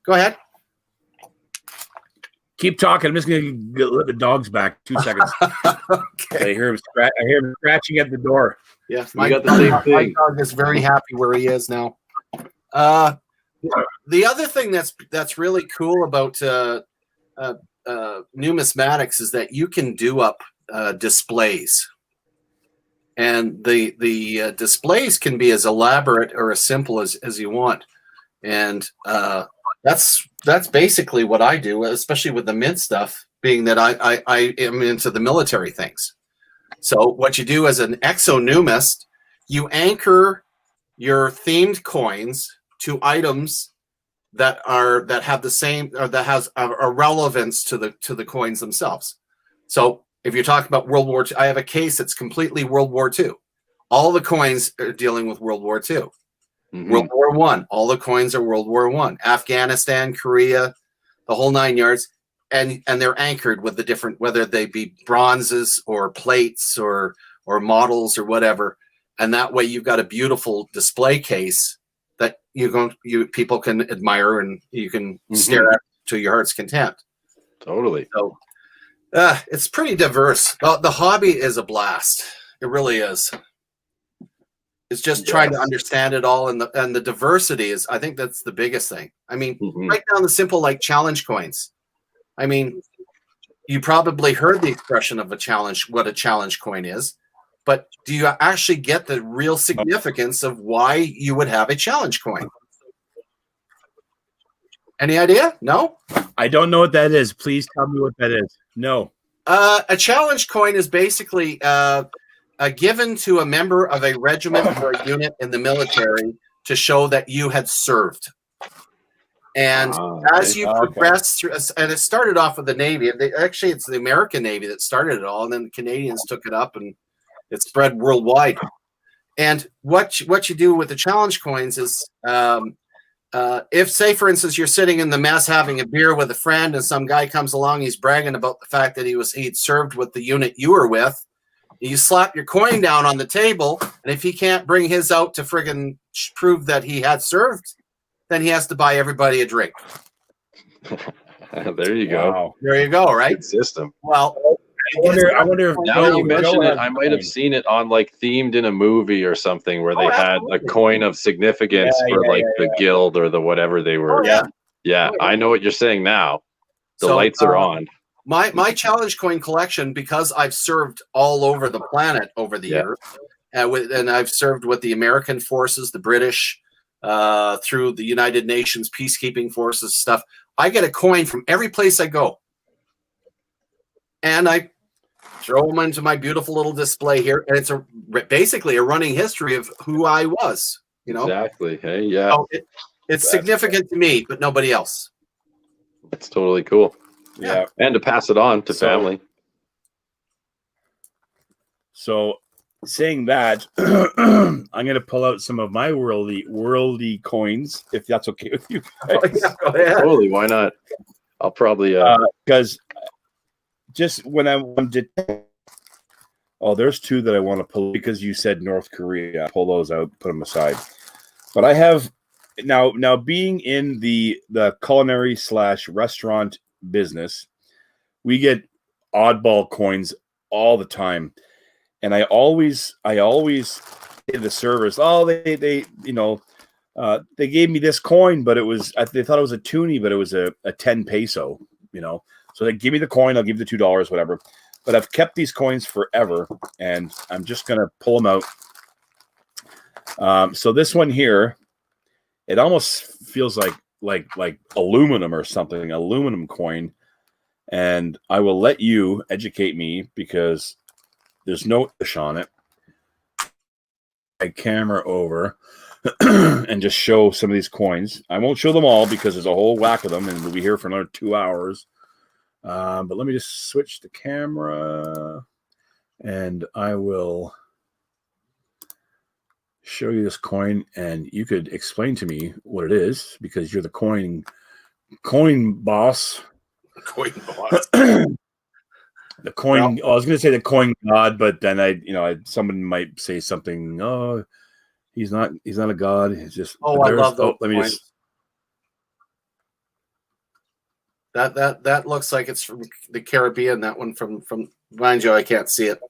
H: Go ahead.
A: Keep talking. I'm just gonna let the dogs back. 2 seconds. Okay. I hear him scratching at the door.
H: Yeah, my dog is very happy where he is now. The other thing that's really cool about numismatics is that you can do up displays, and the displays can be as elaborate or as simple as you want, and that's basically what I do, especially with the mint stuff, being that I am into the military things. So what you do as an exonumist, you anchor your themed coins to items that have the same or that has a relevance to the coins themselves. So if you're talking about World War II, I have a case that's completely World War II. All the coins are dealing with World War II. Mm-hmm. World War I, all the coins are World War I. Afghanistan, Korea, the whole 9 yards. And they're anchored with the different, whether they be bronzes or plates or models or whatever. And that way you've got a beautiful display case that people can admire and you can stare at to your heart's content.
C: Totally.
H: So it's pretty diverse. The hobby is a blast. It really is. It's just trying to understand it all, and the diversity is. I think that's the biggest thing. I mean, right down the simple like challenge coins. I mean, you probably heard the expression of what a challenge coin is, but do you actually get the real significance of why you would have a challenge coin? Any idea? No?
A: I don't know what that is. Please tell me what that is. No.
H: A challenge coin is basically given to a member of a regiment or a unit in the military to show that you had served. And as you progress through, and it started off with the Navy. Actually, it's the American Navy that started it all, and then the Canadians took it up, and it spread worldwide. And what you do with the challenge coins is, if, say, for instance, you're sitting in the mess having a beer with a friend, and some guy comes along, he's bragging about the fact that he'd served with the unit you were with. You slap your coin down on the table, and if he can't bring his out to friggin' prove that he had served, then he has to buy everybody a drink.
C: There you go.
H: Wow. There you go, right?
C: Good system.
H: Well,
A: I wonder if
C: now you mention it, I might have seen it on like themed in a movie or something where they had a coin of significance for the guild or the whatever they were. Yeah. I know what you're saying now. The lights are on.
H: My challenge coin collection, because I've served all over the planet over the years, and I've served with the American forces, the British, through the United Nations peacekeeping forces stuff. I get a coin from every place I go, and I throw them into my beautiful little display here, and it's basically a running history of who I was. You know,
C: exactly. Hey, yeah,
H: so it's significant to me, but nobody else.
C: It's totally cool.
A: Yeah,
C: and to pass it on to family.
A: So, saying that, I'm going to pull out some of my worldy coins, if that's okay with you guys.
C: Totally, why not? I'll probably
A: because just when I'm there's two that I want to pull because you said North Korea. Pull those out, put them aside. But I have now being in the culinary / restaurant business, we get oddball coins all the time, and I always say to the servers, they gave me this coin, but they thought it was a toonie, but it was a 10 peso, so they give me the coin, I'll give the $2, whatever. But I've kept these coins forever, and I'm just gonna pull them out. So this one here, it almost feels like aluminum or something, aluminum coin. And I will let you educate me because there's no ish on it. I camera over and just show some of these coins. I won't show them all because there's a whole whack of them and we'll be here for another 2 hours. But let me just switch the camera and I will show you this coin and you could explain to me what it is because you're the coin boss.
H: Coin boss.
A: The coin. Well, I was going to say the coin god, but then someone might say something. Oh, he's not a god. He's just.
H: Oh, I love those.
A: Let me just.
H: That looks like it's from the Caribbean. That one from mind you, I can't see it.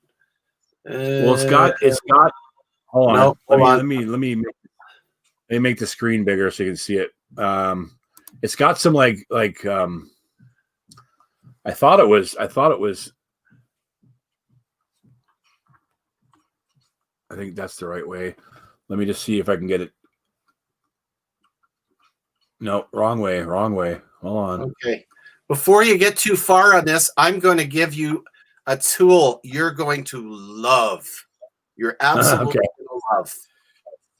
A: Well, it's got. Hold on.
H: No,
A: Let me make the screen bigger so you can see it. It's got some like. I thought it was. I think that's the right way. Let me just see if I can get it. No, wrong way. Hold on.
H: Okay. Before you get too far on this, I'm going to give you a tool you're going to love. You're absolutely going to love.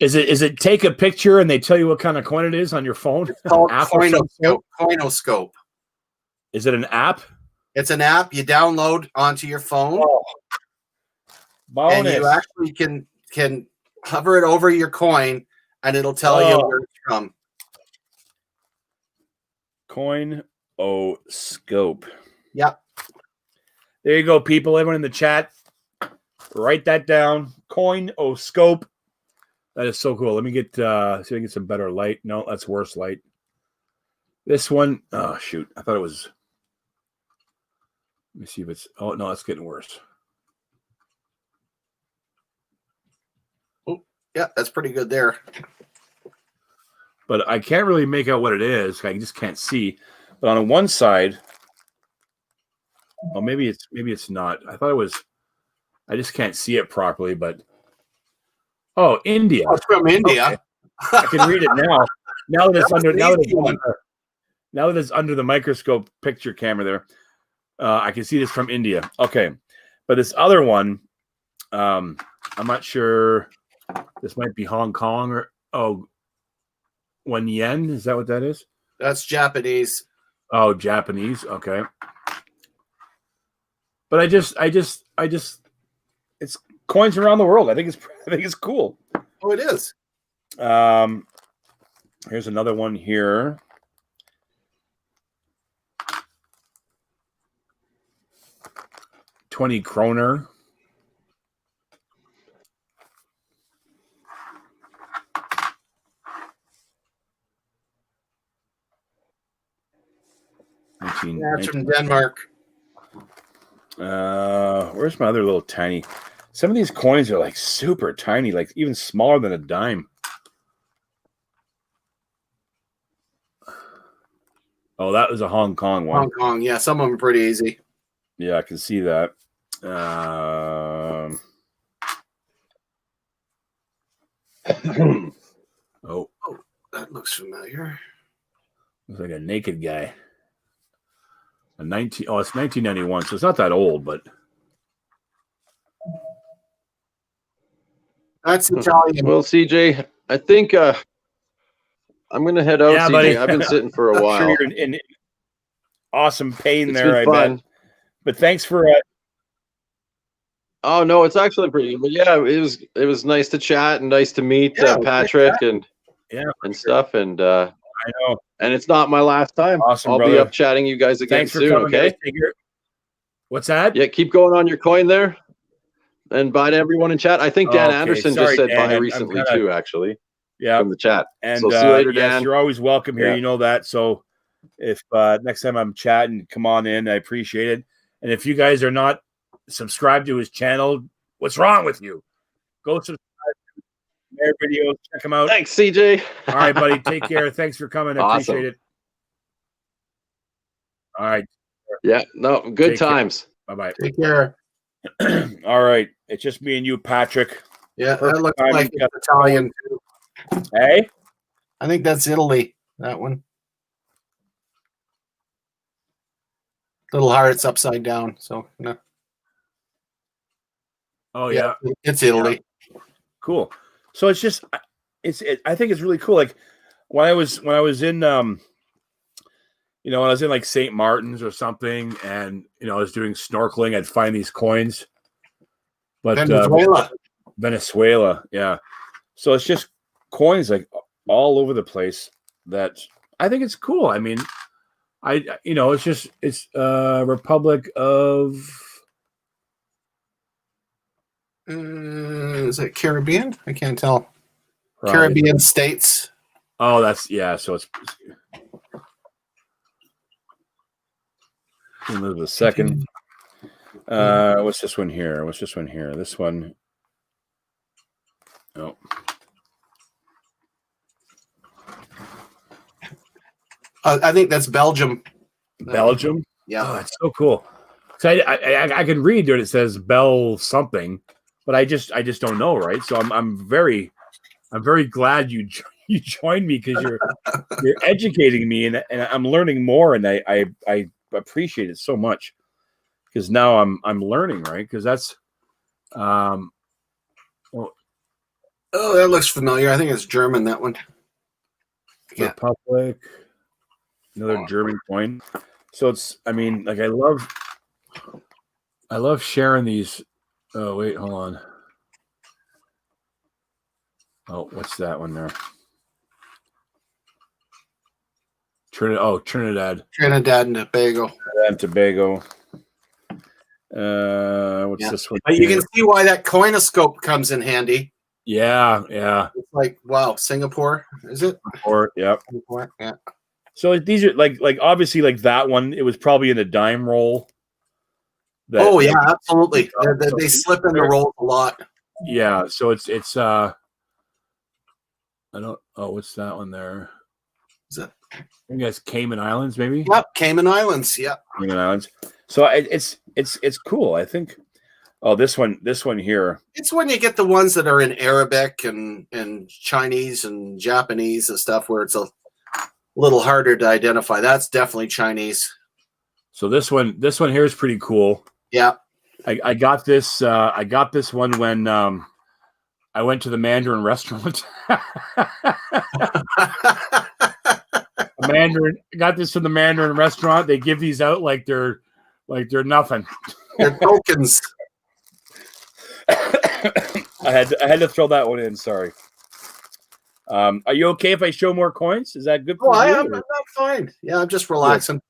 A: Is it take a picture and they tell you what kind of coin it is on your phone?
H: It's called Coinoscope.
A: Is it an app?
H: It's an app you download onto your phone.
A: Bonus.
H: And you actually can hover it over your coin and it'll tell you where it's from.
A: Coinoscope.
H: Yep.
A: There you go, people. Everyone in the chat, write that down. Coinoscope. That is so cool. Let me get see if I can get some better light. No, that's worse light. This one, oh shoot. I thought it was. Let me see if it's. Oh no, it's getting worse.
H: Yeah, that's pretty good there.
A: But I can't really make out what it is. I just can't see. But on one side, well, maybe it's not. I thought it was. I just can't see it properly. But India.
H: Oh, it's from India.
A: Okay. I can read it now. Now that it's under the microscope picture camera there, I can see this from India. Okay, but this other one, I'm not sure. This might be Hong Kong or 1 yen. Is that what that is?
H: That's Japanese.
A: Oh, Japanese. Okay. But I just, it's coins around the world. I think it's cool.
H: Oh, it is.
A: Here's another one here. $20 kroner.
H: That's from Denmark.
A: Where's my other little tiny? Some of these coins are like super tiny, like even smaller than a dime. Oh, that was a Hong Kong one.
H: Hong Kong, yeah. Some of them are pretty easy.
A: Yeah, I can see that.
H: Oh, that looks familiar.
A: Looks like a naked guy. It's 1991, so it's not that old, but
H: that's Italian.
C: Well, CJ, I think I'm going to head out, CJ. Buddy. I've been sitting for a while.
A: Sure you're in awesome pain
C: it's
A: there, I bet. But thanks for.
C: Oh no, it's actually pretty good. But yeah, it was nice to chat and nice to meet Patrick and stuff. And I
A: know.
C: And it's not my last time.
A: Awesome,
C: I'll
A: brother.
C: be up chatting you guys again soon. Okay.
A: What's that?
C: Yeah, keep going on your coin there. And bye to everyone in chat. I think Dan Anderson just said bye recently too, actually.
A: Yeah.
C: From the chat.
A: And
C: so see you later,
A: yes,
C: Dan.
A: You're always welcome here. You know that. So if next time I'm chatting, come on in. I appreciate it. And if you guys are not subscribed to his channel, what's wrong with you? Go subscribe to their videos. Check them out.
C: Thanks, CJ.
A: All right, buddy. Take care. Thanks for coming. I appreciate it. All right.
C: Yeah. No, good
A: Take
C: times.
A: Bye-bye.
H: Take care.
A: All right. It's just me and you, Patrick.
H: Yeah, that looks like it's Italian too.
A: Hey?
H: I think that's Italy, that one. Little hearts upside down. So no.
A: Oh yeah,
H: it's Italy.
A: Yeah. Cool. So it's just I think it's really cool. Like when I was in when I was in like St. Martin's or something, and I was doing snorkeling, I'd find these coins. But Venezuela, yeah. So it's just coins like all over the place. That I think it's cool. I mean, it's Republic of.
H: Is it Caribbean? I can't tell.
A: Probably.
H: Caribbean states.
A: Oh, that's So it's. Elizabeth II. What's this one here? This one. Oh.
H: I think that's Belgium.
A: Belgium?
H: Yeah.
A: Oh, that's so cool. So I can read that it says Bell something, but I just don't know, right? So I'm very glad you joined me because you're educating me and I'm learning more, and I appreciate it so much because now I'm learning, right? Because that's
H: that looks familiar. I think it's German, that one.
A: Republic, another German coin. So it's, I mean, like I love sharing these. Oh wait, hold on. Oh, what's that one there? Trinidad.
H: Trinidad and Tobago.
A: What's this one?
H: You can see why that coinoscope comes in handy.
A: Yeah.
H: It's like, wow, Singapore, is it?
A: Singapore, yep.
H: Singapore, yeah.
A: So these are like obviously like that one. It was probably in the dime roll.
H: Absolutely. They slip in the rolls a lot.
A: Yeah, so it's I don't. Oh, what's that one there?
H: Is that?
A: I think that's Cayman Islands, maybe.
H: Yep, Cayman Islands. Yep,
A: Cayman Islands. So it's cool. I think. Oh, this one here.
H: It's when you get the ones that are in Arabic and Chinese and Japanese and stuff, where it's a little harder to identify. That's definitely Chinese.
A: So this one here is pretty cool.
H: Yeah,
A: I got this. I got this one when I went to the Mandarin restaurant. Mandarin. I got this from the Mandarin restaurant. They give these out like they're nothing.
H: They're tokens.
A: I had to throw that one in. Sorry. Are you okay if I show more coins? Is that good for you?
H: I'm fine. Yeah, I'm just relaxing.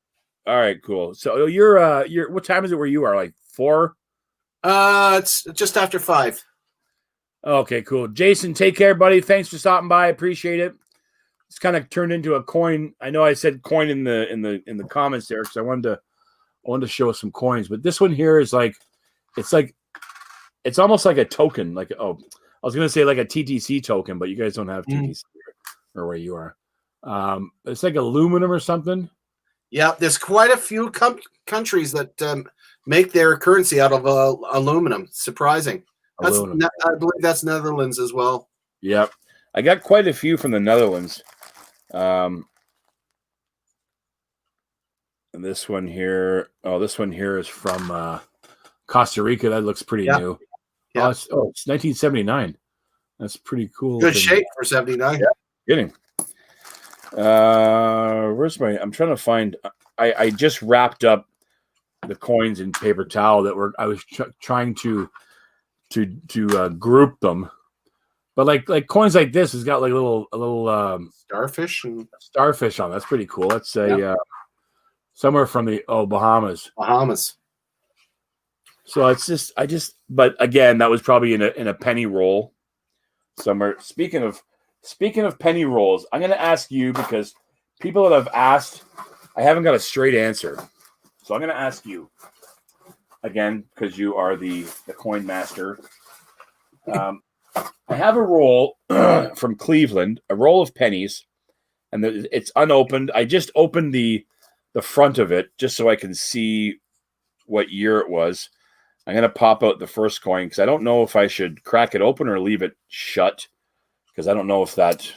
A: All right, cool. So you're what time is it where you are? Like 4?
H: It's just after 5.
A: Okay, cool. Jason, take care, buddy. Thanks for stopping by. I appreciate it. It's kind of turned into a coin. I know I said coin in the comments there because I wanted to show some coins, but this one here is it's almost like a token. Like I was gonna say like a TTC token, but you guys don't have TTC or where you are. It's like aluminum or something.
H: Yeah, there's quite a few countries that make their currency out of aluminum. Surprising. I believe that's Netherlands as well.
A: Yep. I got quite a few from the Netherlands. And this one here is from Costa Rica. That looks pretty new. Yeah. It's 1979. That's pretty cool.
H: Good shape for 79.
A: Yeah. Kidding. Where's I'm trying to find. I just wrapped up the coins in paper towel that I was trying to group them, but like coins like this has got like a little
H: starfish
A: on. That's pretty cool. Let's say somewhere from the Bahamas. So it's but again, that was probably in a penny roll somewhere. Speaking of penny rolls, I'm going to ask you because people that have asked, I haven't got a straight answer. So I'm going to ask you again because you are the coin master. I have a roll from Cleveland, a roll of pennies, and it's unopened. I just opened the front of it just so I can see what year it was. I'm going to pop out the first coin because I don't know if I should crack it open or leave it shut because I don't know if that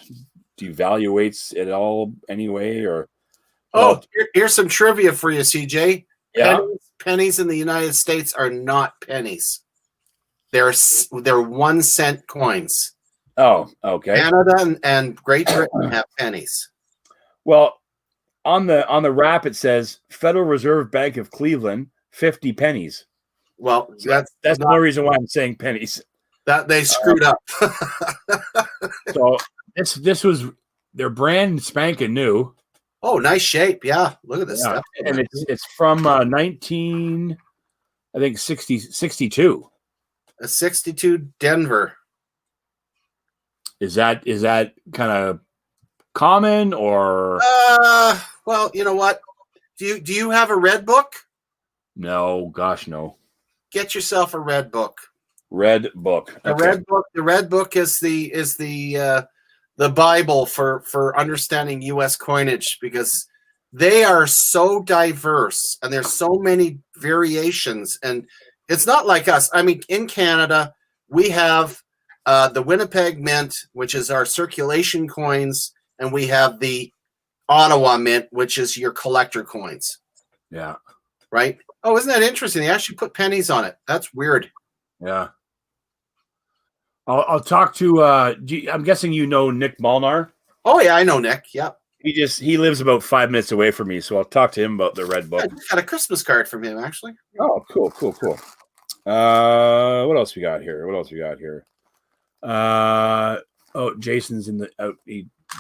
A: devaluates it all anyway or.
H: Here's some trivia for you, CJ.
A: Yeah.
H: Pennies in the United States are not pennies. They're 1 cent coins.
A: Oh, okay.
H: Canada and Great Britain have pennies.
A: Well, on the wrap it says Federal Reserve Bank of Cleveland, 50 pennies.
H: Well,
A: that's no reason why I'm saying pennies.
H: That they screwed up.
A: So this was their brand spanking new.
H: Oh, nice shape. Yeah, look at this stuff.
A: And it's from 62.
H: A 62 Denver.
A: Is that kind of common or?
H: Well, you know what? Do you have a red book?
A: No, gosh, no.
H: Get yourself a red book.
A: Red book.
H: Okay. The red book is the Bible for understanding U.S. coinage because they are so diverse and there's so many variations. And it's not like us. I mean, in Canada, we have the Winnipeg Mint, which is our circulation coins, and we have the Ottawa Mint, which is your collector coins.
A: Yeah.
H: Right? Oh, isn't that interesting? They actually put pennies on it. That's weird.
A: Yeah. I'll talk to. I'm guessing you know Nick Molnar.
H: Oh yeah, I know Nick. Yep.
A: He lives about 5 minutes away from me, so I'll talk to him about the red book.
H: I got a Christmas card from him actually.
A: Oh, cool. What else we got here? Jason's in the out.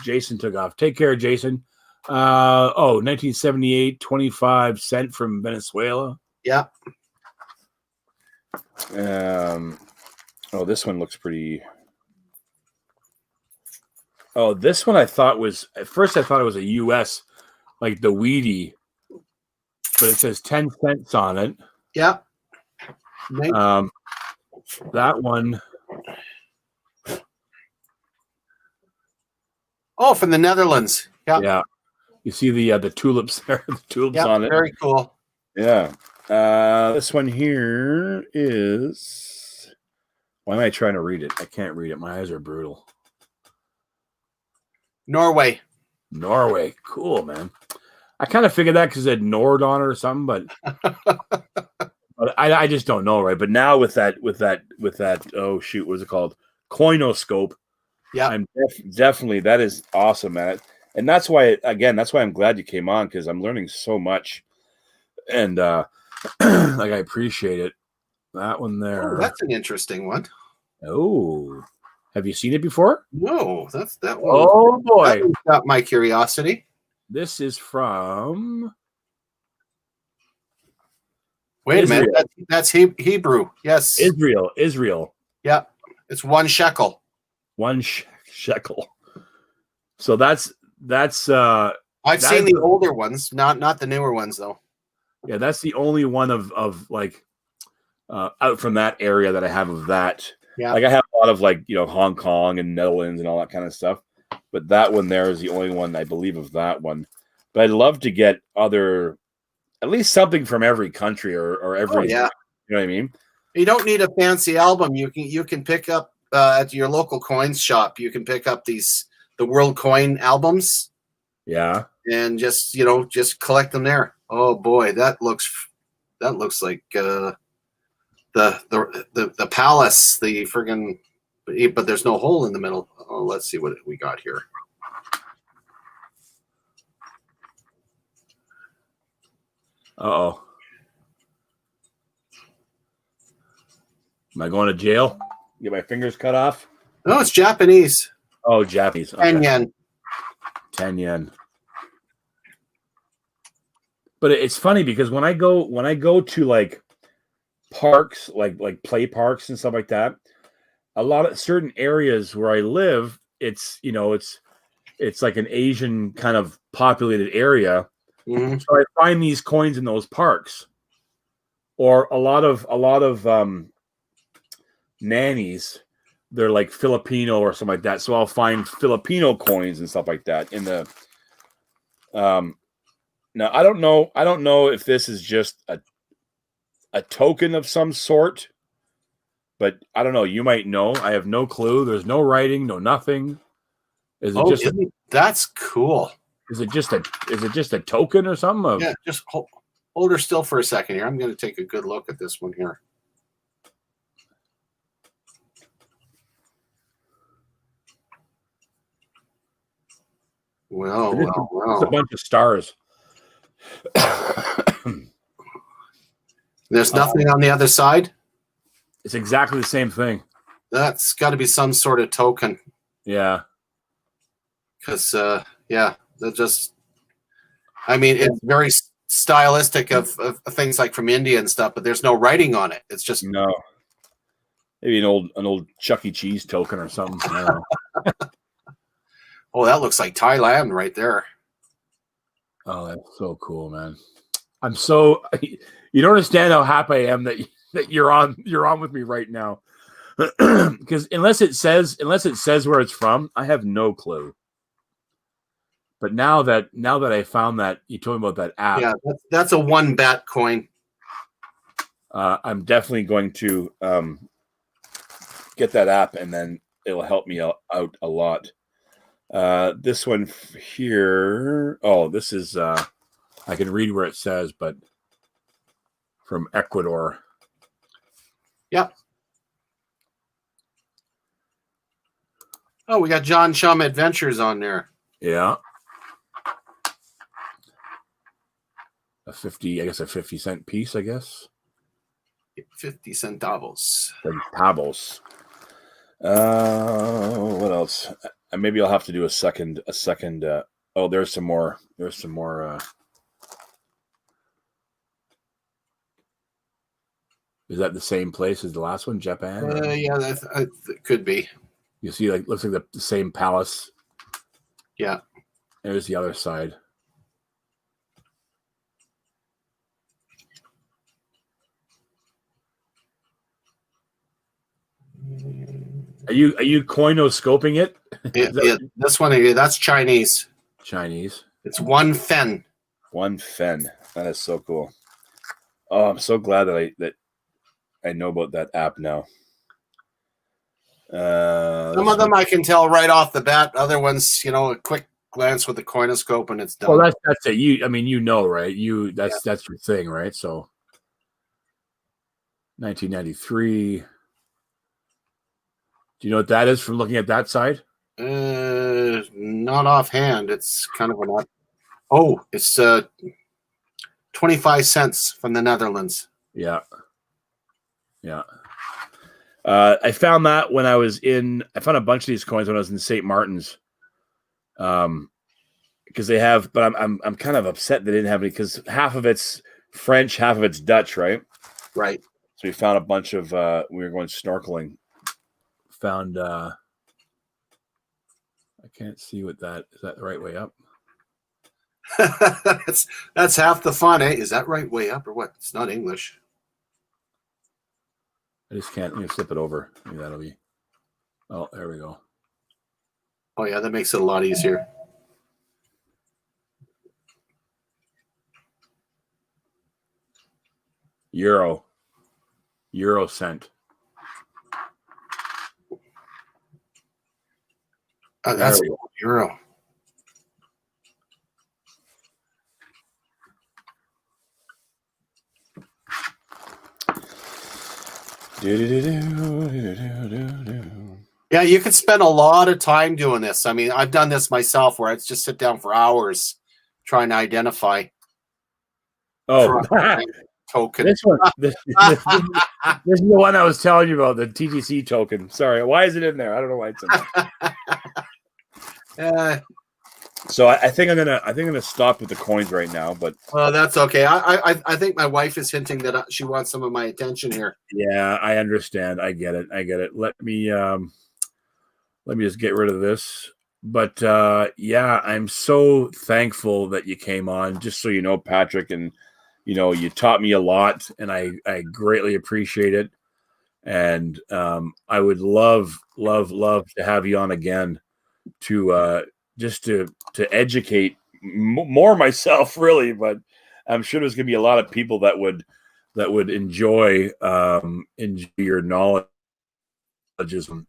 A: Jason took off. Take care, Jason. 1978, 25 cent from Venezuela.
H: Yeah.
A: This one looks pretty. Oh, this one I thought was at first I thought it was a US, like the Wheatie, but it says 10 cents on it.
H: Yeah.
A: That one.
H: Oh, from the Netherlands. Yeah.
A: Yeah. You see the tulips there, the tulips on it.
H: Very cool.
A: Yeah. This one here is. Why am I trying to read it? I can't read it. My eyes are brutal.
H: Norway.
A: Cool, man. I kind of figured that because it had Nord on it or something, but I just don't know, right? But now with that, oh shoot, what's it called? Coinoscope.
H: Yeah,
A: I'm definitely, that is awesome, man. And that's why I'm glad you came on, because I'm learning so much, and like I appreciate it. That one there.
H: Oh, that's an interesting one.
A: Oh, have you seen it before?
H: No, that one.
A: Oh boy,
H: that got my curiosity.
A: This is from.
H: Wait Israel. A minute, that's Hebrew. Yes,
A: Israel.
H: Yeah, it's 1 shekel.
A: 1 shekel. So that's.
H: I've seen the older ones, not the newer ones though.
A: Yeah, that's the only one of like out from that area that I have of that.
H: Yeah,
A: like I have a lot of like Hong Kong and Netherlands and all that kind of stuff, but that one there is the only one I believe of that one. But I'd love to get at least something from every country or every.
H: Oh, yeah.
A: You know what I mean?
H: You don't need a fancy album. You can pick up at your local coins shop. You can pick up the World Coin albums.
A: Yeah.
H: And just collect them there. Oh boy, that looks like the palace, the friggin', but there's no hole in the middle. Oh, let's see what we got here.
A: Uh-oh. Am I going to jail? Get my fingers cut off?
H: No, it's Japanese.
A: Oh, Japanese. Okay.
H: 10 yen.
A: 10 yen. But it's funny because when I go to like parks, like play parks and stuff like that, a lot of certain areas where I live, it's like an Asian kind of populated area.
H: Mm-hmm.
A: So I find these coins in those parks, or a lot of nannies. They're like Filipino or something like that. So I'll find Filipino coins and stuff like that in the. Now I don't know if this is just a token of some sort, but I don't know. You might know. I have no clue. There's no writing, no nothing. Is it just?
H: That's cool.
A: Is it just a token or something?
H: Yeah, just hold her still for a second here. I'm going to take a good look at this one here. Well.
A: It's a bunch of stars.
H: There's nothing on the other side?
A: It's exactly the same thing.
H: That's got to be some sort of token.
A: Yeah.
H: Because, that just, I mean, it's very stylistic of things like from India and stuff, but there's no writing on it. It's just.
A: No. Maybe an old Chuck E. Cheese token or something. I don't know.
H: Oh, that looks like Thailand right there. Oh,
A: that's so cool, man. I'm so, you don't understand how happy I am that you're on with me right now. Because unless it says where it's from, I have no clue. But now that I found that, you told me about that app.
H: Yeah, that's a 1 bat coin.
A: I'm definitely going to get that app, and then it'll help me out a lot. This one here. Oh, this is I can read where it says, but from Ecuador.
H: Yep. Oh, we got John Chum Adventures on there.
A: Yeah. A 50-cent piece, I guess.
H: 50 centavos.
A: Centavos. What else? Maybe I'll have to do a second. Oh, there's some more. Is that the same place as the last one, Japan?
H: Yeah, that could be.
A: You see, looks like the same palace.
H: Yeah.
A: There's the other side. Are you coinoscoping it?
H: This one, that's Chinese.
A: Chinese.
H: It's one fen.
A: One fen. That is so cool. Oh, I'm so glad that I know about that app now.
H: Some of them I can tell right off the bat. Other ones, a quick glance with the coinoscope and it's done.
A: Well, that's it. Right? That's your thing, right? So 1993. Do you know what that is from looking at that side?
H: Not offhand. It's kind of an. Oh, it's 25 cents from the Netherlands.
A: Yeah. I found that when I found a bunch of these coins when I was in St. Martin's, because they have. But I'm kind of upset they didn't have any because half of it's French, half of it's Dutch, right?
H: Right.
A: So we found a bunch of. We were going snorkeling. Found. I can't see what that is. That the right way up?
H: that's half the fun, eh? Is that right way up or what? It's not English.
A: I just can't. Let me flip it over. Maybe that'll be. Oh, there we go.
H: Oh yeah, that makes it a lot easier.
A: Euro cent.
H: Oh, that's euro. Yeah, you could spend a lot of time doing this. I mean, I've done this myself where I just sit down for hours trying to identify.
A: Oh,
H: token.
A: This one. This is the one I was telling you about, the TTC token. Sorry, why is it in there? I don't know why it's in there. So I think I'm gonna stop with the coins right now, but
H: that's okay. I think my wife is hinting that she wants some of my attention here.
A: Yeah, I understand. I get it. Let me just get rid of this. But yeah, I'm so thankful that you came on. Just so you know, Patrick, and you taught me a lot, and I greatly appreciate it. And I would love to have you on again to just to educate more myself, really. But I'm sure there's going to be a lot of people that would enjoy your knowledge. Hold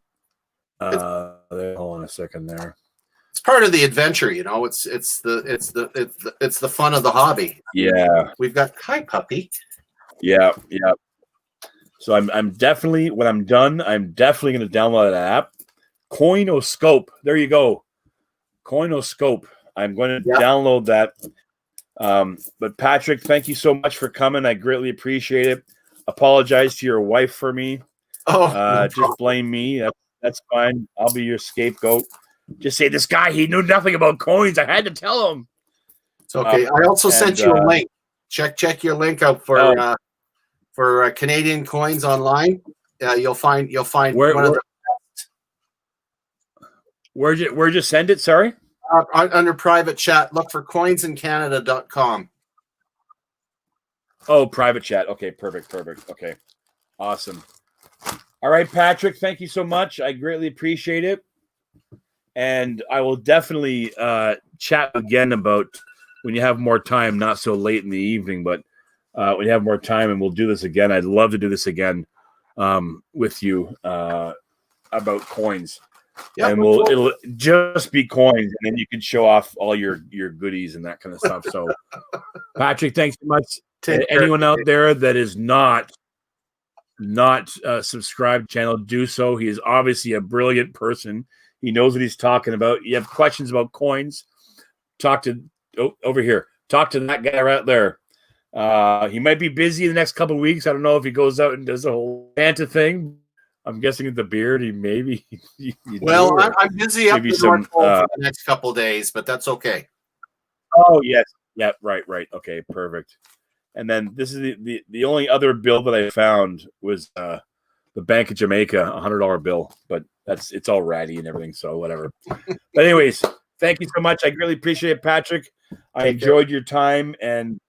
A: on a second there.
H: It's part of the adventure, It's the fun of the hobby.
A: Yeah,
H: we've got hi puppy.
A: Yeah. So I'm definitely, when I'm done, I'm definitely going to download that app. Coinoscope. There you go. Coinoscope. I'm going to download that. But Patrick, thank you so much for coming. I greatly appreciate it. Apologize to your wife for me. Just blame me. That's fine. I'll be your scapegoat. Just say, this guy, he knew nothing about coins. I had to tell him.
H: It's okay. I also sent you a link. Check your link out for Canadian coins online. You'll find
A: Where'd you send it? Sorry.
H: Under private chat, look for coinsincanada.com.
A: Oh, private chat. Okay, perfect. Okay, awesome. All right, Patrick, thank you so much. I greatly appreciate it. And I will definitely chat again about when you have more time, not so late in the evening, but when you have more time, and we'll do this again. I'd love to do this again with you about coins. Yep, and it'll just be coins, and then you can show off all your goodies and that kind of stuff. So, Patrick, thanks so much. Anyone out there that is not subscribed to the channel, do so. He is obviously a brilliant person. He knows what he's talking about. You have questions about coins, talk to that guy right there. He might be busy in the next couple of weeks. I don't know if he goes out and does the whole Santa thing. I'm guessing with the beard, he maybe.
H: I'm busy up in North Pole for the next couple of days, but that's okay.
A: Oh yes, yeah, right. Okay, perfect. And then this is the only other bill that I found was the Bank of Jamaica $100 bill, but it's all ratty and everything, so whatever. But anyways, thank you so much. I greatly appreciate it, Patrick. I enjoyed your time, and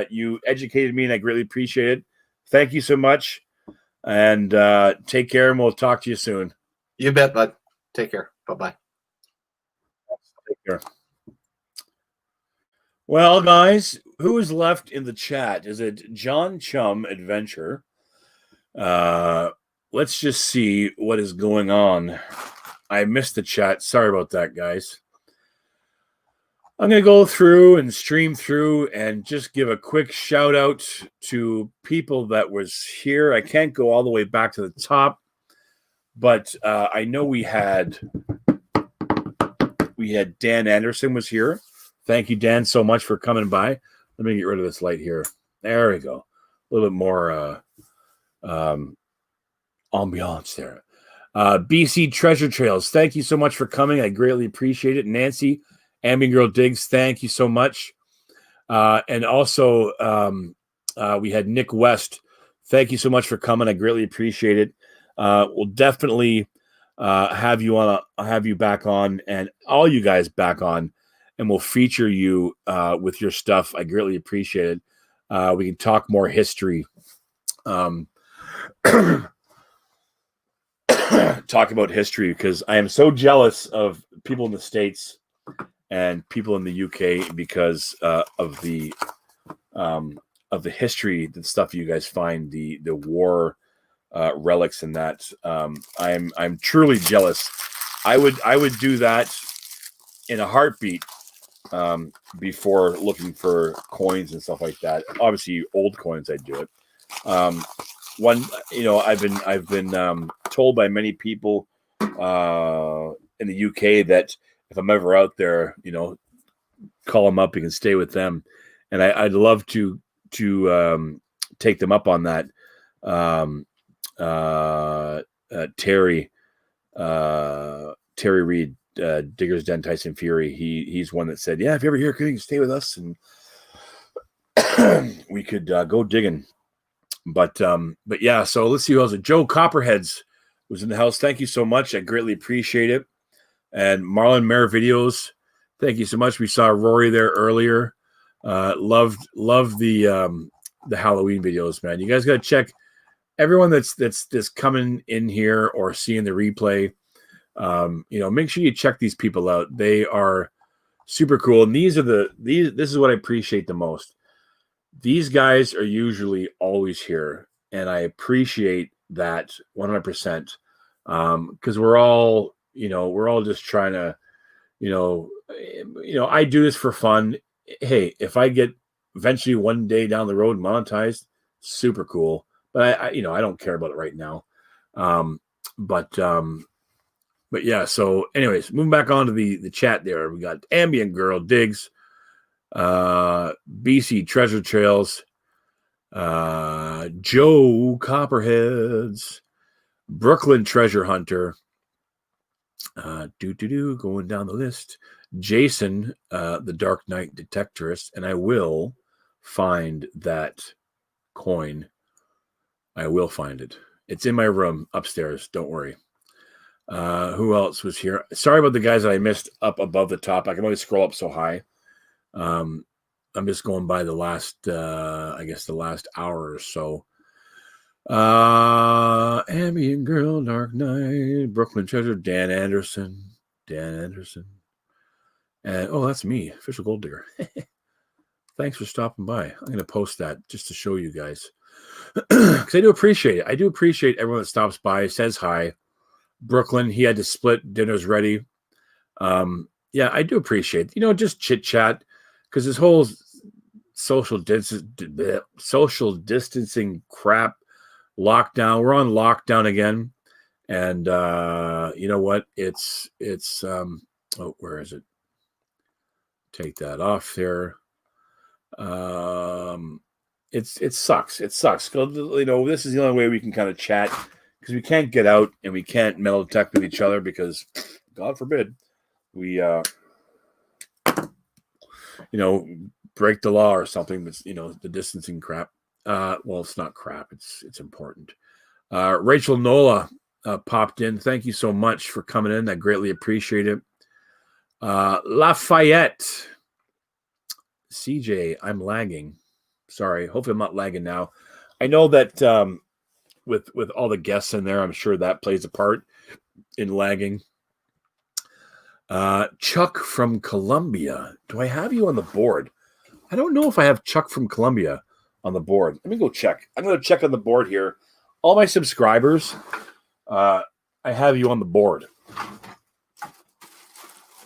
A: you educated me, and I greatly appreciate it. Thank you so much. And take care, and we'll talk to you soon.
H: You bet, bud. Take care. Bye-bye.
A: Take care. Well, guys, who is left in the chat? Is it John Chum Adventure? Let's just see what is going on. I missed the chat. Sorry about that, guys. I'm going to go through and stream through and just give a quick shout out to people that was here. I can't go all the way back to the top, but I know we had Dan Anderson was here. Thank you, Dan, so much for coming by. Let me get rid of this light here. There we go. A little bit more ambiance there. BC Treasure Trails, thank you so much for coming. I greatly appreciate it. Nancy, Ambient Girl Diggs, thank you so much. And also, we had Nick West. Thank you so much for coming. I greatly appreciate it. We'll definitely have you back on, and all you guys back on, and we'll feature you with your stuff. I greatly appreciate it. We can talk more history. Talk about history, because I am so jealous of people in the States and people in the UK because of the history, the stuff you guys find, the war relics and that. I'm truly jealous. I would do that in a heartbeat before looking for coins and stuff like that. Obviously, old coins, I'd do it. I've been told by many people in the UK that if I'm ever out there, call them up. You can stay with them, and I'd love to take them up on that. Terry Reed, Digger's Den, Tyson Fury. He's one that said, "Yeah, if you're ever here, can you stay with us and we could go digging." But yeah. So let's see who else. Joe Copperheads was in the house. Thank you so much. I greatly appreciate it. And Marlon Mayer Videos, thank you so much. We saw Rory there earlier. Loved the Halloween videos, man. You guys got to check everyone that's coming in here or seeing the replay. Make sure you check these people out. They are super cool. And this is what I appreciate the most. These guys are usually always here, and I appreciate that 100%. Because we're all just trying to, I do this for fun. Hey, if I get eventually one day down the road monetized, super cool. But I don't care about it right now. But yeah. So, anyways, moving back on to the chat there, we got Ambient Girl Diggs, BC Treasure Trails, Joe Copperheads, Brooklyn Treasure Hunter, going down the list, Jason, the Dark Knight Detectorist, and I will find that coin. I will find it. It's in my room upstairs. Don't worry. Who else was here? Sorry about the guys that I missed up above the top. I can only scroll up so high. I'm just going by the last, the last hour or so. Ambient Girl, Dark Knight, Brooklyn Treasure, Dan Anderson. And that's me, Official Gold Digger. Thanks for stopping by. I'm going to post that just to show you guys. Because I do appreciate it. I do appreciate everyone that stops by, says hi. Brooklyn, he had to split. Dinner's ready. Yeah, I do appreciate, just chit chat, because this whole social distancing crap, lockdown. We're on lockdown again, and you know what? It's where is it? Take that off there. It sucks. It sucks. This is the only way we can kind of chat, because we can't get out and we can't metal detect with each other, because God forbid we break the law or something. That's the distancing crap. Well, it's not crap. It's important. Rachel Nola popped in. Thank you so much for coming in. I greatly appreciate it. Lafayette, CJ, I'm lagging. Sorry. Hopefully I'm not lagging now. I know that with all the guests in there, I'm sure that plays a part. in lagging. Chuck from Colombia. Do I have you on the board? I don't know if I have Chuck from Colombia on the board. Let me go check. I'm going to check on the board here. All my subscribers, I have you on the board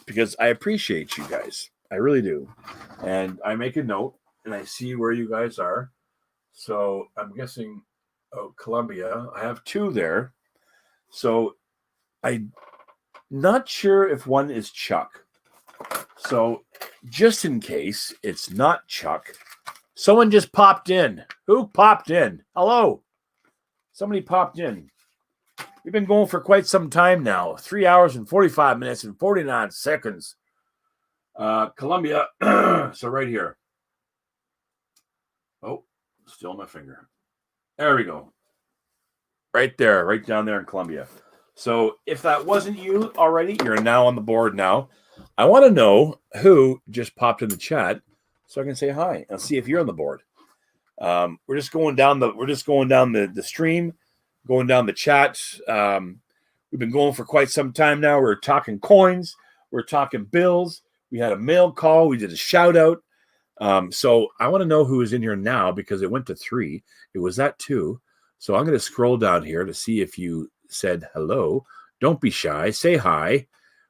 A: because I appreciate you guys. I really do. And I make a note and I see where you guys are. So I'm guessing Colombia. I have 2 there. So I'm not sure if one is Chuck. So just in case it's not Chuck, someone just popped in. Who popped in? Hello. Somebody popped in. We've been going for quite some time now. 3 hours and 45 minutes and 49 seconds. Colombia. So right here. Oh, still my finger. There we go. Right there, right down there in Colombia. So if that wasn't you already, you're now on the board now. I want to know who just popped in the chat so I can say hi and see if you're on the board. We're just going down the stream, going down the chat. We've been going for quite some time now. We're talking coins, we're talking bills. We had a mail call, we did a shout out. So I want to know who is in here now because it went to 3. It was at 2. So I'm going to scroll down here to see if you said hello. Don't be shy. Say hi.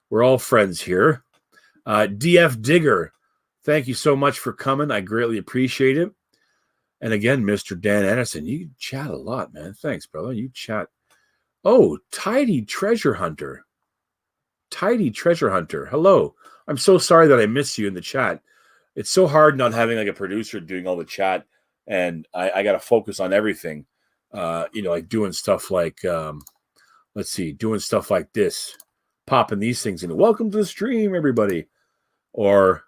A: We're all friends here. DF Digger, thank you so much for coming. I greatly appreciate it. And again, Mr. Dan Anderson, you chat a lot, man. Thanks, brother. You chat. Oh, Tidy Treasure Hunter. Tidy Treasure Hunter. Hello. I'm so sorry that I missed you in the chat. It's so hard not having like a producer doing all the chat, and I got to focus on everything. Like doing stuff like, doing stuff like this, popping these things in. Welcome to the stream, everybody. Or,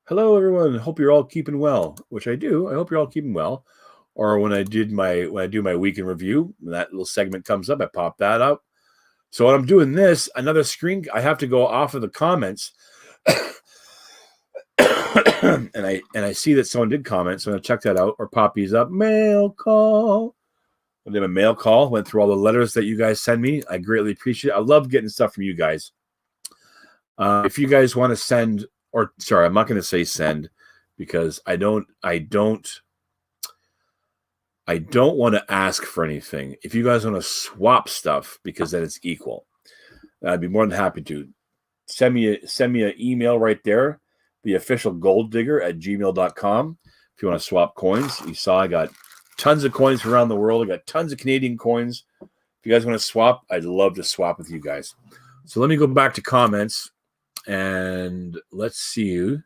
A: hello, everyone. Hope you're all keeping well, which I do. I hope you're all keeping well. Or when I do my week in review, when that little segment comes up, I pop that up. So when I'm doing this, another screen, I have to go off of the comments. and I see that someone did comment, so I'm gonna check that out or pop these up. Mail call. I did a mail call, went through all the letters that you guys send me. I greatly appreciate it. I love getting stuff from you guys. If you guys want to send, or sorry, I'm not going to say send because I don't want to ask for anything. If you guys want to swap stuff, because then it's equal, I'd be more than happy to. Send me an email right there, the official gold digger at gmail.com. If you want to swap coins, you saw I got tons of coins from around the world. I got tons of Canadian coins. If you guys want to swap, I'd love to swap with you guys. So let me go back to comments and let's see you.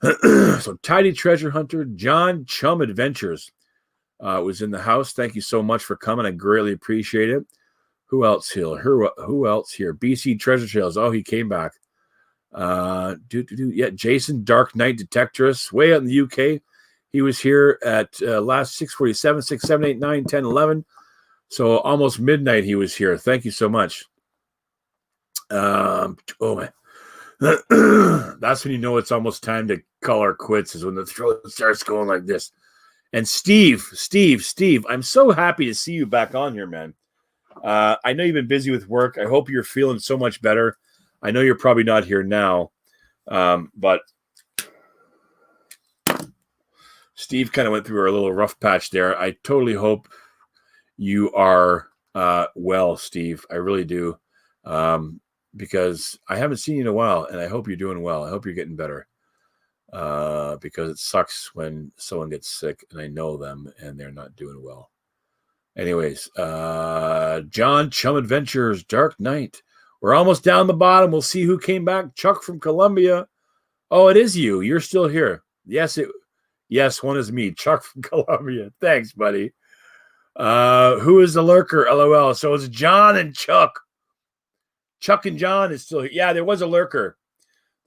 A: So Tidy Treasure Hunter, John Chum Adventures was in the house. Thank you so much for coming. I greatly appreciate it. Who else here? Who else here? BC Treasure Trails. Oh, he came back. Yeah, Jason, Dark Knight Detectorist, way out in the UK. He was here at last 6:47, 6, 7, 8, 9, 10, 11. So almost midnight he was here. Thank you so much. Oh, man. That's when you know it's almost time to call our quits, is when the throat starts going like this. And Steve, I'm so happy to see you back on here, man. I know you've been busy with work. I hope you're feeling so much better. I know you're probably not here now, but Steve kind of went through a little rough patch there. I totally hope you are well, Steve. I really do, because I haven't seen you in a while, and I hope you're doing well. I hope you're getting better, because it sucks when someone gets sick, and I know them, and they're not doing well. Anyways, John Chum Adventures, Dark Knight. We're almost down the bottom. We'll see who came back. Chuck from Colombia. Oh, it is you. You're still here. Yes, one is me. Chuck from Colombia. Thanks, buddy. Who is the lurker? LOL. So it's John and Chuck. Chuck and John is still here. Yeah, there was a lurker.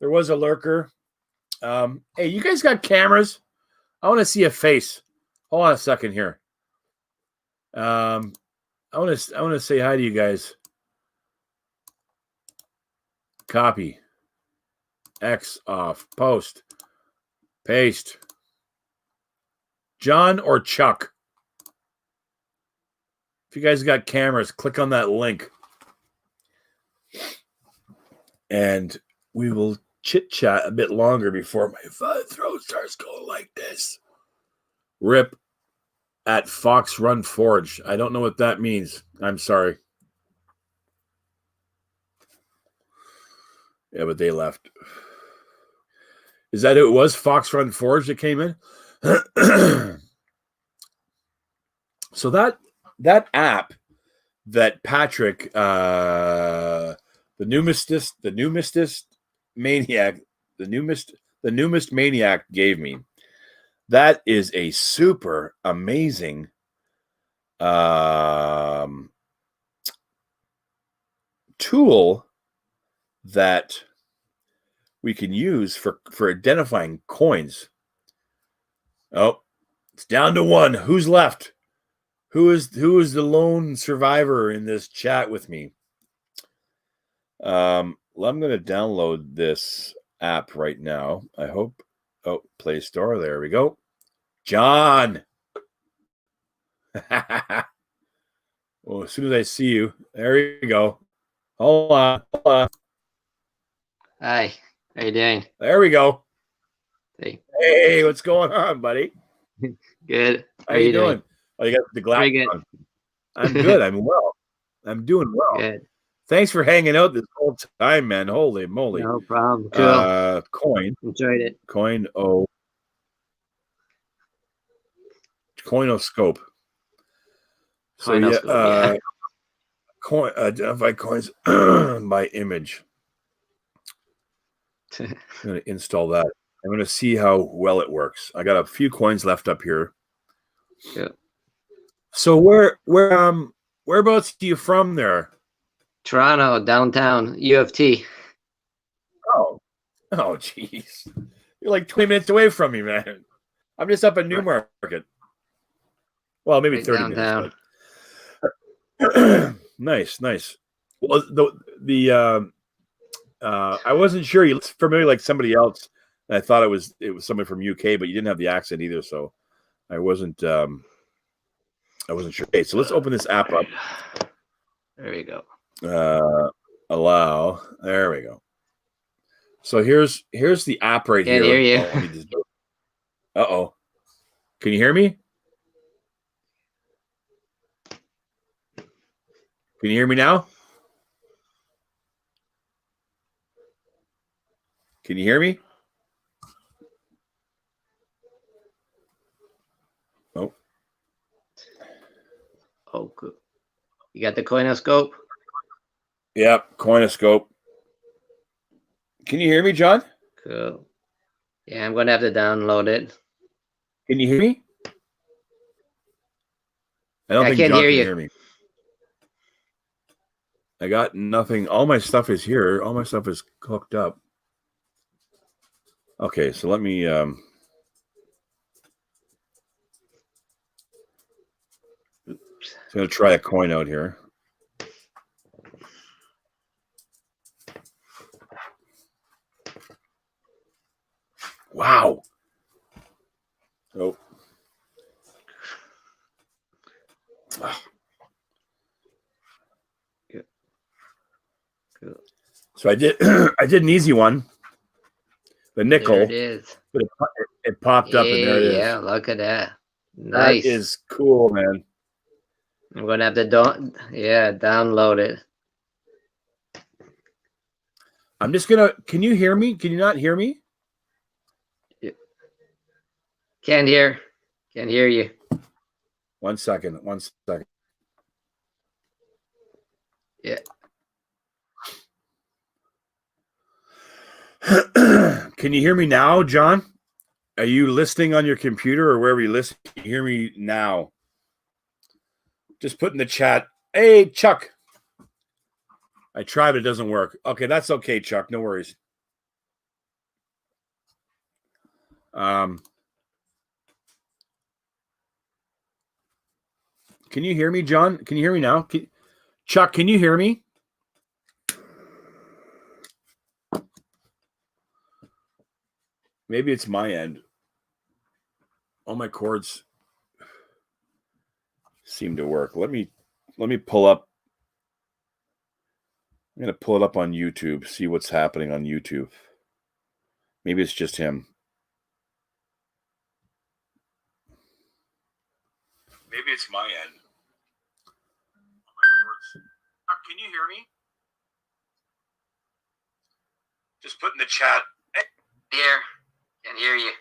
A: Hey, you guys got cameras? I want to see a face. Hold on a second here. I want to say hi to you guys. Copy. X off. Post. Paste. John or Chuck? If you guys got cameras, click on that link. and we will chit-chat a bit longer before my throat starts going like this. Rip at Fox Run Forge. I don't know what that means. I'm sorry. Yeah, but they left. Is that who it was? Fox Run Forge that came in? So that app that Patrick, the newest maniac gave me, that is a super amazing tool that we can use for identifying coins. Oh, it's down to one. Who's left? Who is the lone survivor in this chat with me? Well, I'm going to download this app right now. I hope. Oh, Play Store. There we go. John. Well, as soon as I see you, there you go. Hold on.
I: Hi. How you doing?
A: There we go.
I: Hey,
A: what's going on, buddy?
I: Good.
A: How you doing? Oh, you got the glasses on. I'm good. I'm well. I'm doing well.
I: Good.
A: Thanks for hanging out this whole time, man. Holy moly.
I: No problem. Cool.
A: Coin.
I: Enjoyed it.
A: Coinoscope. So
I: yeah.
A: Identify coins by image. I'm going to install that. I'm going to see how well it works. I got a few coins left up here.
I: Yeah.
A: So whereabouts are you from there?
I: Toronto, downtown, U of T.
A: Oh, jeez. You're like 20 minutes away from me, man. I'm just up in Newmarket. Well, maybe
I: Right
A: 30
I: downtown.
A: minutes. Nice. Well, I wasn't sure. You looked familiar like somebody else. And I thought it was somebody from UK, but you didn't have the accent either, so I wasn't sure. Okay, so let's open this app up.
I: There we go.
A: Allow. There we go. So here's the app right
I: Can't
A: here.
I: hear you.
A: Oh, let me just... Uh-oh. Can you hear me? Can you hear me now? Can you hear me? Oh.
I: Oh, cool. You got the Coinoscope?
A: Yep, Coinoscope. Can you hear me, John?
I: Cool. Yeah, I'm going to have to download it.
A: Can you hear me? I don't think
I: can't
A: John
I: hear
A: can
I: you.
A: hear me. I got nothing. All my stuff is here. All my stuff is hooked up. Okay, so let me I'm going to try a coin out here. Wow. Oh.
I: Good. Cool.
A: So I did an easy one. The nickel.
I: There it is.
A: But it popped up, and there it is.
I: Yeah, look at that. Nice.
A: That is cool, man.
I: I'm going to have to download it.
A: I'm just going to... Can you hear me? Can you not hear me?
I: Can't hear you.
A: 1 second.
I: Yeah.
A: Can you hear me now, John? Are you listening on your computer or wherever you listen? Can you hear me now? Just put in the chat. Hey, Chuck. I tried, but it doesn't work. Okay, that's okay, Chuck. No worries. Can you hear me, John? Can you hear me now? Chuck, can you hear me? Maybe it's my end. All my cords seem to work. Let me pull up. I'm going to pull it up on YouTube, see what's happening on YouTube. Maybe it's just him. Maybe it's my end. Can you hear me? Just put in the chat.
I: Here. Can hear you.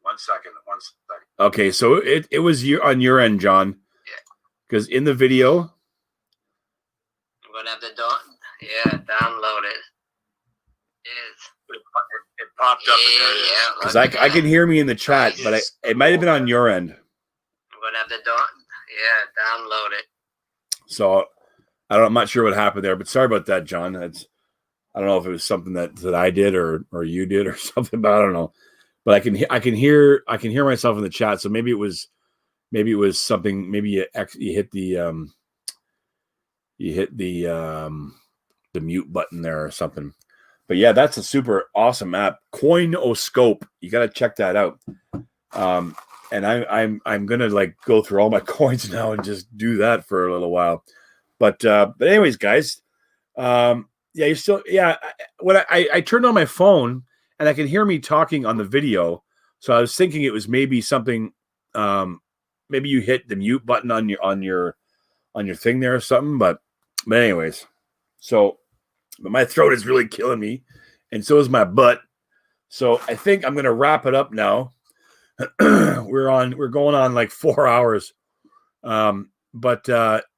A: 1 second. Okay, so it was on your end, John.
I: Yeah.
A: Because in the video,
I: I'm gonna have to download it.
A: It popped up. Yeah. Because I can hear me in the chat, but it might have been on your end.
I: I'm gonna have to download it.
A: So I'm not sure what happened there, but sorry about that, John. I don't know if it was something that I did or you did or something, but I don't know. But I can hear myself in the chat. So maybe it was something. Maybe you hit the mute button there or something. But yeah, that's a super awesome app, Coinoscope. You got to check that out. And I'm gonna like go through all my coins now and just do that for a little while. But anyways, guys, when I turned on my phone and I could hear me talking on the video, so I was thinking it was maybe something. Maybe you hit the mute button on your thing there or something. But anyways, but my throat is really killing me, and so is my butt. So I think I'm gonna wrap it up now. We're going on like 4 hours.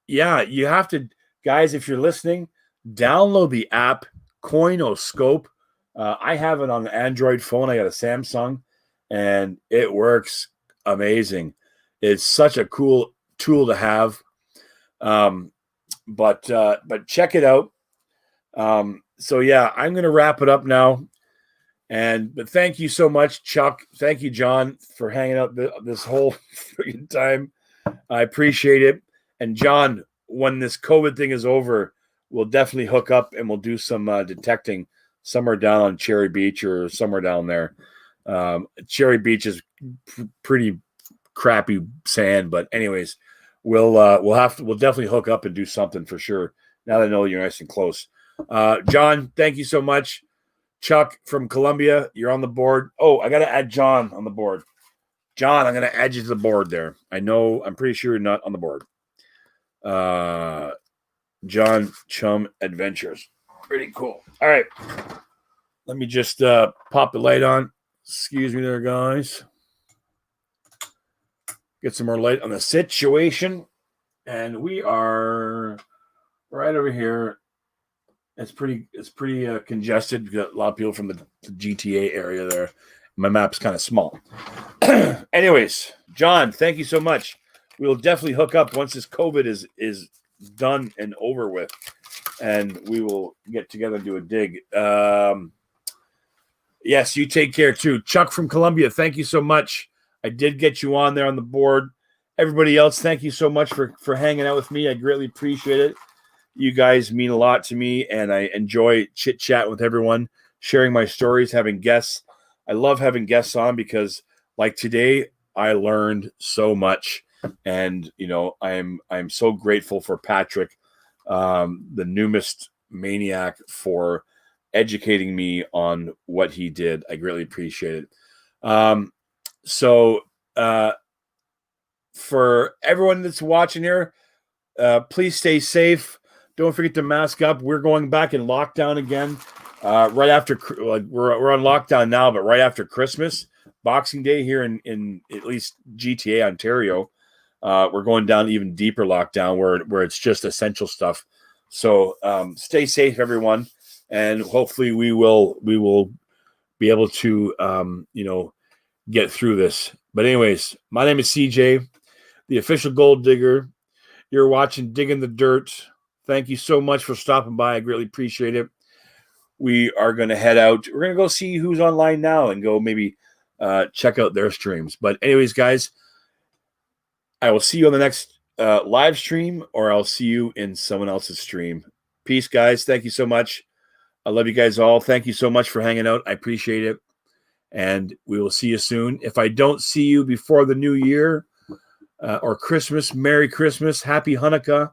A: Yeah, you have to, guys, if you're listening, download the app Coinoscope. I have it on the Android phone. I got a Samsung, and it works amazing. It's such a cool tool to have. But check it out. So yeah, I'm gonna wrap it up now. But thank you so much, Chuck. Thank you, John, for hanging out this whole freaking time. I appreciate it. And John, when this COVID thing is over, we'll definitely hook up and we'll do some detecting somewhere down on Cherry Beach or somewhere down there. Cherry Beach is pretty crappy sand, but anyways, we'll definitely hook up and do something for sure. Now that I know you're nice and close. John, thank you so much. Chuck from Colombia, you're on the board. Oh, I got to add John on the board. John, I'm going to add you to the board there. I'm pretty sure you're not on the board. John Chum Adventures. Pretty cool. All right. Let me just pop the light on. Excuse me there, guys. Get some more light on the situation. And we are right over here. It's pretty congested. We've got a lot of people from the GTA area there. My map's kind of small. Anyways, John, thank you so much. We will definitely hook up once this COVID is done and over with, and we will get together and do a dig. Yes, you take care too. Chuck from Colombia, thank you so much. I did get you on there on the board. Everybody else, thank you so much for hanging out with me. I greatly appreciate it. You guys mean a lot to me, and I enjoy chit-chat with everyone, sharing my stories, having guests. I love having guests on because, like today, I learned so much, and I'm so grateful for Patrick, the newest maniac, for educating me on what he did. I greatly appreciate it. For everyone that's watching here, please stay safe. Don't forget to mask up. We're going back in lockdown again. Right after we're on lockdown now, but right after Christmas, Boxing Day here in at least GTA Ontario, we're going down even deeper lockdown where it's just essential stuff. So stay safe, everyone, and hopefully we will be able to get through this. But anyways, my name is CJ, the official gold digger. You're watching Digging the Dirt. Thank you so much for stopping by. I greatly appreciate it. We are going to head out. We're going to go see who's online now and go maybe check out their streams. But anyways, guys, I will see you on the next live stream, or I'll see you in someone else's stream. Peace, guys. Thank you so much. I love you guys all. Thank you so much for hanging out. I appreciate it. And we will see you soon. If I don't see you before the new year or Christmas, Merry Christmas, Happy Hanukkah.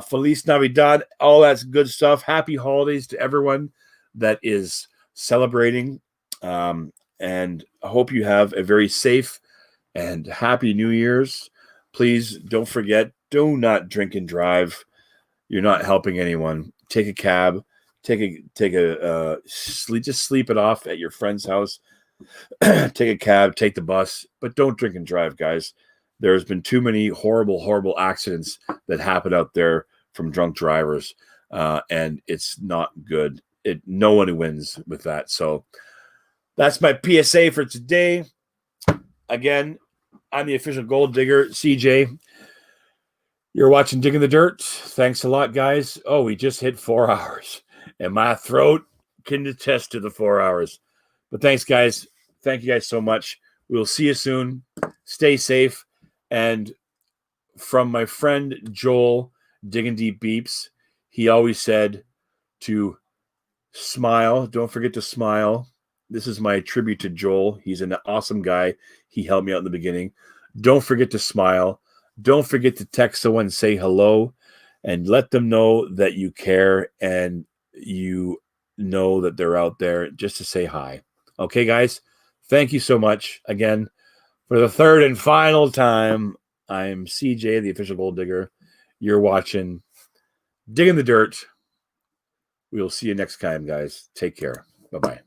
A: Feliz Navidad, all that's good stuff. Happy holidays to everyone that is celebrating. And I hope you have a very safe and happy New Year's. Please don't forget, do not drink and drive. You're not helping anyone. Take a cab. Take a sleep. Just sleep it off at your friend's house. Take a cab. Take the bus, but don't drink and drive, guys. There's been too many horrible accidents that happen out there from drunk drivers, and it's not good. No one wins with that. So that's my PSA for today. Again, I'm the official gold digger, CJ. You're watching Digging the Dirt. Thanks a lot, guys. Oh, we just hit 4 hours, and my throat can attest to the 4 hours. But thanks, guys. Thank you guys so much. We'll see you soon. Stay safe. And from my friend Joel, Digging Deep Beeps, he always said to smile. Don't forget to smile. This is my tribute to Joel. He's an awesome guy. He helped me out in the beginning. Don't forget to smile. Don't forget to text someone, say hello, and let them know that you care and you know that they're out there just to say hi. Okay, guys? Thank you so much. Again, for the third and final time, I'm CJ, the official gold digger. You're watching Digging the Dirt. We'll see you next time, guys. Take care. Bye-bye.